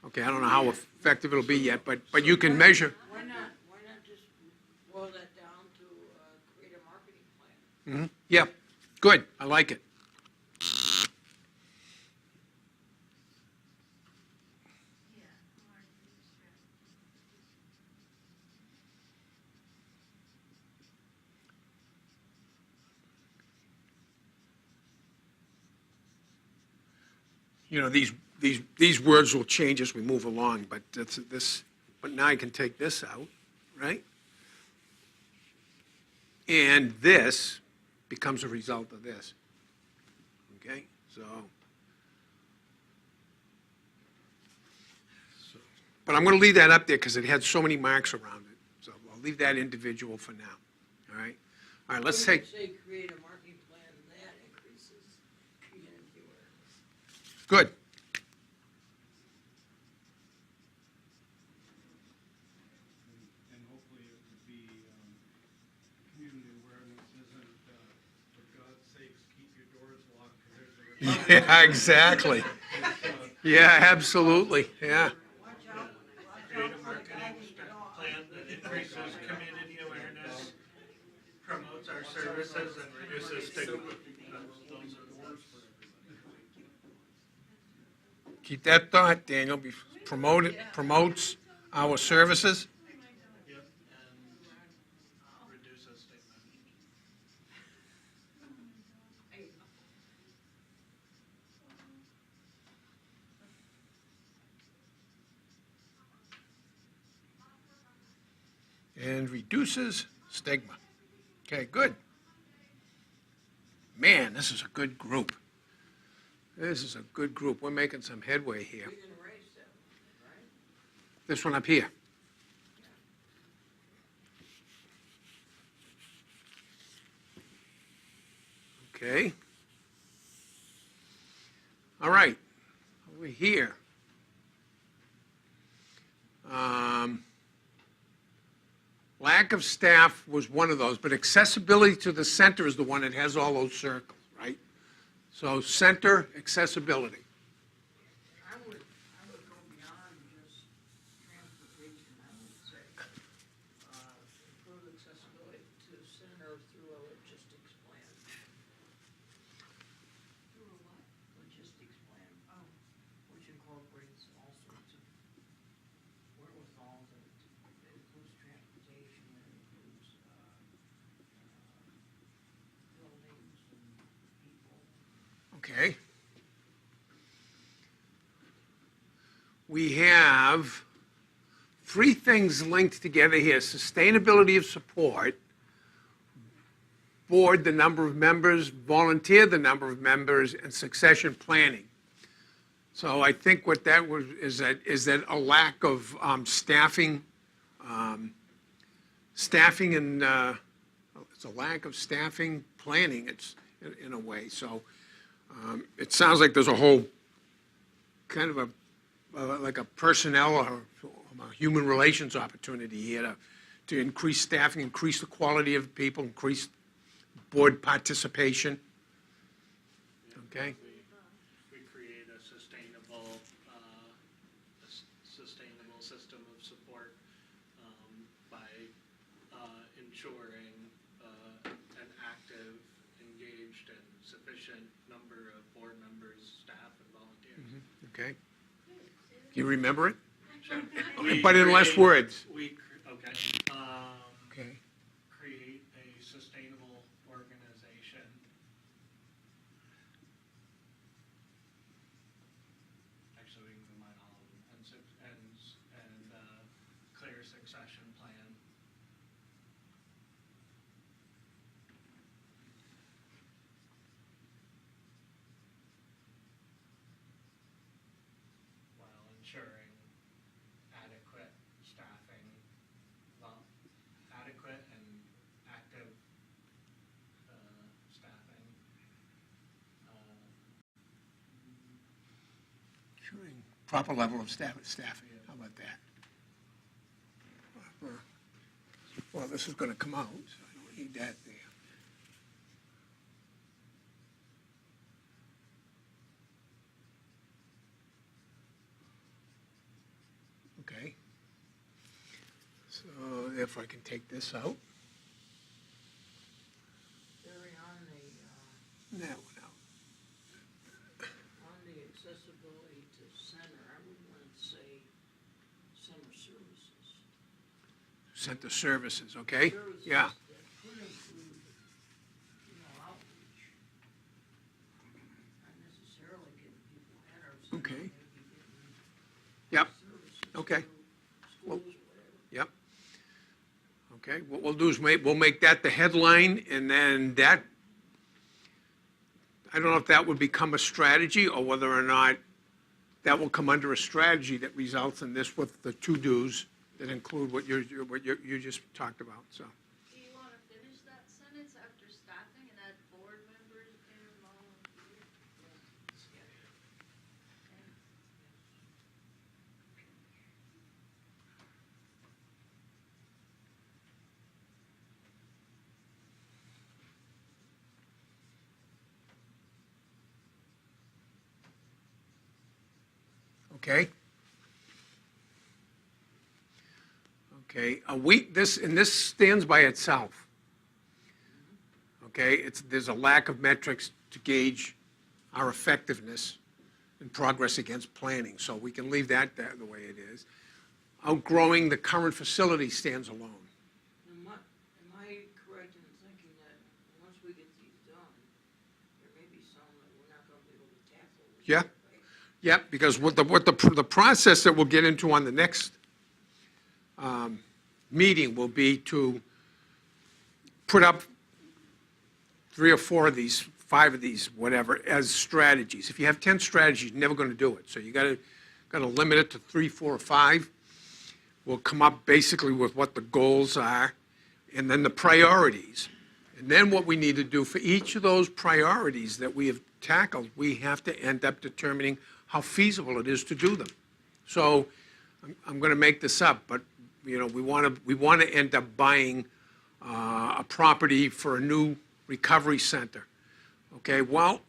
Okay, I don't know how effective it'll be yet, but you can measure. Why not just boil that down to, create a marketing plan? Yeah, good, I like it. You know, these words will change as we move along, but but now I can take this out, right? And this becomes a result of this. Okay, but I'm going to leave that up there because it had so many marks around it. So I'll leave that individual for now. All right? All right, let's Or you take, could say create a marketing plan that increases community awareness. good. And hopefully it would be, community awareness isn't, for God's sakes, keep your doors locked, because there's a. Yeah, exactly. Yeah, absolutely, yeah. Create a marketing plan that increases community awareness, promotes our services, and reduces stigma. Those are the words for everybody. Keep that thought, Daniel. Promotes our services. Yep, and reduces stigma. And reduces stigma. Okay, good. Man, this is a good group. This is a good group. We're making some headway here. We can raise them, right? This one up here. Okay. All right. Over here. Lack of staff was one of those, but accessibility to the center is the one that has all those circles, right? So center, accessibility. I would go beyond just transportation, I would say, improve accessibility to the center through a logistics plan. Through a what? Logistics plan, which incorporates all sorts of wherewithal that includes transportation, it includes, buildings and people. Okay. We have three things linked together here: sustainability of support, board, the number of members, volunteer, the number of members, and succession planning. So I think what that was is that a lack of staffing, and it's a lack of staffing planning. It's in a way. So it sounds like there's a whole kind of like a personnel or a human relations opportunity here to increase staffing, increase the quality of people, increase board participation. Okay? We create a sustainable system of support by ensuring an active, engaged, and sufficient number of board members, staff, and volunteers. Okay? Do you remember it? Sure. But in less words. Okay. Okay. Create a sustainable organization. Actually, we can combine all of them, and clear succession plan. Proper level of staffing, how about that? Well, this is going to come out, so I don't need that there. Okay. So if I can take this out, Barry, that one out. on the accessibility to center, I would want to say center services. Center services, okay? Services Yeah, that could include, outreach. Not necessarily getting people at our center. Okay. Maybe getting yep, services Okay. to schools, whatever. yep. Okay, what we'll do is we'll make that the headline, and then that, I don't know if that would become a strategy, or whether or not that will come under a strategy that results in this with the to-dos that include what you just talked about, so. Do you want to finish that sentence after staffing and add board members and volunteers? Okay? Okay, this stands by itself. Okay, there's a lack of metrics to gauge our effectiveness and progress against planning, so we can leave that the way it is. Outgrowing the current facility stands alone. Am I correct in thinking that once we get these done, there may be some that we're not gonna be able to tackle? Yeah. Yep, because what the process that we'll get into on the next meeting will be to put up 3 or 4 of these, 5 of these, whatever, as strategies. If you have 10 strategies, you're never going to do it. So you got to limit it to 3, 4, or 5. We'll come up basically with what the goals are, and then the priorities. And then what we need to do for each of those priorities that we have tackled, we have to end up determining how feasible it is to do them. So I'm going to make this up, but we want to end up buying a property for a new recovery center. Okay, well,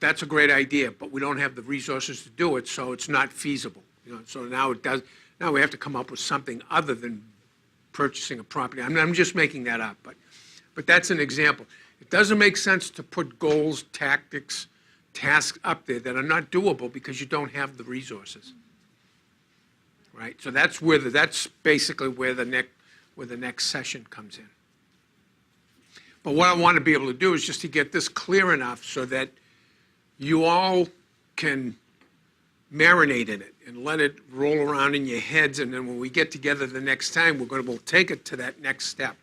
that's a great idea, but we don't have the resources to do it, so it's not feasible. So now now we have to come up with something other than purchasing a property. I'm just making that up, but that's an example. It doesn't make sense to put goals, tactics, tasks up there that are not doable because you don't have the resources. Right? So that's basically where the next session comes in. But what I want to be able to do is just to get this clear enough so that you all can marinate in it and let it roll around in your heads, and then when we get together the next time, we're going to take it to that next step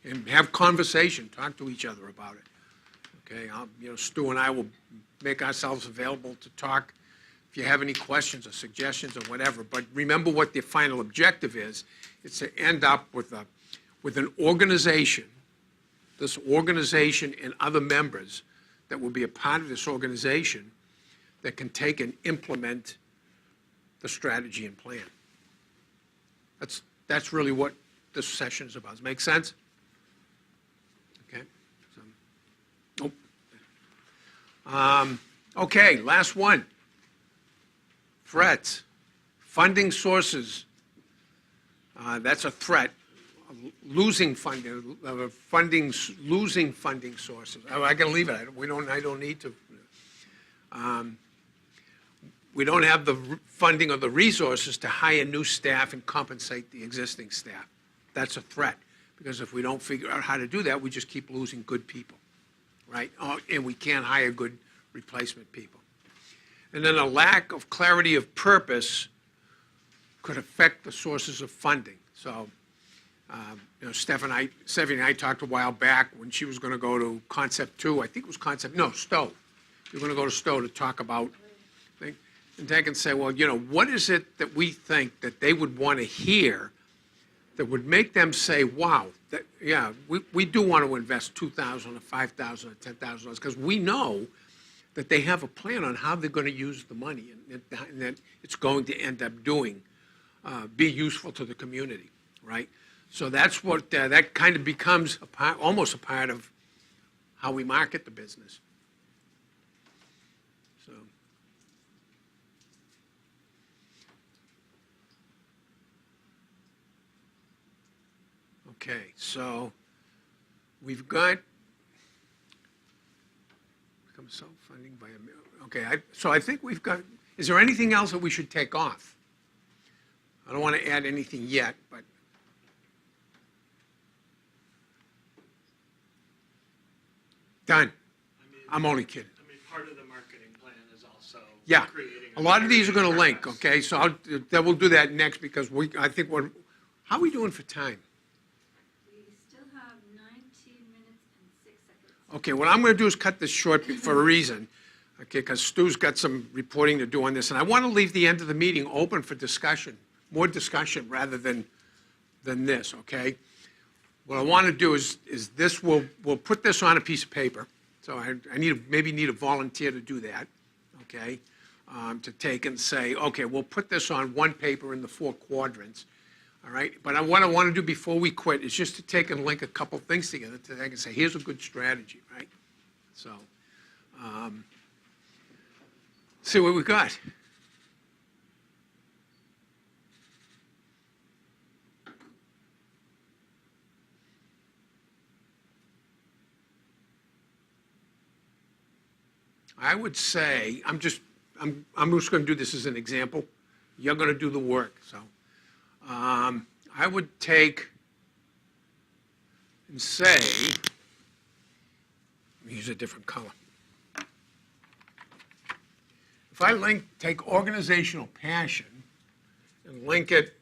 and have conversation, talk to each other about it. Okay, Stu and I will make ourselves available to talk if you have any questions or suggestions or whatever. But remember what the final objective is. It's to end up with an organization, this organization and other members that will be a part of this organization that can take and implement the strategy and plan. That's really what this session is about. Does it make sense? Okay. Okay, last one. Threats. Funding sources. That's a threat. Losing funding, losing funding sources. I can leave it. I don't need to. We don't have the funding or the resources to hire new staff and compensate the existing staff. That's a threat, because if we don't figure out how to do that, we just keep losing good people, right? And we can't hire good replacement people. And then a lack of clarity of purpose could affect the sources of funding. So, Stephanie and I talked a while back when she was going to go to Concept 2. I think it was Stowe. You're going to go to Stowe to talk about things. And they can say, well, what is it that we think that they would want to hear that would make them say, wow, we do want to invest $2,000 or $5,000 or $10,000, because we know that they have a plan on how they're going to use the money and that it's going to end up doing, be useful to the community, right? So that's what, that kind of becomes a part, almost a part of how we market the business. So. Okay, so we've got become self-funding by okay, so I think we've got, is there anything else that we should take off? I don't want to add anything yet, but done. I'm only kidding. I mean, part of the marketing plan is also Yeah, creating. a lot of these are going to link, premise. okay? So then we'll do that next because I think how are we doing for time? We still have 19 minutes and 6 seconds. Okay, what I'm going to do is cut this short for a reason, okay, because Stu's got some reporting to do on this, and I want to leave the end of the meeting open for discussion, more discussion rather than this, okay? What I want to do is this, we'll put this on a piece of paper, so I maybe need a volunteer to do that, okay? To take and say, okay, we'll put this on one paper in the 4 quadrants, all right? But what I want to do before we quit is just to take and link a couple things together to I can say, here's a good strategy, right? So, see what we got. I would say, I'm just going to do this as an example. You're going to do the work, so. I would take and say, let me use a different color. If I take organizational passion and link it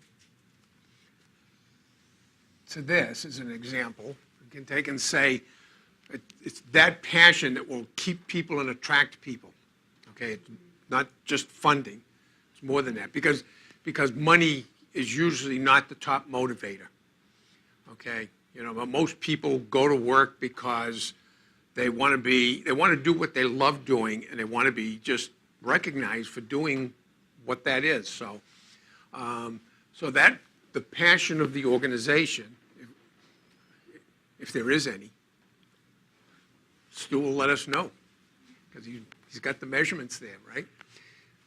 to this as an example, I can take and say, it's that passion that will keep people and attract people, okay? It's not just funding, it's more than that, because money is usually not the top motivator, okay? You know, but most people go to work because they want to do what they love doing, and they want to be just recognized for doing what that is. So, so that the passion of the organization, if there is any, Stu will let us know, because he's got the measurements there, right?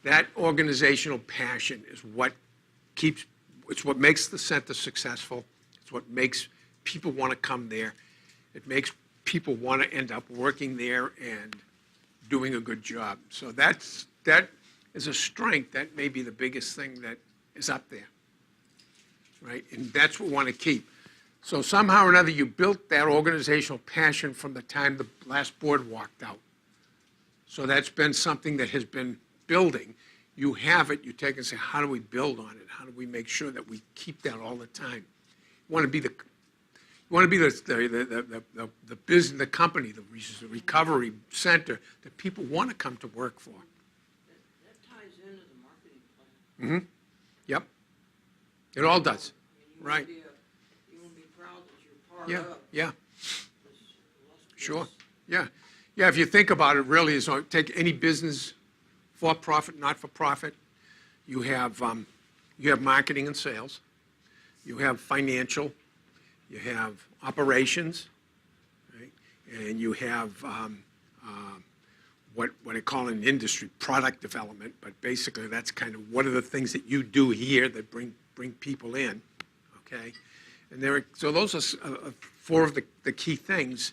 That organizational passion is what it's what makes the center successful. It's what makes people want to come there. It makes people want to end up working there and doing a good job. So that is a strength. That may be the biggest thing that is up there, right? And that's what we want to keep. So somehow or another, you built that organizational passion from the time the last board walked out. So that's been something that has been building. You have it, you take and say, how do we build on it? How do we make sure that we keep that all the time? You want to be the business, the company, the recovery center that people want to come to work for. That ties into the marketing plan. Mm-hmm. Yep. It all does. I mean, Right. You want to be proud that you're part Yeah, of yeah, this sure. illustrious. Yeah. Yeah, if you think about it, really, is take any business, for-profit, not-for-profit, you have marketing and sales, you have financial, you have operations, right? And you have what I call in industry product development, but basically that's kind of what are the things that you do here that bring people in, okay? And so those are 4 of the key things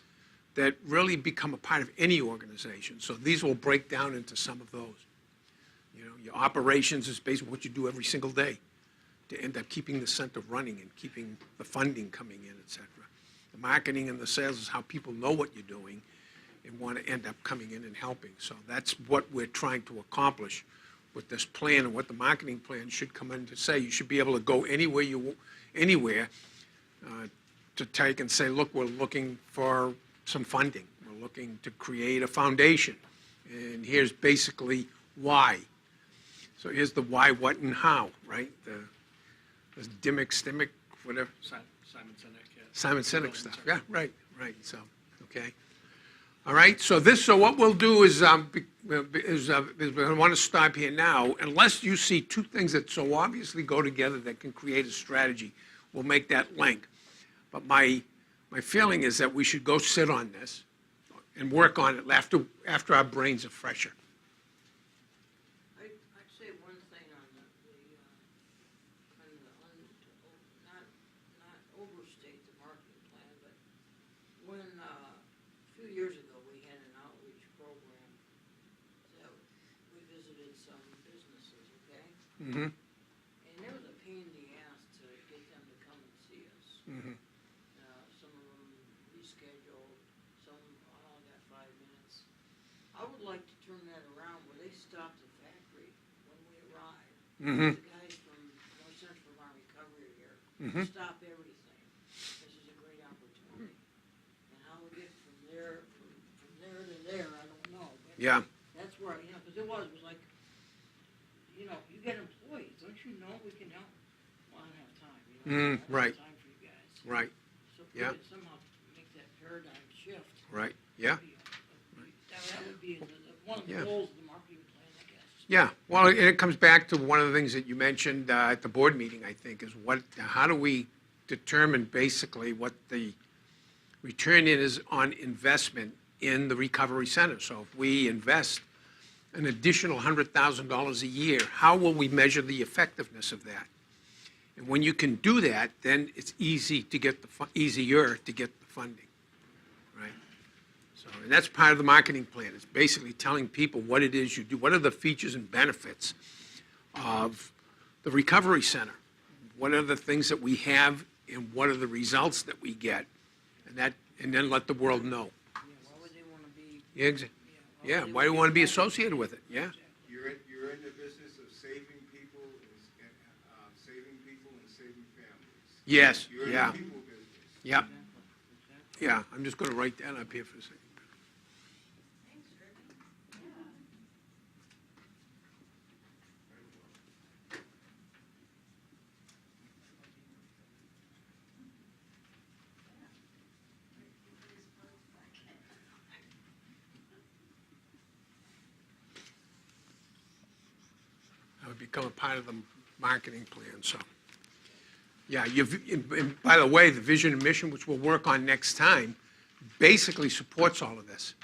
that really become a part of any organization. So these will break down into some of those. You know, your operations is basically what you do every single day to end up keeping the center running and keeping the funding coming in, et cetera. The marketing and the sales is how people know what you're doing and want to end up coming in and helping. So that's what we're trying to accomplish with this plan, and what the marketing plan should come in to say. You should be able to go anywhere to take and say, look, we're looking for some funding. We're looking to create a foundation. And here's basically why. So here's the why, what, and how, right? The Dimmick, Stimmick, whatever. Simon Sinek, yeah. Simon Sinek stuff. Yeah, right. So, okay. All right, so what we'll do is I want to stop here now. Unless you see two things that so obviously go together that can create a strategy, we'll make that link. But my feeling is that we should go sit on this and work on it after our brains are fresher. I'd say one thing on not overstate the marketing plan, but when, a few years ago, we had an outreach program that we visited some businesses, okay? Mm-hmm. And it was a pain in the ass to get them to come and see us. Mm-hmm. Some of them rescheduled, some, got 5 minutes. I would like to turn that around where they stop the factory when we arrive. Mm-hmm. The guys from North Central Vermont Recovery are here. Mhm. Stop everything. This is a great opportunity. And how we get from there to there, I don't know. But Yeah. that's where, because it was like, you get employees, don't you know we can help? Well, I don't have time, I don't have right. time for you guys. Right, So if we Yeah. could somehow make that paradigm shift. right, yeah. That would be one of the Yeah. goals of the marketing plan, I guess. Yeah, well, and it comes back to one of the things that you mentioned at the board meeting, I think, is how do we determine basically what the return is on investment in the recovery center? So if we invest an additional $100,000 a year, how will we measure the effectiveness of that? And when you can do that, then it's easier to get the funding, right? So, and that's part of the marketing plan. It's basically telling people what it is you do. What are the features and benefits of the recovery center? What are the things that we have, and what are the results that we get? And then let the world know. Yeah, why would they want to be? Yeah, why do you want to be associated with it? Yeah, You're in the business of saving people and saving families. yes, You're in yeah, the people business. yeah, yeah. I'm just going to write that up here for a second. Thanks, Rick. Yeah. That would become a part of the marketing plan, so. Yeah, and by the way, the vision and mission, which we'll work on next time, basically supports all of this.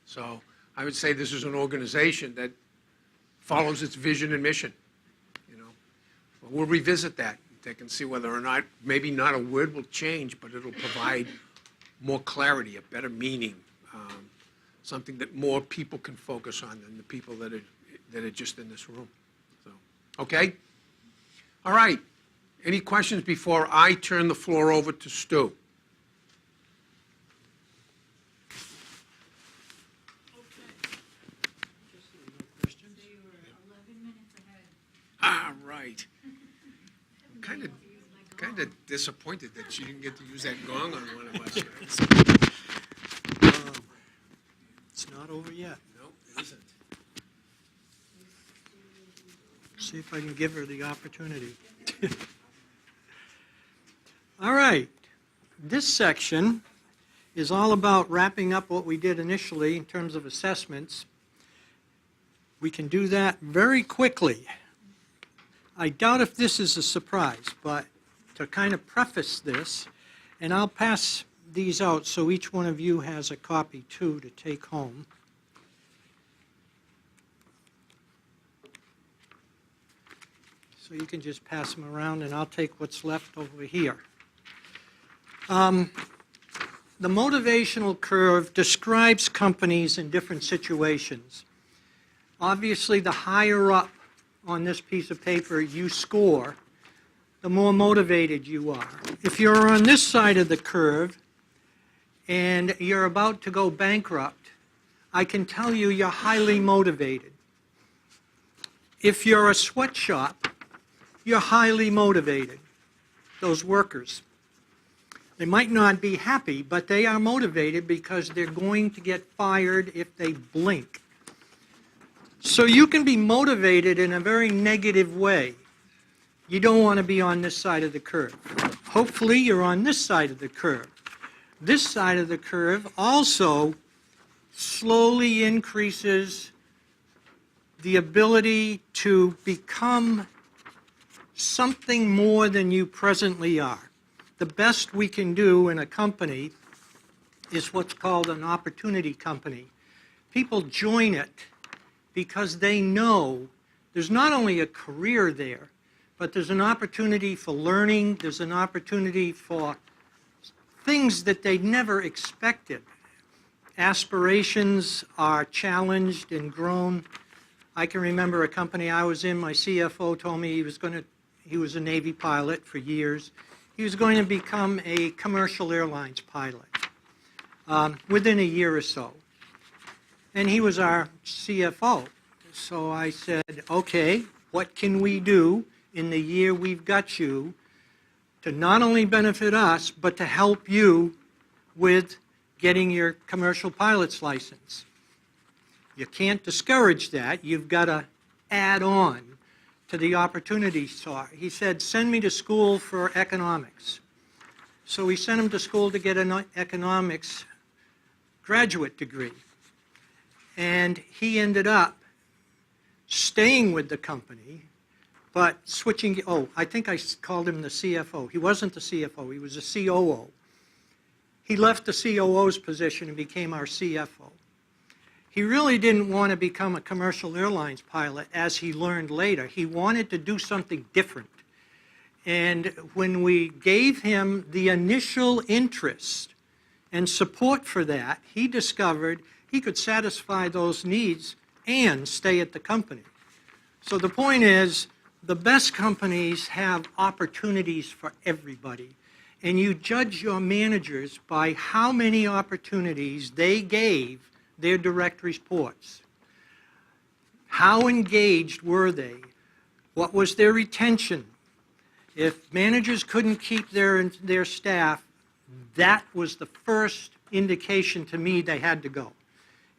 So I would say this is an organization that follows its vision and mission, But we'll revisit that, take and see whether or not, maybe not a word will change, but it'll provide more clarity, a better meaning, something that more people can focus on than the people that are just in this room. So, okay? All right. Any questions before I turn the floor over to Stu? So you were 11 minutes ahead. All right. I'm kind of disappointed that she didn't get to use that gong on one of us. It's not over yet. No, it isn't. See if I can give her the opportunity. All right. This section is all about wrapping up what we did initially in terms of assessments. We can do that very quickly. I doubt if this is a surprise, but to kind of preface this, and I'll pass these out so each one of you has a copy too to take home. So you can just pass them around and I'll take what's left over here. The motivational curve describes companies in different situations. Obviously, the higher up on this piece of paper you score, the more motivated you are. If you're on this side of the curve and you're about to go bankrupt, I can tell you you're highly motivated. If you're a sweatshop, you're highly motivated, those workers. They might not be happy, but they are motivated because they're going to get fired if they blink. So you can be motivated in a very negative way. You don't want to be on this side of the curve. Hopefully you're on this side of the curve. This side of the curve also slowly increases the ability to become something more than you presently are. The best we can do in a company is what's called an opportunity company. People join it because they know there's not only a career there, but there's an opportunity for learning, there's an opportunity for things that they never expected. Aspirations are challenged and grown. I can remember a company I was in, my CFO told me he was a Navy pilot for years. He was going to become a commercial airlines pilot within a year or so. And he was our CFO. So I said, okay, what can we do in the year we've got you to not only benefit us, but to help you with getting your commercial pilot's license? You can't discourage that. You've got to add on to the opportunity. So he said, send me to school for economics. So we sent him to school to get an economics graduate degree. And he ended up staying with the company, but switching, I think I called him the CFO. He wasn't the CFO, he was a COO. He left the COO's position and became our CFO. He really didn't want to become a commercial airlines pilot, as he learned later. He wanted to do something different. And when we gave him the initial interest and support for that, he discovered he could satisfy those needs and stay at the company. So the point is, the best companies have opportunities for everybody. And you judge your managers by how many opportunities they gave their direct reports. How engaged were they? What was their retention? If managers couldn't keep their staff, that was the first indication to me they had to go.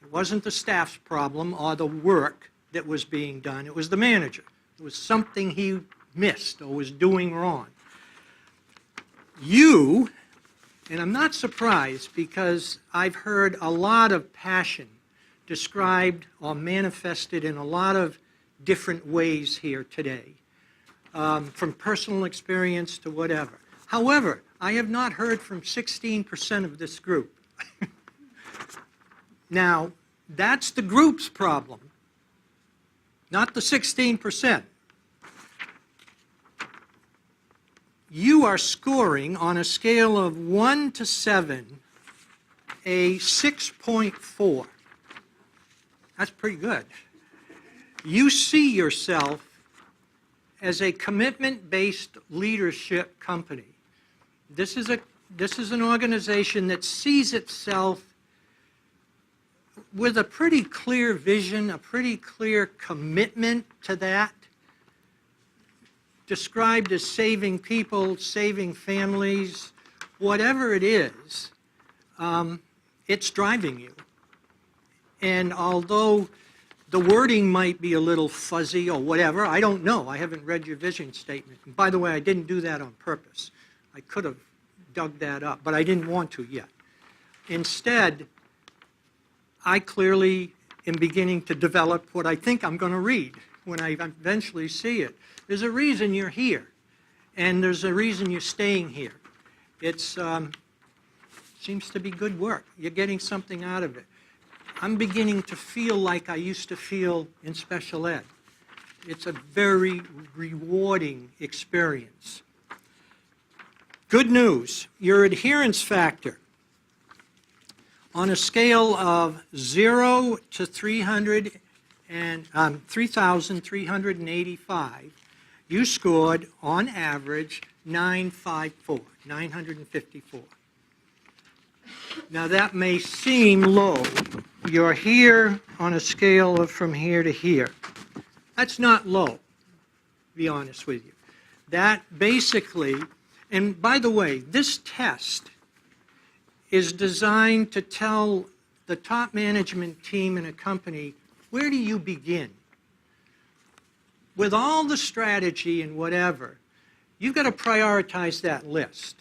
It wasn't the staff's problem or the work that was being done. It was the manager. It was something he missed or was doing wrong. You, and I'm not surprised because I've heard a lot of passion described or manifested in a lot of different ways here today, from personal experience to whatever. However, I have not heard from 16% of this group. Now, that's the group's problem, not the 16%. You are scoring on a scale of 1 to 7, a 6.4. That's pretty good. You see yourself as a commitment-based leadership company. This is an organization that sees itself with a pretty clear vision, a pretty clear commitment to that, described as saving people, saving families, whatever it is, it's driving you. And although the wording might be a little fuzzy or whatever, I don't know. I haven't read your vision statement. And by the way, I didn't do that on purpose. I could have dug that up, but I didn't want to yet. Instead, I clearly am beginning to develop what I think I'm going to read when I eventually see it. There's a reason you're here, and there's a reason you're staying here. It seems to be good work. You're getting something out of it. I'm beginning to feel like I used to feel in special ed. It's a very rewarding experience. Good news, your adherence factor on a scale of 0 to 3,385, you scored, on average, 954. Now, that may seem low. You're here on a scale of from here to here. That's not low, to be honest with you. That basically, and by the way, this test is designed to tell the top management team in a company, where do you begin? With all the strategy and whatever, you've got to prioritize that list.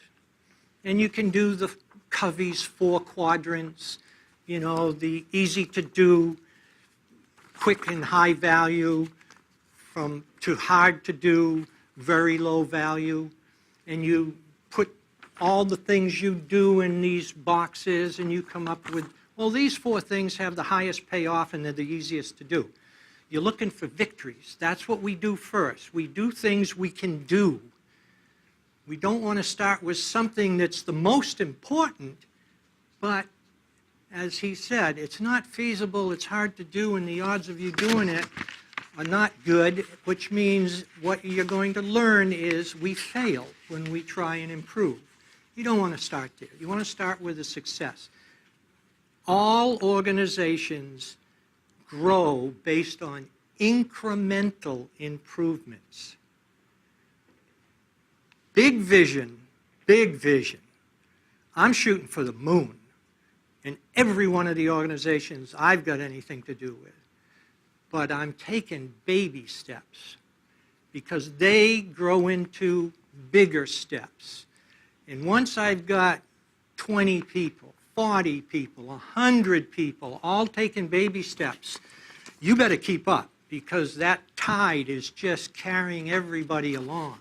And you can do the Covey's 4 quadrants. the easy to do, quick and high value, from to hard to do, very low value, and you put all the things you do in these boxes and you come up with, well, these 4 things have the highest payoff and they're the easiest to do. You're looking for victories. That's what we do first. We do things we can do. We don't want to start with something that's the most important, but as he said, it's not feasible, it's hard to do, and the odds of you doing it are not good, which means what you're going to learn is we fail when we try and improve. You don't want to start there. You want to start with a success. All organizations grow based on incremental improvements. Big vision, big vision. I'm shooting for the moon in every one of the organizations I've got anything to do with. But I'm taking baby steps because they grow into bigger steps. And once I've got 20 people, 40 people, 100 people, all taking baby steps, you better keep up because that tide is just carrying everybody along.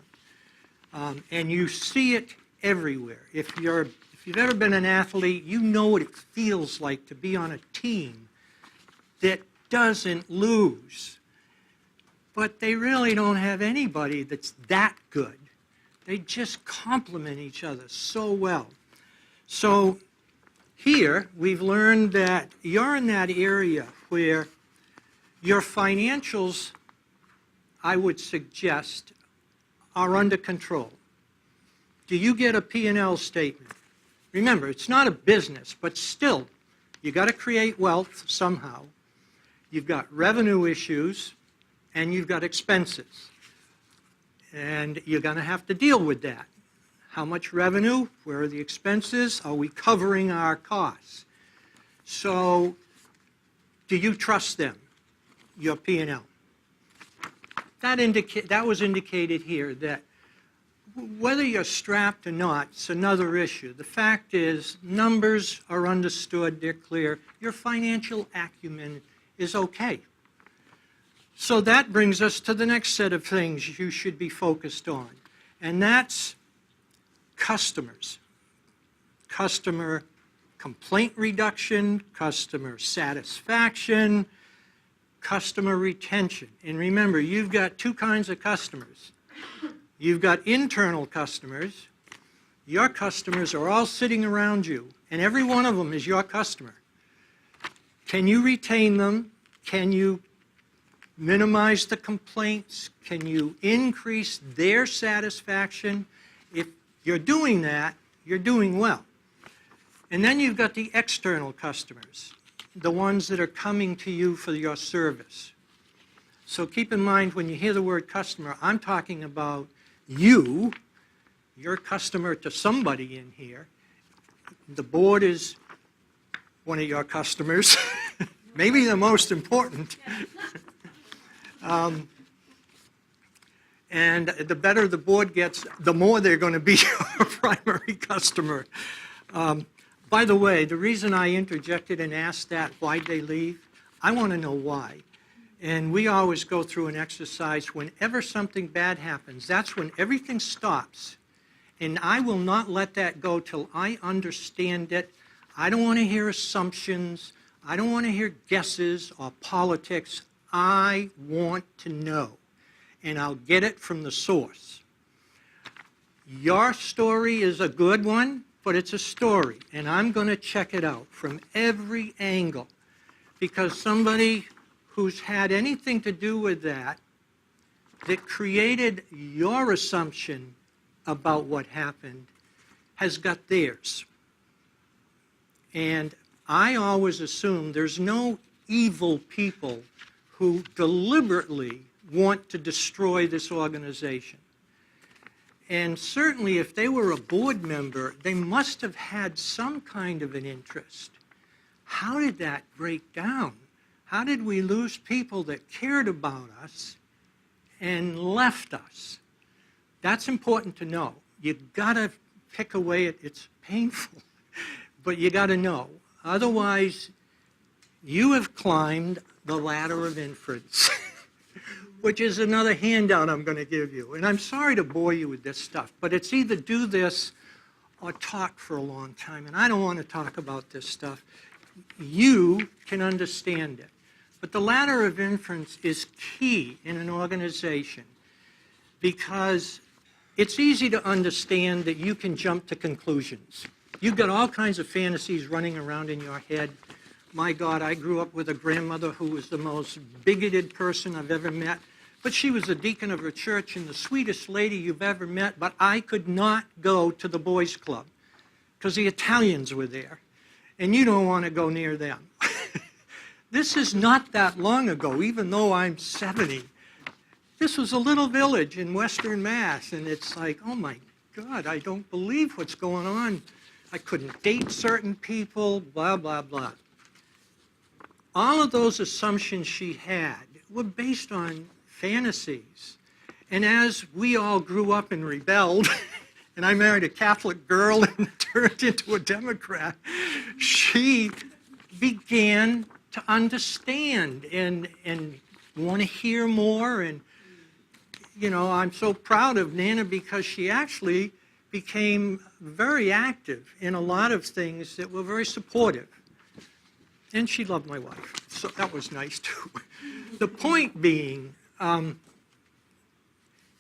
And you see it everywhere. If you've ever been an athlete, you know what it feels like to be on a team that doesn't lose. But they really don't have anybody that's that good. They just complement each other so well. So here, we've learned that you're in that area where your financials, I would suggest, are under control. Do you get a P&L statement? Remember, it's not a business, but still, you got to create wealth somehow. You've got revenue issues, and you've got expenses. And you're going to have to deal with that. How much revenue? Where are the expenses? Are we covering our costs? So, do you trust them, your P&L? That was indicated here, that whether you're strapped or not, it's another issue. The fact is, numbers are understood, they're clear. Your financial acumen is okay. So that brings us to the next set of things you should be focused on, and that's customers. Customer complaint reduction, customer satisfaction, customer retention. And remember, you've got 2 kinds of customers. You've got internal customers. Your customers are all sitting around you, and every one of them is your customer. Can you retain them? Can you minimize the complaints? Can you increase their satisfaction? If you're doing that, you're doing well. And then you've got the external customers, the ones that are coming to you for your service. So keep in mind, when you hear the word customer, I'm talking about you, your customer to somebody in here. The board is one of your customers, maybe the most important. And the better the board gets, the more they're going to be your primary customer. By the way, the reason I interjected and asked that, why'd they leave, I want to know why. And we always go through an exercise whenever something bad happens. That's when everything stops. And I will not let that go till I understand it. I don't want to hear assumptions. I don't want to hear guesses or politics. I want to know. And I'll get it from the source. Your story is a good one, but it's a story. And I'm going to check it out from every angle. Because somebody who's had anything to do with that created your assumption about what happened, has got theirs. And I always assume there's no evil people who deliberately want to destroy this organization. And certainly if they were a board member, they must have had some kind of an interest. How did that break down? How did we lose people that cared about us and left us? That's important to know. You've got to pick away at it. It's painful, but you got to know. Otherwise, you have climbed the ladder of inference, which is another handout I'm going to give you. And I'm sorry to bore you with this stuff, but it's either do this or talk for a long time. And I don't want to talk about this stuff. You can understand it. But the ladder of inference is key in an organization because it's easy to understand that you can jump to conclusions. You've got all kinds of fantasies running around in your head. My God, I grew up with a grandmother who was the most bigoted person I've ever met, but she was a deacon of her church and the sweetest lady you've ever met, but I could not go to the boys' club because the Italians were there, and you don't want to go near them. This is not that long ago, even though I'm 70. This was a little village in Western Mass, and it's like, oh my God, I don't believe what's going on. I couldn't date certain people, blah, blah, blah. All of those assumptions she had were based on fantasies. And as we all grew up and rebelled, and I married a Catholic girl and turned into a Democrat, she began to understand and want to hear more. And, you know, I'm so proud of Nana because she actually became very active in a lot of things that were very supportive. And she loved my wife, so that was nice too. The point being,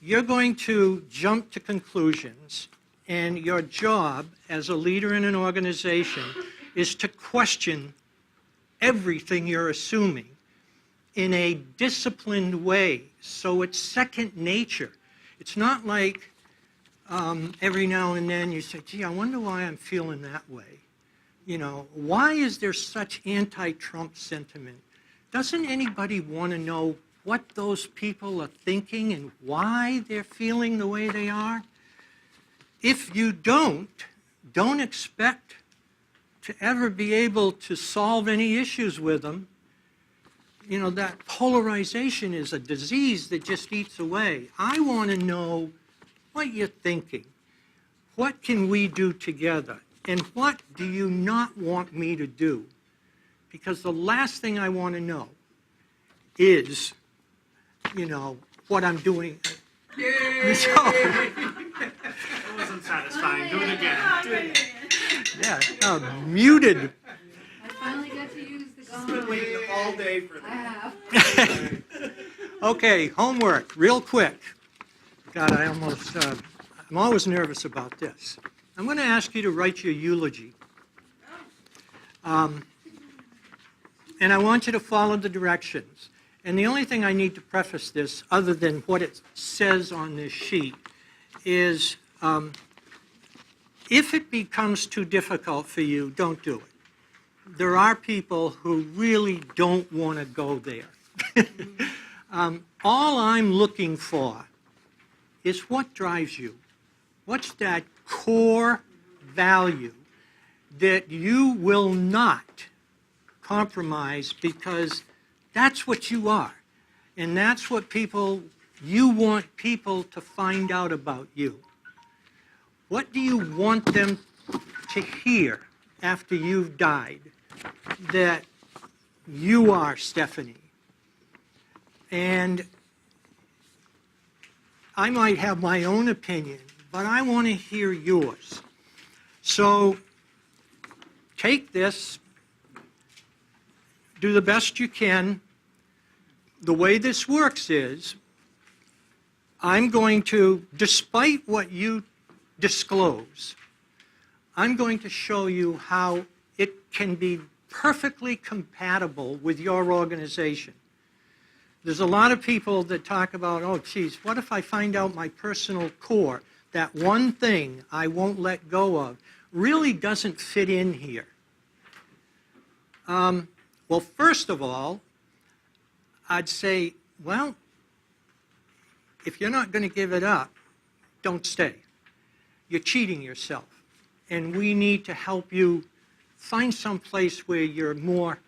you're going to jump to conclusions, and your job as a leader in an organization is to question everything you're assuming in a disciplined way, so it's second nature. It's not like every now and then you say, gee, I wonder why I'm feeling that way. You know, why is there such anti-Trump sentiment? Doesn't anybody want to know what those people are thinking and why they're feeling the way they are? If you don't expect to ever be able to solve any issues with them. You know, that polarization is a disease that just eats away. I want to know what you're thinking. What can we do together? And what do you not want me to do? Because the last thing I want to know is, you know, what I'm doing. That wasn't satisfying. Do it again. Muted. I finally got to use the I've been waiting all day for I that. have. Okay, homework, real quick. God, I'm always nervous about this. I'm going to ask you to write your eulogy. And I want you to follow the directions. And the only thing I need to preface this, other than what it says on this sheet, is if it becomes too difficult for you, don't do it. There are people who really don't want to go there. All I'm looking for is what drives you. What's that core value that you will not compromise, because that's what you are. And that's what you want people to find out about you. What do you want them to hear after you've died? That you are Stephanie. And I might have my own opinion, but I want to hear yours. So take this, do the best you can. The way this works is, I'm going to, despite what you disclose, I'm going to show you how it can be perfectly compatible with your organization. There's a lot of people that talk about, oh, geez, what if I find out my personal core, that one thing I won't let go of, really doesn't fit in here? Well, first of all, I'd say, well, if you're not going to give it up, don't stay. You're cheating yourself. And we need to help you find some place where you're more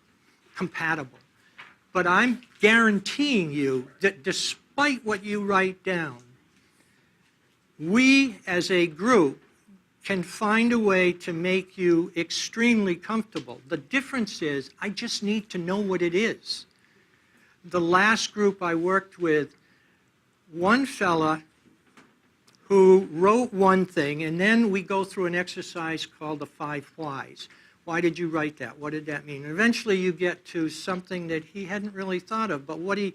compatible. But I'm guaranteeing you that despite what you write down, we as a group can find a way to make you extremely comfortable. The difference is, I just need to know what it is. The last group I worked with, one fella who wrote one thing, and then we go through an exercise called the 5 whys. Why did you write that? What did that mean? And eventually you get to something that he hadn't really thought of, but what he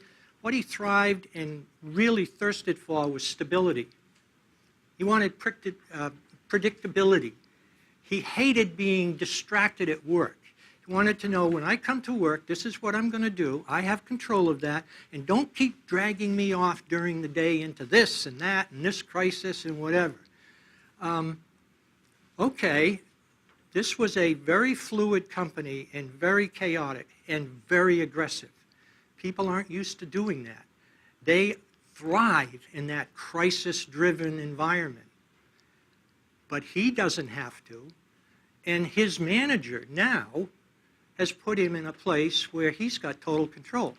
thrived and really thirsted for was stability. He wanted predictability. He hated being distracted at work. He wanted to know, when I come to work, this is what I'm going to do. I have control of that, and don't keep dragging me off during the day into this and that and this crisis and whatever. Okay, this was a very fluid company and very chaotic and very aggressive. People aren't used to doing that. They thrive in that crisis-driven environment. But he doesn't have to, and his manager now has put him in a place where he's got total control.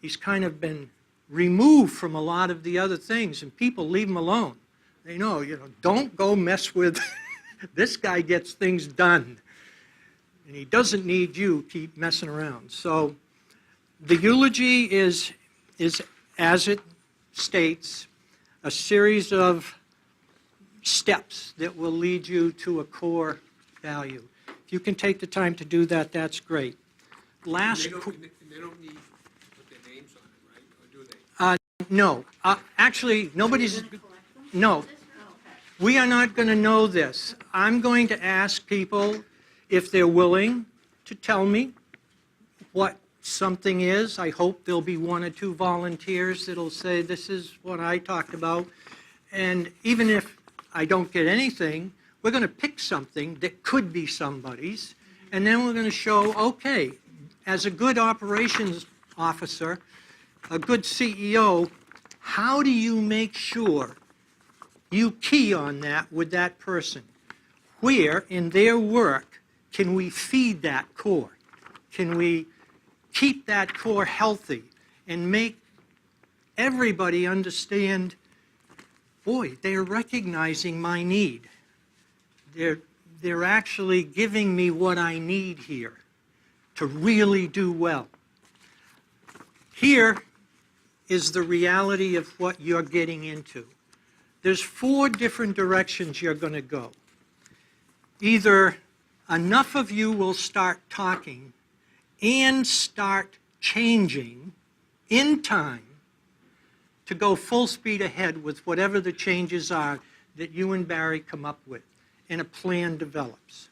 He's kind of been removed from a lot of the other things, and people leave him alone. They know, don't go mess with, this guy gets things done, and he doesn't need you to keep messing around. So the eulogy is, as it states, a series of steps that will lead you to a core value. If you can take the time to do that, that's great. They Last, don't need to put their names on it, right? Or do they? no, actually, nobody's, no. We are not going to know this. I'm going to ask people if they're willing to tell me what something is. I hope there'll be 1 or 2 volunteers that'll say, this is what I talked about. And even if I don't get anything, we're going to pick something that could be somebody's, and then we're going to show, okay, as a good operations officer, a good CEO, how do you make sure you key on that with that person? Where in their work can we feed that core? Can we keep that core healthy and make everybody understand, boy, they're recognizing my need. They're actually giving me what I need here to really do well. Here is the reality of what you're getting into. There's 4 different directions you're going to go. Either enough of you will start talking and start changing in time to go full speed ahead with whatever the changes are that you and Barry come up with, and a plan develops.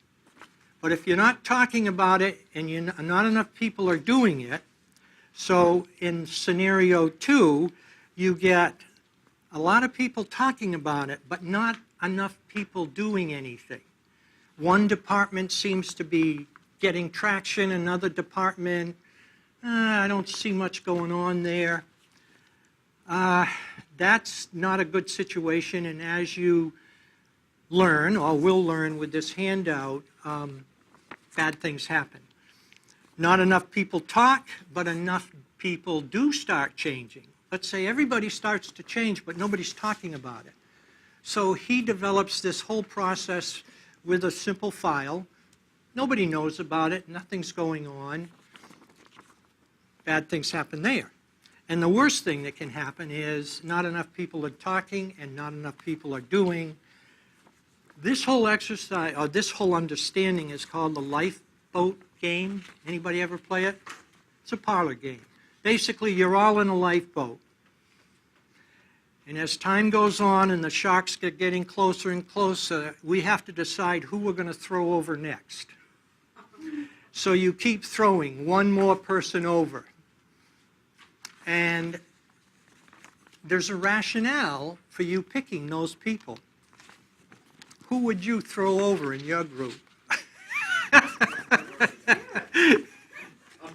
But if you're not talking about it and not enough people are doing it, so in scenario 2, you get a lot of people talking about it, but not enough people doing anything. One department seems to be getting traction, another department, I don't see much going on there. That's not a good situation, and as you learn, or will learn with this handout, bad things happen. Not enough people talk, but enough people do start changing. Let's say everybody starts to change, but nobody's talking about it. So he develops this whole process with a simple file. Nobody knows about it. Nothing's going on. Bad things happen there. And the worst thing that can happen is not enough people are talking and not enough people are doing. This whole exercise, or this whole understanding is called the lifeboat game. Anybody ever play it? It's a parlor game. Basically, you're all in a lifeboat. And as time goes on and the sharks get getting closer and closer, we have to decide who we're going to throw over next. So you keep throwing one more person over. And there's a rationale for you picking those people. Who would you throw over in your group? I'm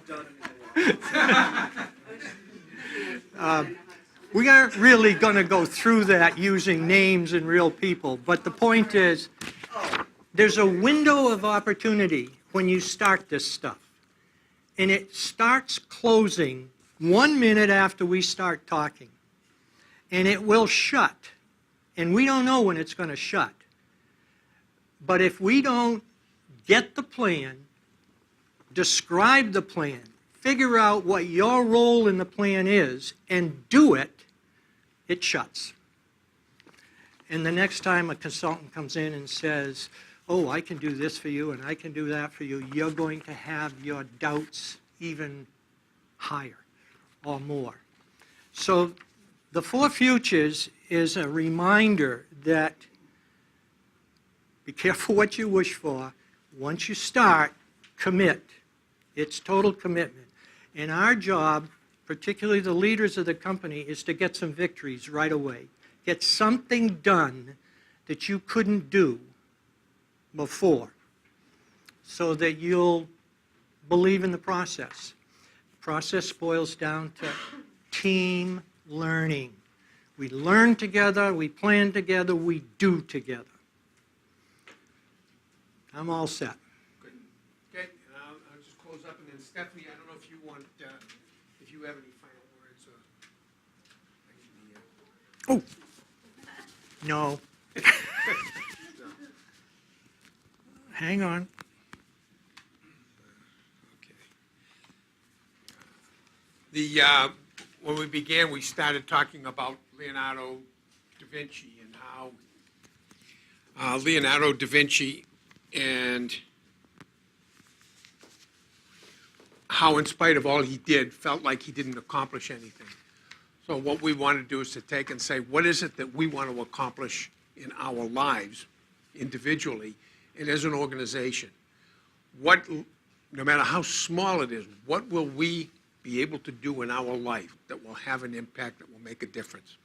done anymore. We aren't really going to go through that using names and real people, but the point is, there's a window of opportunity when you start this stuff. And it starts closing 1 minute after we start talking. And it will shut. And we don't know when it's going to shut. But if we don't get the plan, describe the plan, figure out what your role in the plan is, and do it, it shuts. And the next time a consultant comes in and says, oh, I can do this for you and I can do that for you, you're going to have your doubts even higher or more. So the Four Futures is a reminder that be careful what you wish for. Once you start, commit. It's total commitment. And our job, particularly the leaders of the company, is to get some victories right away. Get something done that you couldn't do before so that you'll believe in the process. The process boils down to team learning. We learn together, we plan together, we do together. I'm all set. Good. Okay, and I'll just close up, and then Stephanie, I don't know if you want, if you have any final words, or Oh, no. Hang on. okay. When we began, we started talking about Leonardo da Vinci and how Leonardo da Vinci and how, in spite of all he did, felt like he didn't accomplish anything. So what we want to do is to take and say, what is it that we want to accomplish in our lives individually and as an organization? What, no matter how small it is, what will we be able to do in our life that will have an impact, that will make a difference?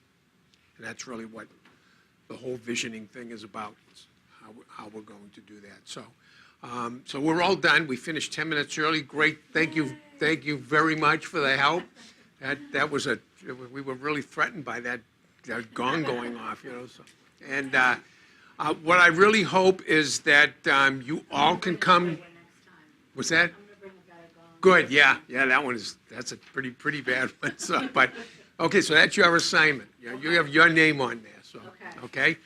And that's really what the whole visioning thing is about, how we're going to do that. So, so we're all done. We finished 10 minutes early. Great. Thank you very much for the help. That was we were really threatened by that gong going off, you know. So, and what I really hope is that you all can come. What's that? Good. Yeah. That's a pretty bad one. So, but okay. So that's your assignment. You have your name on there. So okay.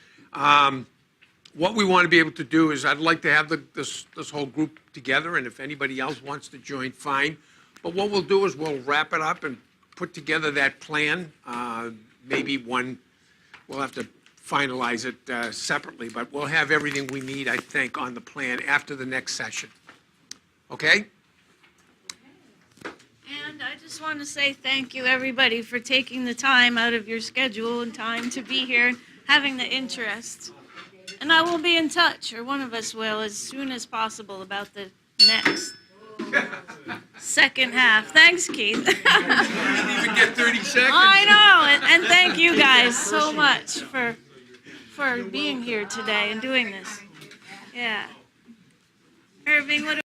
What we want to be able to do is, I'd like to have this whole group together, and if anybody else wants to join, fine. But what we'll do is we'll wrap it up and put together that plan. Maybe we'll have to finalize it separately, but we'll have everything we need, I think, on the plan after the next session. Okay? And I just want to say thank you, everybody, for taking the time out of your schedule and time to be here, having the interest. And I will be in touch, or one of us will, as soon as possible about the next second half. Thanks, Keith. You didn't even get 30 seconds. I know, and thank you guys so much for being here today and doing this. Yeah. Irving, what